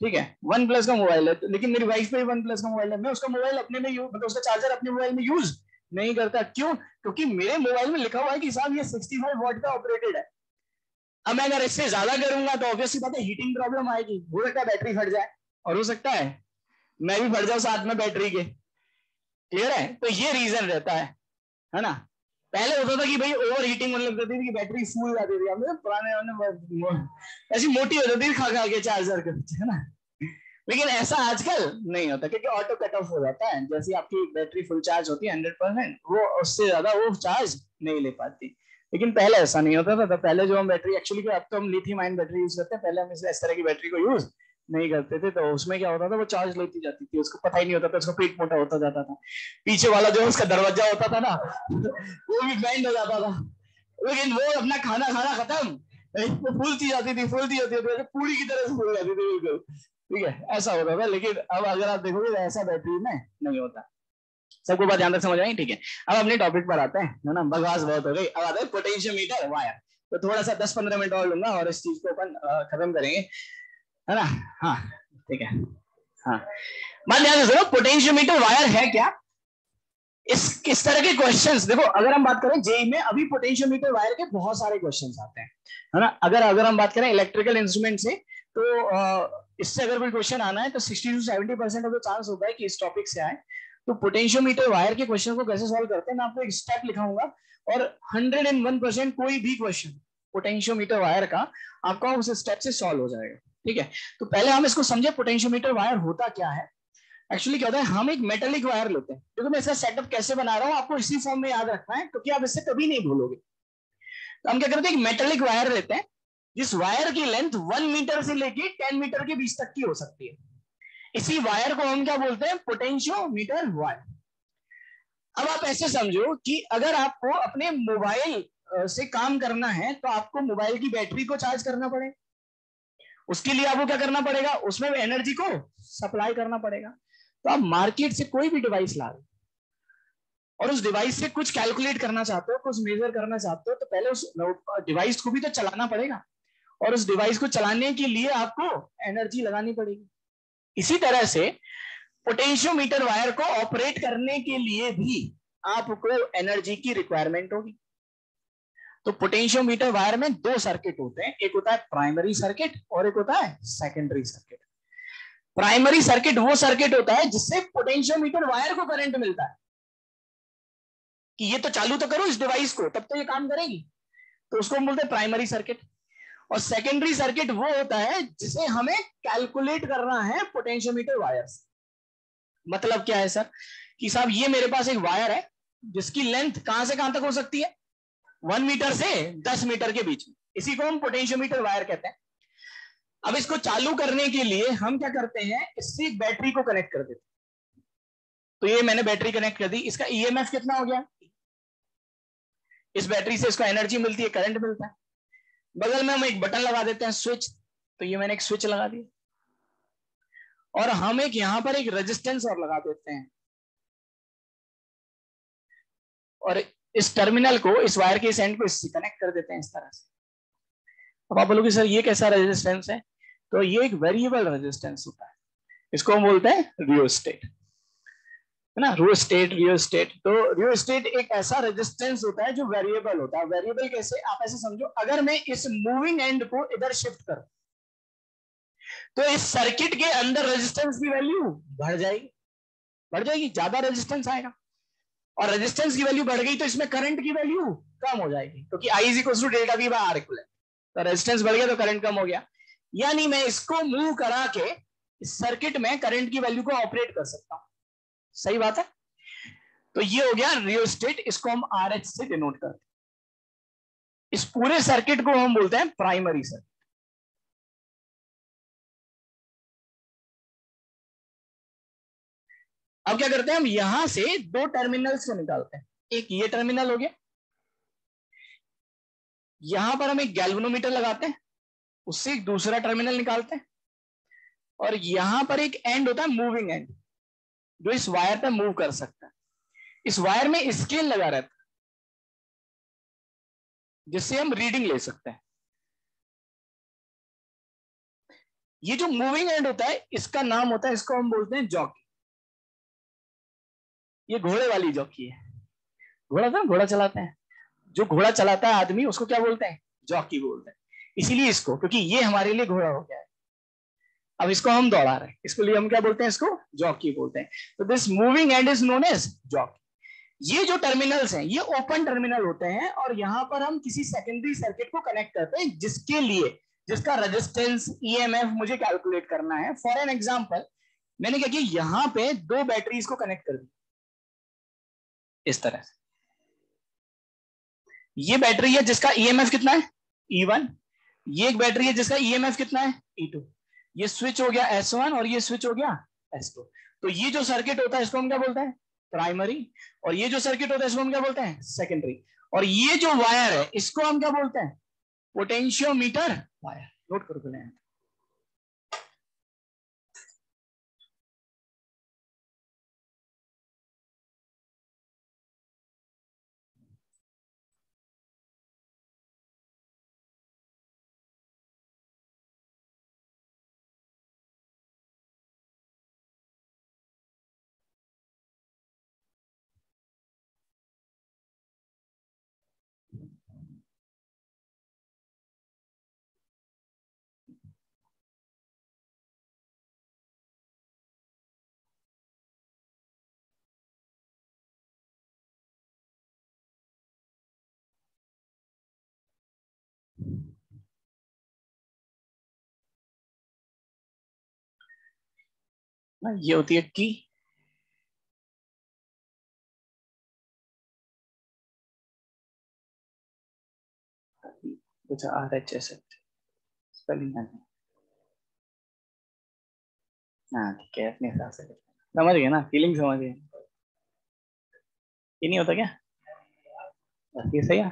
ठीक है, OnePlus का मोबाइल है, लेकिन मेरी वाइफ पे OnePlus का मोबाइल है, मैं उसका मोबाइल अपने में मतलब उसका चार्जर अपने मोबाइल में यूज नहीं करता। क्यों? क्योंकि मेरे मोबाइल में लिखा हुआ है कि साहब ये 65 वॉट का ऑपरेटेड है। अब मैं अगर इससे ज्यादा करूंगा तो ऑब्वियसली बात है हीटिंग प्रॉब्लम आएगी, हो सकता है बैटरी फट जाए, और हो सकता है मैं भी फट जाऊं साथ में बैटरी के। क्लियर है? तो ये रीजन रहता है ना। पहले होता था कि भाई ओवर हीटिंग होने लग जाती थी कि बैटरी फूल जाती थी, हमने पुराने ऐसी मोटी हो जाती थी खा खा के चार्जर के, है ना। लेकिन ऐसा आजकल नहीं होता, क्योंकि ऑटो कट ऑफ हो जाता है, जैसे आपकी बैटरी फुल चार्ज होती है 100%, वो उससे ज्यादा वो चार्ज नहीं ले पाती। लेकिन पहले ऐसा नहीं होता था। तो पहले जो हम बैटरी एक्चुअली, अब तो हम लिथियम आयन बैटरी यूज करते हैं, पहले हम इस तरह की बैटरी को यूज नहीं करते थे। तो उसमें क्या होता था, वो चार्ज लेती जाती थी, उसको पता ही नहीं होता था, उसका पेट मोटा होता जाता था, पीछे वाला जो उसका दरवाजा होता था ना वो भी बैंड हो जाता था। लेकिन वो अपना खाना खाना खत्म, वो फूलती जाती थी, पूरी की तरह से फूल जाती थी बिल्कुल, ठीक है, ऐसा होता था। लेकिन अब अगर आप देखोगे तो ऐसा बैटरी में नहीं होता। सबको बात ध्यान तक समझ आई? ठीक है, अब अपने टॉपिक पर आते हैं, है ना, बकवास बहुत हो गई। अब आते हैं पोटेंशियोमीटर वायर। तो थोड़ा सा 10-15 मिनट और लूंगा और इस चीज को अपन खत्म करेंगे, है ना। हाँ ठीक है, हाँ बात ध्यान से सुनो, पोटेंशियोमीटर वायर है क्या? इस तरह के क्वेश्चंस देखो, अगर हम बात करें जेई में, अभी पोटेंशियोमीटर वायर के बहुत सारे क्वेश्चंस आते हैं, है ना। अगर हम बात करें इलेक्ट्रिकल इंस्ट्रूमेंट से, तो इससे अगर कोई क्वेश्चन आना है तो 60 to 70% ऑफ द चांस होता है कि इस टॉपिक से आए। तो पोटेंशियोमीटर वायर के क्वेश्चन को कैसे सॉल्व करते हैं, मैं आपको एक स्टेप लिखाऊंगा, और 101% कोई भी क्वेश्चन पोटेंशियोमीटर वायर का आपका उस स्टेप से सॉल्व हो जाएगा, ठीक है। तो पहले हम इसको समझे, पोटेंशियोमीटर वायर होता क्या है। एक्चुअली क्या होता है, हम एक मेटेलिक वायर लेते हैं, क्योंकि मैं इसका सेटअप कैसे बना रहा हूं आपको इसी फॉर्म में याद रखना है, क्योंकि आप इससे कभी नहीं भूलोगे। तो हम क्या करते हैं, एक मेटेलिक वायर लेते हैं, जिस वायर की लेंथ 1 मीटर से लेके 10 मीटर के बीच तक की हो सकती है। इसी वायर को हम क्या बोलते हैं, पोटेंशियोमीटर वायर। अब आप ऐसे समझो कि अगर आपको अपने मोबाइल से काम करना है तो आपको मोबाइल की बैटरी को चार्ज करना पड़ेगा। उसके लिए आपको क्या करना पड़ेगा, उसमें एनर्जी को सप्लाई करना पड़ेगा। तो आप मार्केट से कोई भी डिवाइस ला रहे और उस डिवाइस से कुछ कैलकुलेट करना चाहते हो, कुछ मेजर करना चाहते हो, तो पहले उस डिवाइस को भी तो चलाना पड़ेगा और उस डिवाइस को चलाने के लिए आपको एनर्जी लगानी पड़ेगी। इसी तरह से पोटेंशियोमीटर वायर को ऑपरेट करने के लिए भी आपको एनर्जी की रिक्वायरमेंट होगी। तो पोटेंशियोमीटर वायर में दो सर्किट होते हैं, एक होता है प्राइमरी सर्किट और एक होता है सेकेंडरी सर्किट। प्राइमरी सर्किट वो सर्किट होता है जिससे पोटेंशियोमीटर वायर को करंट मिलता है कि ये तो चालू तो करो इस डिवाइस को, तब तो ये काम करेगी, तो उसको हम बोलते हैं प्राइमरी सर्किट। और सेकेंडरी सर्किट वो होता है जिसे हमें कैलकुलेट करना है पोटेंशियोमीटर वायर से। मतलब क्या है सर, कि साहब ये मेरे पास एक वायर है जिसकी लेंथ कहां से कहां तक हो सकती है, 1 मीटर से 10 मीटर के बीच में, इसी को हम पोटेंशियोमीटर वायर कहते हैं। अब इसको चालू करने के लिए हम क्या करते हैं, इससे बैटरी को कनेक्ट कर देते हैं। तो ये मैंने बैटरी कनेक्ट कर दी, इसका ईएमएफ कितना हो गया, इस बैटरी से इसको एनर्जी मिलती है, करंट मिलता है। बगल में हम एक बटन लगा देते हैं स्विच, तो ये मैंने एक स्विच लगा दिया और हम एक यहां पर एक रेजिस्टेंस और लगा देते हैं और इस टर्मिनल को, इस वायर के इस एंड को इससे कनेक्ट कर देते हैं इस तरह से। अब आप बोलोगे सर ये कैसा रेजिस्टेंस है, तो ये एक वेरिएबल रेजिस्टेंस होता है, इसको हम बोलते हैं रियोस्टेट, है ना, रियोस्टेट। तो रियोस्टेट एक ऐसा रेजिस्टेंस होता है जो वेरिएबल होता है। वेरिएबल कैसे, आप ऐसे समझो, अगर मैं इस मूविंग एंड को इधर शिफ्ट करूं तो इस सर्किट के अंदर रेजिस्टेंस की वैल्यू बढ़ जाएगी, ज्यादा रेजिस्टेंस आएगा, और रेजिस्टेंस की वैल्यू बढ़ गई तो इसमें करंट की वैल्यू कम हो जाएगी, क्योंकि I is equal to delta V by R equivalent. तो रेजिस्टेंस बढ़ गया तो करंट कम हो गया, यानी मैं इसको मूव करा के इस सर्किट में करंट की वैल्यू को ऑपरेट कर सकता हूं। सही बात है। तो ये हो गया रियोस्टेट, इसको हम आरएच से डिनोट करते हैं। इस पूरे सर्किट को हम बोलते हैं प्राइमरी सर्किट। अब क्या करते हैं, हम यहां से दो टर्मिनल्स को निकालते हैं। एक ये टर्मिनल हो गया, यहां पर हम एक गैल्वेनोमीटर लगाते हैं, उससे एक दूसरा टर्मिनल निकालते हैं, और यहां पर एक एंड होता है मूविंग एंड, जो इस वायर पे मूव कर सकता है। इस वायर में स्केल लगा रहता है जिससे हम रीडिंग ले सकते हैं। ये जो मूविंग एंड होता है इसका नाम होता है, इसको हम बोलते हैं जॉकी। ये घोड़े वाली जॉकी है, घोड़ा था, घोड़ा चलाते हैं, जो घोड़ा चलाता है आदमी उसको क्या बोलते हैं, जॉकी बोलते हैं। इसीलिए इसको, क्योंकि ये हमारे लिए घोड़ा हो गया है, अब इसको हम दौड़ा रहे हैं, इसके लिए हम क्या बोलते हैं, इसको जॉकी बोलते हैं। तो this moving end is known as jockey. ये जो टर्मिनल्स हैं ये ओपन टर्मिनल होते हैं और यहां पर हम किसी सेकेंडरी सर्किट को कनेक्ट करते हैं जिसके लिए, जिसका रेजिस्टेंस ईएमएफ मुझे कैलकुलेट करना है। फॉर एन एग्जांपल मैंने क्या किया, यहां पे दो बैटरीज को कनेक्ट कर दिया इस तरह से। ये बैटरी है जिसका ईएमएफ कितना है, E1। ये एक बैटरी है जिसका ईएमएफ कितना है, E2। ये स्विच हो गया S1 और ये स्विच हो गया S2। तो ये जो सर्किट होता है इसको हम क्या बोलते हैं, प्राइमरी, और ये जो सर्किट होता है इसको हम क्या बोलते हैं, सेकेंडरी। और ये जो वायर है इसको हम क्या बोलते हैं, पोटेंशियोमीटर वायर। नोट करो पहले। ये होती है की, कुछ RHS स्पेलिंग है। हाँ ठीक है, अपने हिसाब से समझ गए ना, फीलिंग समझ गए। ये नहीं होता क्या, बस ये सही है।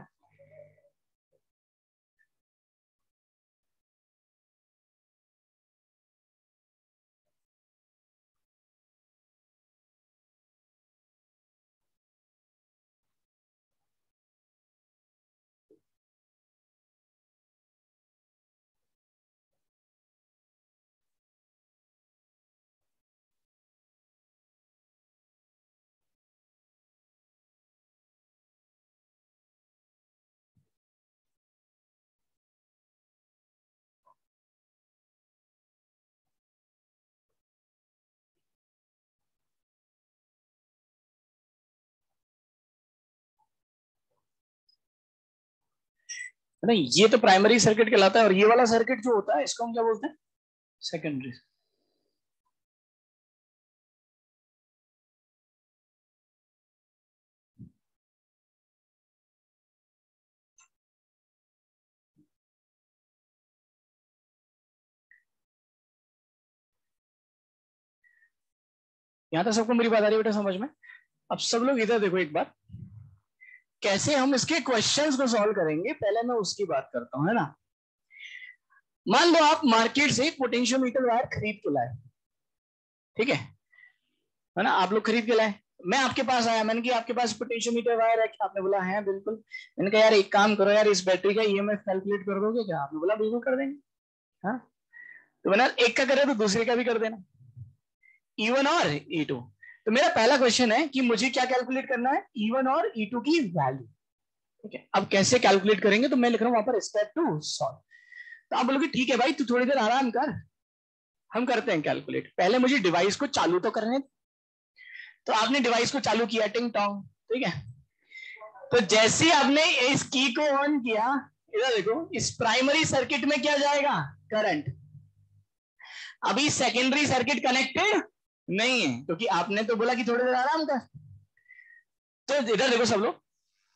नहीं, ये तो प्राइमरी सर्किट कहलाता है, और ये वाला सर्किट जो होता है इसको हम क्या बोलते हैं? सेकेंडरी। यहां तक सबको मेरी बात आ रही है बेटा समझ में? अब सब लोग इधर देखो एक बार, कैसे हम इसके क्वेश्चंस को सॉल्व करेंगे, पहले मैं उसकी बात करता हूं, है ना। मान लो आप मार्केट से पोटेंशियोमीटर वायर खरीद के लाए, ठीक है ना, आप लोग खरीद के लाए, मैं आपके पास आया, मैंने कहा आपके पास पोटेंशियोमीटर वायर है क्या? आपने बोला है बिल्कुल। मैंने कहा यार एक काम करो यार, इस बैटरी का ईएमएफ कैलकुलेट कर दोगे क्या? आपने बोला बिल्कुल कर देंगे। हाँ, तो मैंने एक का करे तो दूसरे का भी कर देना, E1 और E2। तो मेरा पहला क्वेश्चन है कि मुझे क्या कैलकुलेट करना है? E1 और E2 की वैल्यू। ठीक है, अब कैसे कैलकुलेट करेंगे, तो मैं लिख रहा हूं वहां पर स्टेप 2 सॉल्व। तो आप बोलोगे ठीक है भाई तू थोड़ी देर आराम कर, हम करते हैं कैलकुलेट, पहले मुझे डिवाइस को चालू तो करने। तो आपने डिवाइस को चालू किया, टिंग टोंग, ठीक है। तो जैसे ही आपने इस की को ऑन किया, इधर देखो, इस प्राइमरी सर्किट में क्या जाएगा? करंट। अभी सेकेंडरी सर्किट कनेक्टेड नहीं है, क्योंकि आपने तो बोला कि थोड़ी देर आराम कर। तो इधर देखो सब लोग,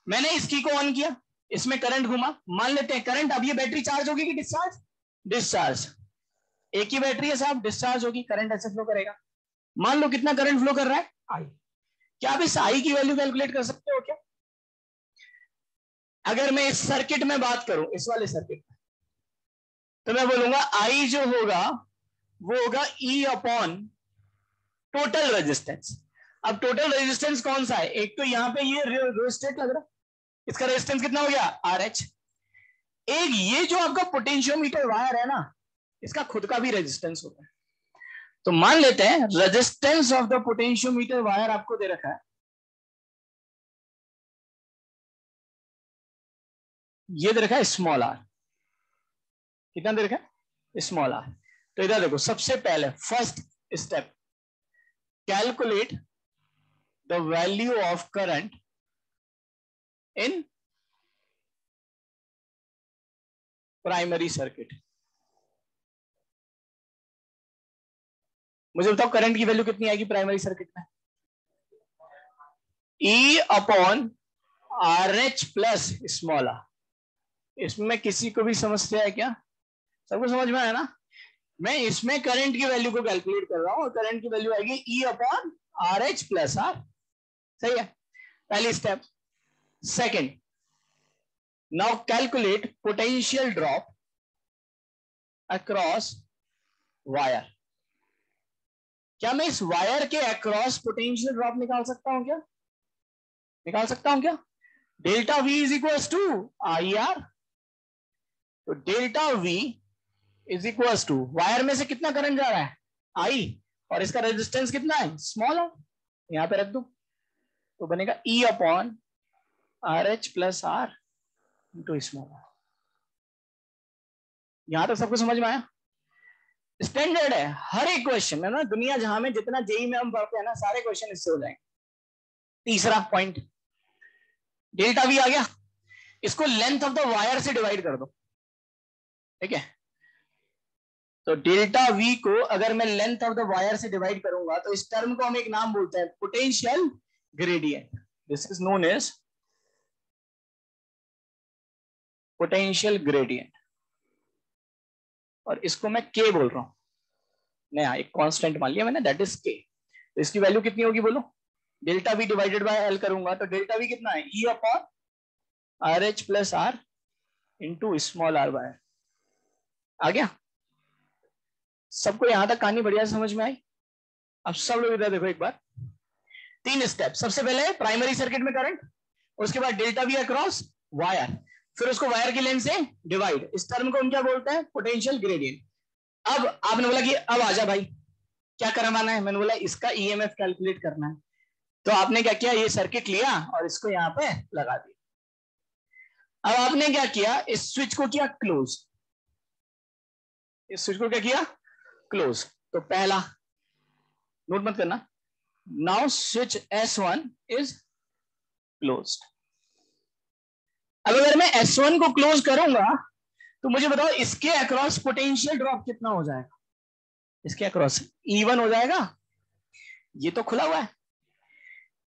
मैंने इस की को ऑन किया, इसमें करंट घुमा, मान लेते हैं करंट, अब ये बैटरी चार्ज होगी कि डिस्चार्ज? डिस्चार्ज। एक ही बैटरी है साहब, डिस्चार्ज होगी, करंट ऐसे फ्लो करेगा। मान लो कितना करंट फ्लो कर रहा है? आई। क्या आप इस आई की वैल्यू कैलकुलेट कर सकते हो क्या? अगर मैं इस सर्किट में बात करूं, इस वाले सर्किट में, तो मैं बोलूंगा आई जो होगा वो होगा ई अपॉन टोटल रेजिस्टेंस। अब टोटल रेजिस्टेंस कौन सा है? एक तो यहां पे ये रेजिस्टेंस लग रहा है, इसका रेजिस्टेंस कितना हो गया? R H. एक ये जो आपका पोटेंशियोमीटर वायर है ना, इसका खुद का भी रेजिस्टेंस होता है। तो मान लेते हैं resistance of the potentiometer wire आपको दे रखा है, ये दे रखा है स्मॉल आर। कितना दे रखा है? Small R. तो इधर देखो, सबसे पहले first step, calculate the value of current in primary circuit. मुझे बताओ करंट की वैल्यू कितनी आएगी प्राइमरी सर्किट में? E upon R H plus small R. इसमें किसी को भी समस्या है क्या? सबको समझ में आया ना? मैं इसमें करंट की वैल्यू को कैलकुलेट कर रहा हूं, और करंट की वैल्यू आएगी E upon R H plus R. सही है, पहली step. Second, now calculate potential drop across wire. क्या मैं इस वायर के अक्रॉस पोटेंशियल ड्रॉप निकाल सकता हूं क्या? निकाल सकता हूं क्या? Delta V is equal to I R. तो delta V is equal to, wire में से कितना करंट जा रहा है? आई, और इसका रेजिस्टेंस कितना है? Small R. यहां पे रख दो, तो बनेगा E upon R H plus R into small R. यहां तक सबको समझ में आया? स्टैंडर्ड है, हर एक क्वेश्चन में ना, दुनिया जहां में जितना जेई में हम पढ़ते हैं ना, सारे क्वेश्चन इससे हो जाएंगे। तीसरा पॉइंट, डेल्टा वी आ गया, इसको लेंथ ऑफ द वायर से डिवाइड कर दो, ठीक है। तो डेल्टा वी को अगर मैं लेंथ ऑफ द वायर से डिवाइड करूंगा, तो इस टर्म को हम एक नाम बोलते हैं potential gradient. This is known as potential gradient, और इसको मैं के बोल रहा हूं। नया एक कांस्टेंट मान लिया मैंने, दैट इज के। तो इसकी वैल्यू कितनी होगी बोलो? Delta V divided by L करूंगा, तो डेल्टा वी कितना है? E upon R H plus R into small r by. आ गया सबको? यहां तक कहानी बढ़िया समझ में आई? अब सब लोग इधर देखो एक बार, तीन स्टेप। सबसे पहले प्राइमरी सर्किट में करंट, उसके बाद डेल्टा वी अक्रॉस वायर, फिर उसको वायर की लेंथ से डिवाइड। इस टर्म को हम क्या बोलते हैं? Potential gradient. अब आपने बोला कि अब आजा भाई क्या करवाना है? मैंने बोला इसका ईएमएफ कैलकुलेट करना है। तो आपने क्या किया? ये सर्किट लिया और इसको यहां पे लगा दिया। अब आपने क्या किया? इस स्विच को किया क्लोज। इस स्विच को क्या किया? क्लोज। तो पहला नोट मत करना, now switch S1 is closed. अब अगर मैं S1 को क्लोज करूंगा तो मुझे बताओ इसके अक्रॉस पोटेंशियल ड्रॉप कितना हो जाएगा? इसके अक्रॉस E1 हो जाएगा, ये तो खुला हुआ है।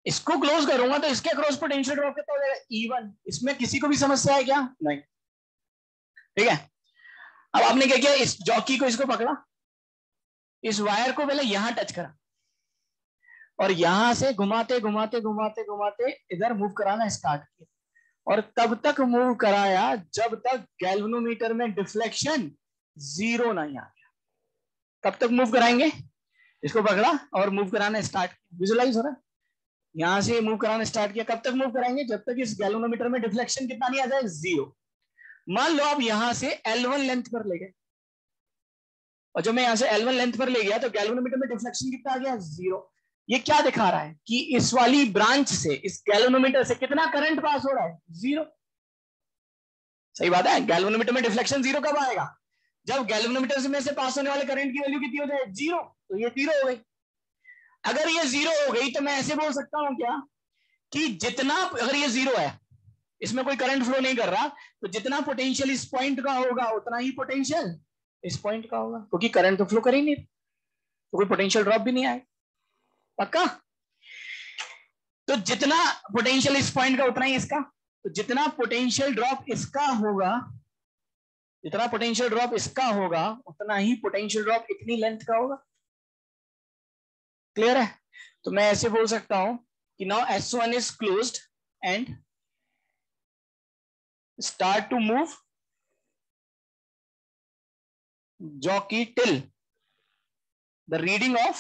इसको क्लोज करूंगा तो इसके अक्रॉस पोटेंशियल ड्रॉप कितना हो जाएगा? E1। इसमें किसी को भी समस्या है क्या? नहीं। ठीक है, अब आपने क्या किया, इस जॉकी को इसको पकड़ा, इस वायर को पहले यहां टच करा और यहां से घुमाते घुमाते घुमाते घुमाते इधर मूव कराना स्टार्ट किया, और तब तक मूव कराया जब तक गैल्वेनोमीटर में डिफ्लेक्शन जीरो नहीं आ गया। कब तक मूव कराएंगे? इसको पकड़ा और मूव कराना स्टार्ट किया, विजुलाइज हो रहा है? यहां से मूव कराना स्टार्ट किया, कब तक मूव कराएंगे? जब तक इस गैल्वेनोमीटर में डिफ्लेक्शन कितना नहीं आ जाए, जीरो। मान लो आप यहां से L1 लेंथ पर ले गए, और जब मैं यहां से L1 लेंथ पर ले गया तो गैल्वेनोमीटर में डिफ्लेक्शन कितना आ गया? जीरो। ये क्या दिखा रहा है कि इस वाली ब्रांच से, इस गैल्वेनोमीटर से कितना करंट पास हो रहा है? जीरो। सही बात है, गैल्वेनोमीटर में डिफ्लेक्शन जीरो कब आएगा? जब गैल्वेनोमीटर से में से पास होने वाले करंट की वैल्यू कितनी हो जाए? जीरो। तो ये जीरो हो गई। अगर ये जीरो हो गई तो मैं ऐसे बोल सकता हूं क्या कि जितना, अगर ये जीरो है, इसमें कोई करंट फ्लो नहीं कर रहा, तो जितना पोटेंशियल इस पॉइंट का होगा उतना ही पोटेंशियल इस पॉइंट का होगा, क्योंकि करंट तो फ्लो कर ही नहीं, तो कोई पोटेंशियल ड्रॉप भी नहीं आएगा। पक्का? तो जितना पोटेंशियल इस पॉइंट का उतना ही इसका, तो जितना पोटेंशियल ड्रॉप इसका होगा, जितना पोटेंशियल ड्रॉप इसका होगा उतना ही पोटेंशियल ड्रॉप इतनी लेंथ का होगा। क्लियर है? तो मैं ऐसे बोल सकता हूं कि now S1 is closed end start to move jockey till the reading of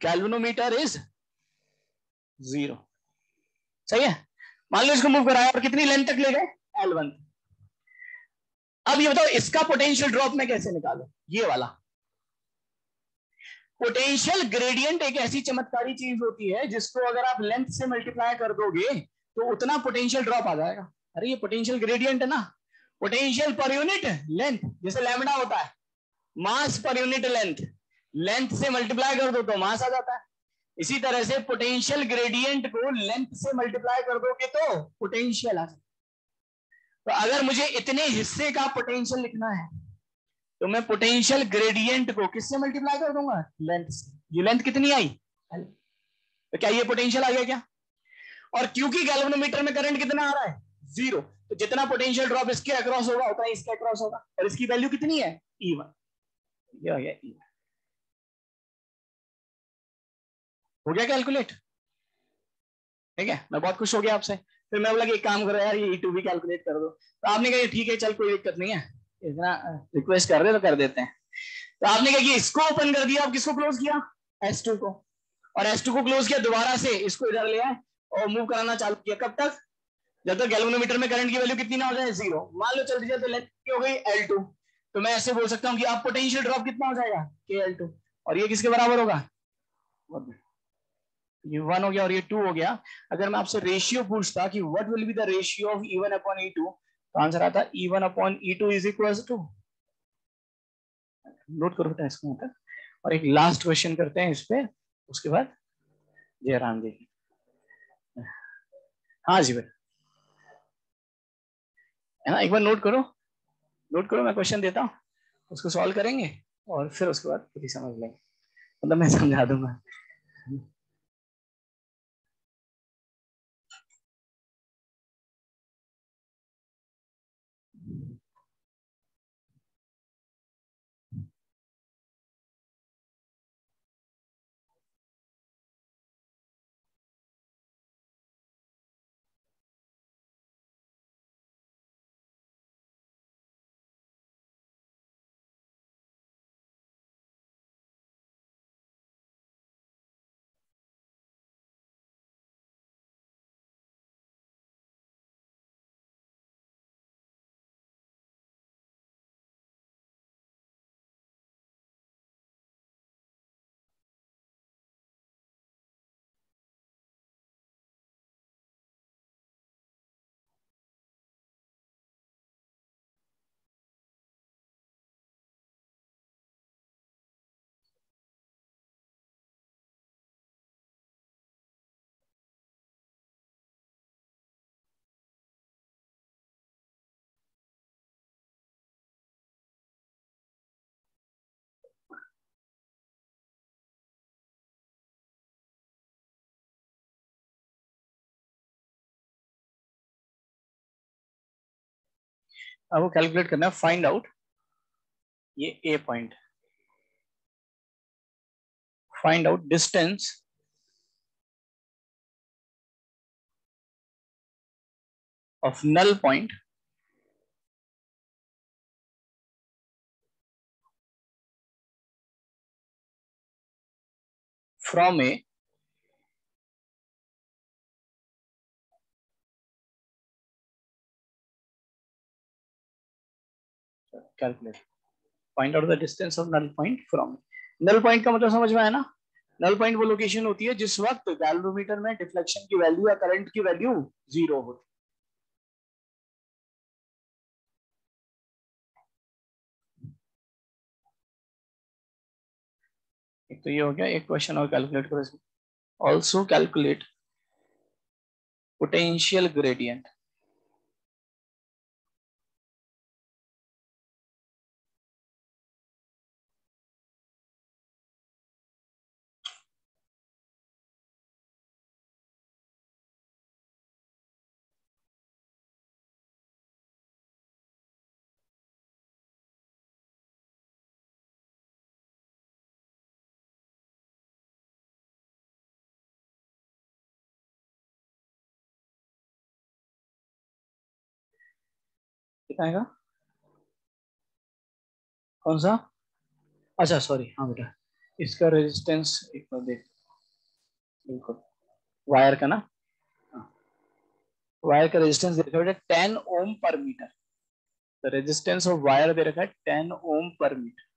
galvanometer is zero. सही है? मान लो इसको मूव कराया और कितनी लेंथ तक ले गए? L1। अब ये बताओ इसका पोटेंशियल ड्रॉप मैं कैसे निकालूं? ये वाला पोटेंशियल ग्रेडियंट एक ऐसी चमत्कारी चीज होती है जिसको अगर आप लेंथ से मल्टीप्लाई कर दोगे तो उतना पोटेंशियल ड्रॉप आ जाएगा। अरे ये पोटेंशियल ग्रेडियंट है ना, पोटेंशियल पर यूनिट लेंथ, जैसे लैम्डा होता है, मास पर यूनिट लेंथ, लेंथ से मल्टीप्लाई कर दो तो मास आ जाता है। इसी तरह से पोटेंशियल ग्रेडियंट को लेंथ से मल्टीप्लाई कर दोगे तो पोटेंशियल आ जाता है। तो अगर मुझे इतने हिस्से का पोटेंशियल लिखना है तो मैं पोटेंशियल ग्रेडियंट को किससे मल्टीप्लाई कर दूंगा? लेंथ से। ये लेंथ कितनी आई? तो क्या ये पोटेंशियल आ गया क्या? और क्योंकि गैल्वेनोमीटर में करंट कितना आ रहा है? जीरो, तो जितना पोटेंशियल ड्रॉप इसके अक्रॉस होगा उतना इसके अक्रॉस होगा, और इसकी वैल्यू कितनी है? E1। ये हो गया E1। हो गया कैलकुलेट? ठीक है, मैं बहुत खुश हो गया आपसे। फिर मैं बोला कि एक काम करो यार, ये E2 भी कैलकुलेट कर दो, तो आपने कहा ठीक है चल कोई दिक्कत नहीं है, इतना रिक्वेस्ट कर रहे तो कर देते हैं। तो आपने क्या किया, इसको ओपन कर दिया, अब किसको क्लोज किया? S2 को। और S2 को क्लोज किया, दोबारा से इसको इधर ले आए और मूव कराना चालू किया। कब तक? जब तक गैल्वेनोमीटर में करंट की वैल्यू कितनी ना हो जाए? जीरो। मान लो चल रही है तो लेंथ कितनी हो गई? L2। तो मैं ऐसे बोल सकता हूँ कि आप पोटेंशियल ड्रॉप कितना हो जाएगा? KL2। और ये किसके बराबर होगा? ये 1 हो गया और ये 2 हो गया। अगर मैं आपसे रेशियो पूछता कि what will be the ratio of E1 upon E2, तो आंसर आता E1 upon E2 is equal to, note करो बेटा इसको मतलब। और एक लास्ट क्वेश्चन करते हैं इस पे, उसके बाद जयराम जी। हाँ जी बेटा, है ना, एक बार नोट करो, नोट करो, मैं क्वेश्चन देता हूँ, उसको सॉल्व करेंगे और फिर उसके बाद खुद ही समझ लेंगे, मतलब मैं समझा दूंगा। अब वो कैलकुलेट करना है, फाइंड आउट, ये A point, find out distance of null point from A calculate, find out the distance of null point from null point का मतलब समझ में आया ना? null point वो लोकेशन होती है जिस वक्त गैल्वेरोमीटर में डिफ्लेक्शन की वैल्यू या करंट की वैल्यू 0 होती है। एक तो ये हो गया, एक क्वेश्चन और कैलकुलेट करो इसमें। ऑल्सो कैलकुलेट पोटेंशियल ग्रेडियंट कितना आएगा? कौन सा? अच्छा सॉरी, हाँ बेटा, इसका रेजिस्टेंस एक बार देख, बिल्कुल वायर का ना, वायर का रेजिस्टेंस दे रखा है 10 ओम पर metre. The resistance of wire दे रखा है 10 ओम पर मीटर।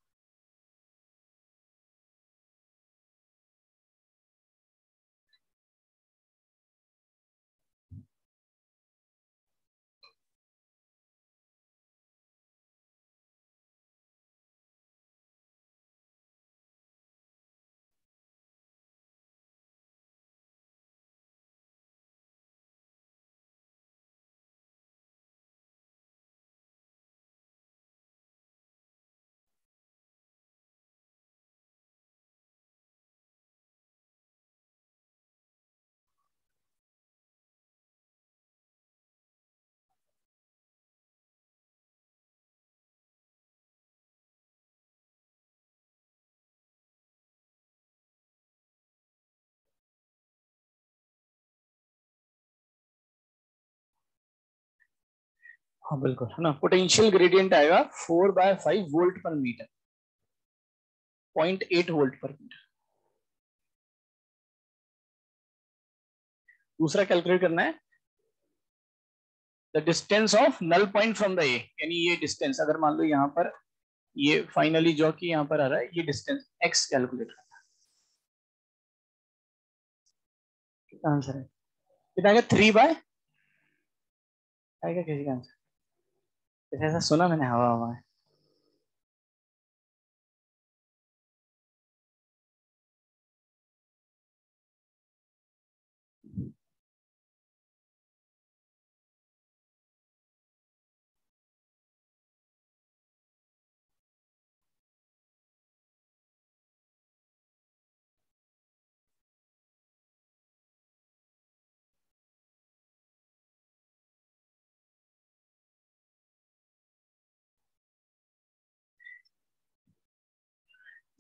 हाँ बिल्कुल है ना, पोटेंशियल ग्रेडियंट आएगा 4/5 volt per metre, 0.8 volt per metre. दूसरा कैलकुलेट करना है the distance of null point from the A, यानी ये डिस्टेंस अगर मान लो यहाँ पर ये फाइनली जो कि यहाँ पर आ रहा है ये डिस्टेंस एक्स कैलकुलेट करना है। कितना आंसर है? कितना आएगा? 3/, आएगा किसी का आंसर? ऐसा सुना मैंने, हवा हवा है।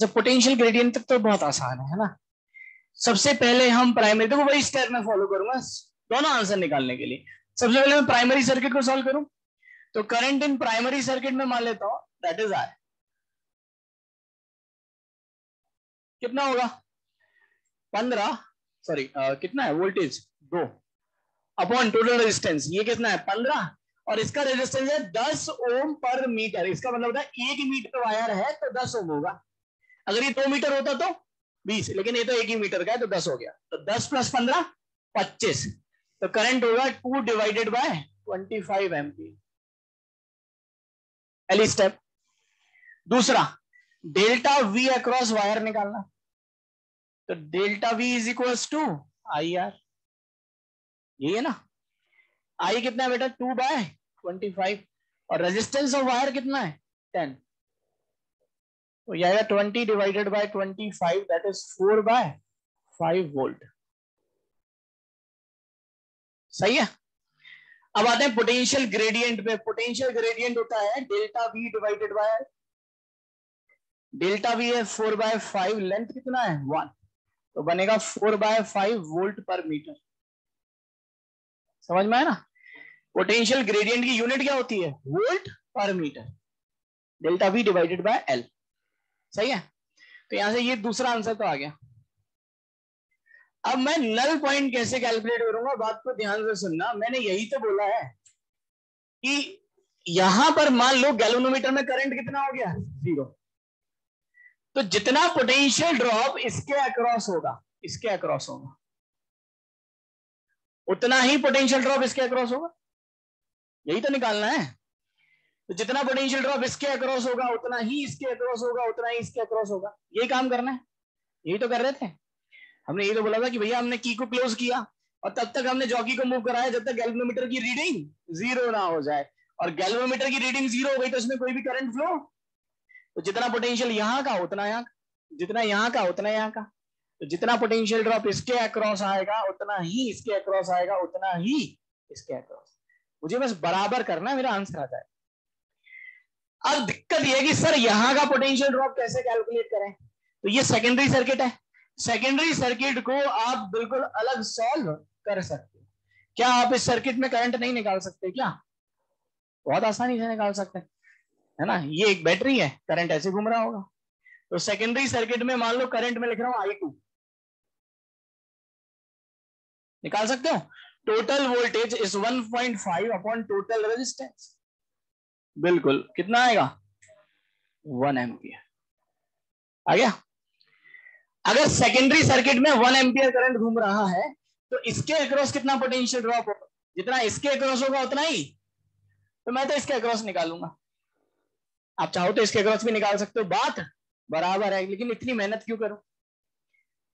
जब पोटेंशियल ग्रेडियंट तक तो बहुत आसान है ना। सबसे पहले हम प्राइमरी, देखो वही स्टेप मैं फॉलो करूंगा दोनों आंसर निकालने के लिए। सबसे पहले मैं प्राइमरी सर्किट को सॉल्व करूं, तो करंट इन प्राइमरी सर्किट में मान लेता हूं दैट इज आई। कितना होगा? 15, सॉरी कितना है वोल्टेज 2 अपॉन टोटल रेजिस्टेंस, ये कितना है 15, और इसका रेजिस्टेंस है 10 ओम पर मीटर। इसका मतलब होता है 1 मीटर वायर है तो 10 ओम होगा। अगर ये 2 मीटर होता तो 20, लेकिन ये तो 1 ही मीटर का है तो 10 हो गया। तो 10 + 15 25, तो करंट होगा 2/25 एम्पीयर। पहली स्टेप। दूसरा, डेल्टा वी अक्रॉस वायर निकालना, तो delta V is equal to I R, ये है ना। आई कितना है बेटा? 2/25, और रेजिस्टेंस ऑफ वायर कितना है 10, तो यह आएगा 20/25, दैट इज 4/5 वोल्ट। सही है। अब आते हैं पोटेंशियल ग्रेडियंट पे। पोटेंशियल ग्रेडियंट होता है delta V divided by delta we है 4/5, लेंथ कितना है 1, तो बनेगा 4/5 वोल्ट पर मीटर। समझ में आया ना? पोटेंशियल ग्रेडियंट की यूनिट क्या होती है? Volt per metre, delta V divided by L. सही है? तो यहां से ये दूसरा आंसर तो आ गया। अब मैं नल पॉइंट कैसे कैलकुलेट करूंगा, बात को ध्यान से सुनना। मैंने यही तो बोला है कि यहां पर मान लो गैल्वेनोमीटर में करंट कितना हो गया? 0। तो जितना पोटेंशियल ड्रॉप इसके अक्रॉस होगा, इसके अक्रॉस होगा, उतना ही पोटेंशियल ड्रॉप इसके अक्रॉस होगा। यही तो निकालना है। तो जितना पोटेंशियल ड्रॉप इसके अक्रॉस होगा उतना ही इसके अक्रॉस होगा, उतना ही इसके अक्रॉस होगा। यही काम करना है। यही तो कर रहे थे हमने। यही तो बोला था कि भैया हमने की को क्लोज किया और तब तक हमने जॉकी को मूव कराया जब तक गैल्वेनोमीटर की रीडिंग 0 ना हो जाए। और गैल्वेनोमीटर की रीडिंग 0 हो गई तो इसमें कोई भी करंट फ्लो, तो जितना पोटेंशियल यहां का उतना यहां का, जितना यहां का उतना यहां का। तो जितना पोटेंशियल ड्रॉप इसके अक्रॉस आएगा उतना ही इसके अक्रॉस आएगा, उतना ही इसके अक्रॉस। मुझे बस बराबर करना है, मेरा आंसर आ जाए। अब दिक्कत यह है कि सर यहां का पोटेंशियल ड्रॉप कैसे कैलकुलेट करें? तो ये सेकेंडरी सर्किट है। सेकेंडरी सर्किट को आप बिल्कुल अलग सॉल्व कर सकते हो। क्या आप इस सर्किट में करंट नहीं निकाल सकते? क्या बहुत आसानी से निकाल सकते हैं, है ना? ये एक बैटरी है, करंट ऐसे घूम रहा होगा। तो सेकेंडरी सर्किट में मान लो करंट में लिख रहा हूं I2, निकाल सकते हो। Total voltage is 1.5 upon total resistance. बिल्कुल कितना आएगा? 1 एम्पियर आ गया। अगर सेकेंडरी सर्किट में 1 एम्पियर करंट घूम रहा है तो इसके अक्रॉस कितना पोटेंशियल ड्रॉप होगा? जितना इसके अक्रॉस होगा उतना ही। तो मैं तो इसके अक्रॉस निकालूंगा, आप चाहो तो इसके अक्रॉस भी निकाल सकते हो, बात बराबर है। लेकिन इतनी मेहनत क्यों करूं?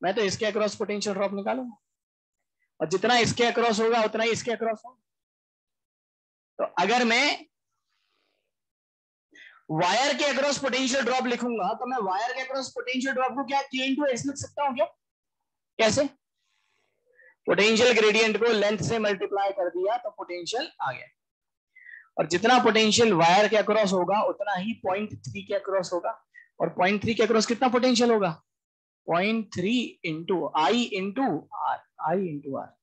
मैं तो इसके अक्रॉस पोटेंशियल ड्रॉप निकालूंगा और जितना इसके अक्रॉस होगा उतना ही इसके अक्रॉस होगा। तो अगर मैं वायर के अक्रॉस पोटेंशियल ड्रॉप लिखूंगा तो मैं वायर के अक्रॉस पोटेंशियल ड्रॉप को क्या K/S लिख सकता हूं क्या? कैसे? पोटेंशियल ग्रेडियंट को लेंथ से मल्टीप्लाई कर दिया तो पोटेंशियल आ गया। और जितना पोटेंशियल वायर के अक्रॉस होगा उतना ही 0.3 के अक्रॉस होगा। और 0.3 के अक्रॉस कितना पोटेंशियल होगा? 0.3 into I into R, I into R.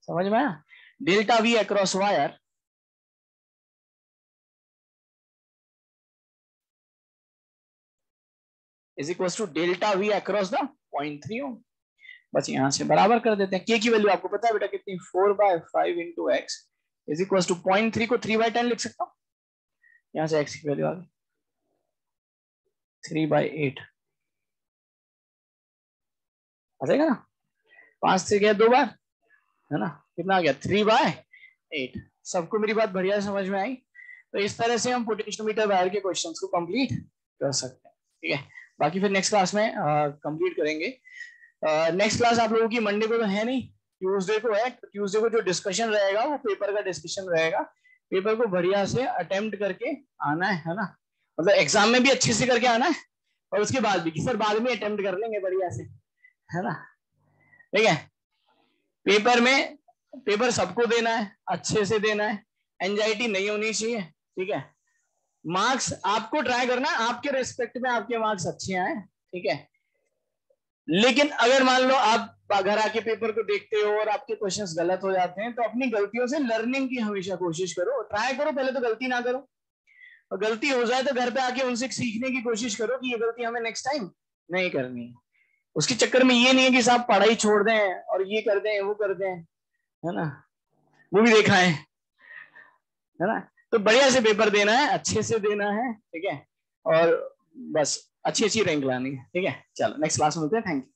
समझ में आया? Delta V across wire is equal to delta V across the 0.3 ohm. बस यहां से बराबर कर देते हैं। के की वैल्यू आपको पता है बेटा कितनी? 4/5 into X is equal to 0.3 को 3/10 लिख सकता हूं। यहां से एक्स की वैल्यू आ गई 3/8 आ जाएगा ना? 5 से गया 2 बार, है ना? कितना आ गया? 3/8। सबको मेरी बात बढ़िया समझ में आई? तो इस तरह से हम पोटेंशियोमीटर वायर के क्वेश्चंस को कंप्लीट कर सकते हैं। ठीक है, बाकी फिर नेक्स्ट क्लास में कंप्लीट करेंगे। नेक्स्ट क्लास आप लोगों की मंडे को तो है नहीं, ट्यूसडे को है। ट्यूसडे को जो डिस्कशन रहेगा वो पेपर का डिस्कशन रहेगा। पेपर को बढ़िया से अटेम्प्ट करके आना है ना? मतलब एग्जाम में भी अच्छे से करके आना है और उसके बाद भी सर बाद में अटेम्प्ट कर लेंगे बढ़िया से, है ना? ठीक है, पेपर सबको देना है, अच्छे से देना है, एंजाइटी नहीं होनी चाहिए। ठीक है, मार्क्स आपको ट्राई करना है आपके रेस्पेक्ट में आपके मार्क्स अच्छे आए। ठीक है, लेकिन अगर मान लो आप घर आके पेपर को देखते हो और आपके क्वेश्चंस गलत हो जाते हैं तो अपनी गलतियों से लर्निंग की हमेशा कोशिश करो, ट्राई करो, पहले तो गलती ना करो। और गलती हो जाए तो घर पे आके उनसे सीखने की कोशिश करो कि ये गलती हमें नेक्स्ट टाइम नहीं करनी है। उसके चक्कर में ये नहीं है कि साहब पढ़ाई छोड़ दें और ये कर दें वो कर दें, है ना? वो भी देखा है ना? तो बढ़िया से पेपर देना है, अच्छे से देना है। ठीक है, और बस अच्छी अच्छी रैंक लानी है। ठीक है, चलो नेक्स्ट क्लास में मिलते हैं। Thank you.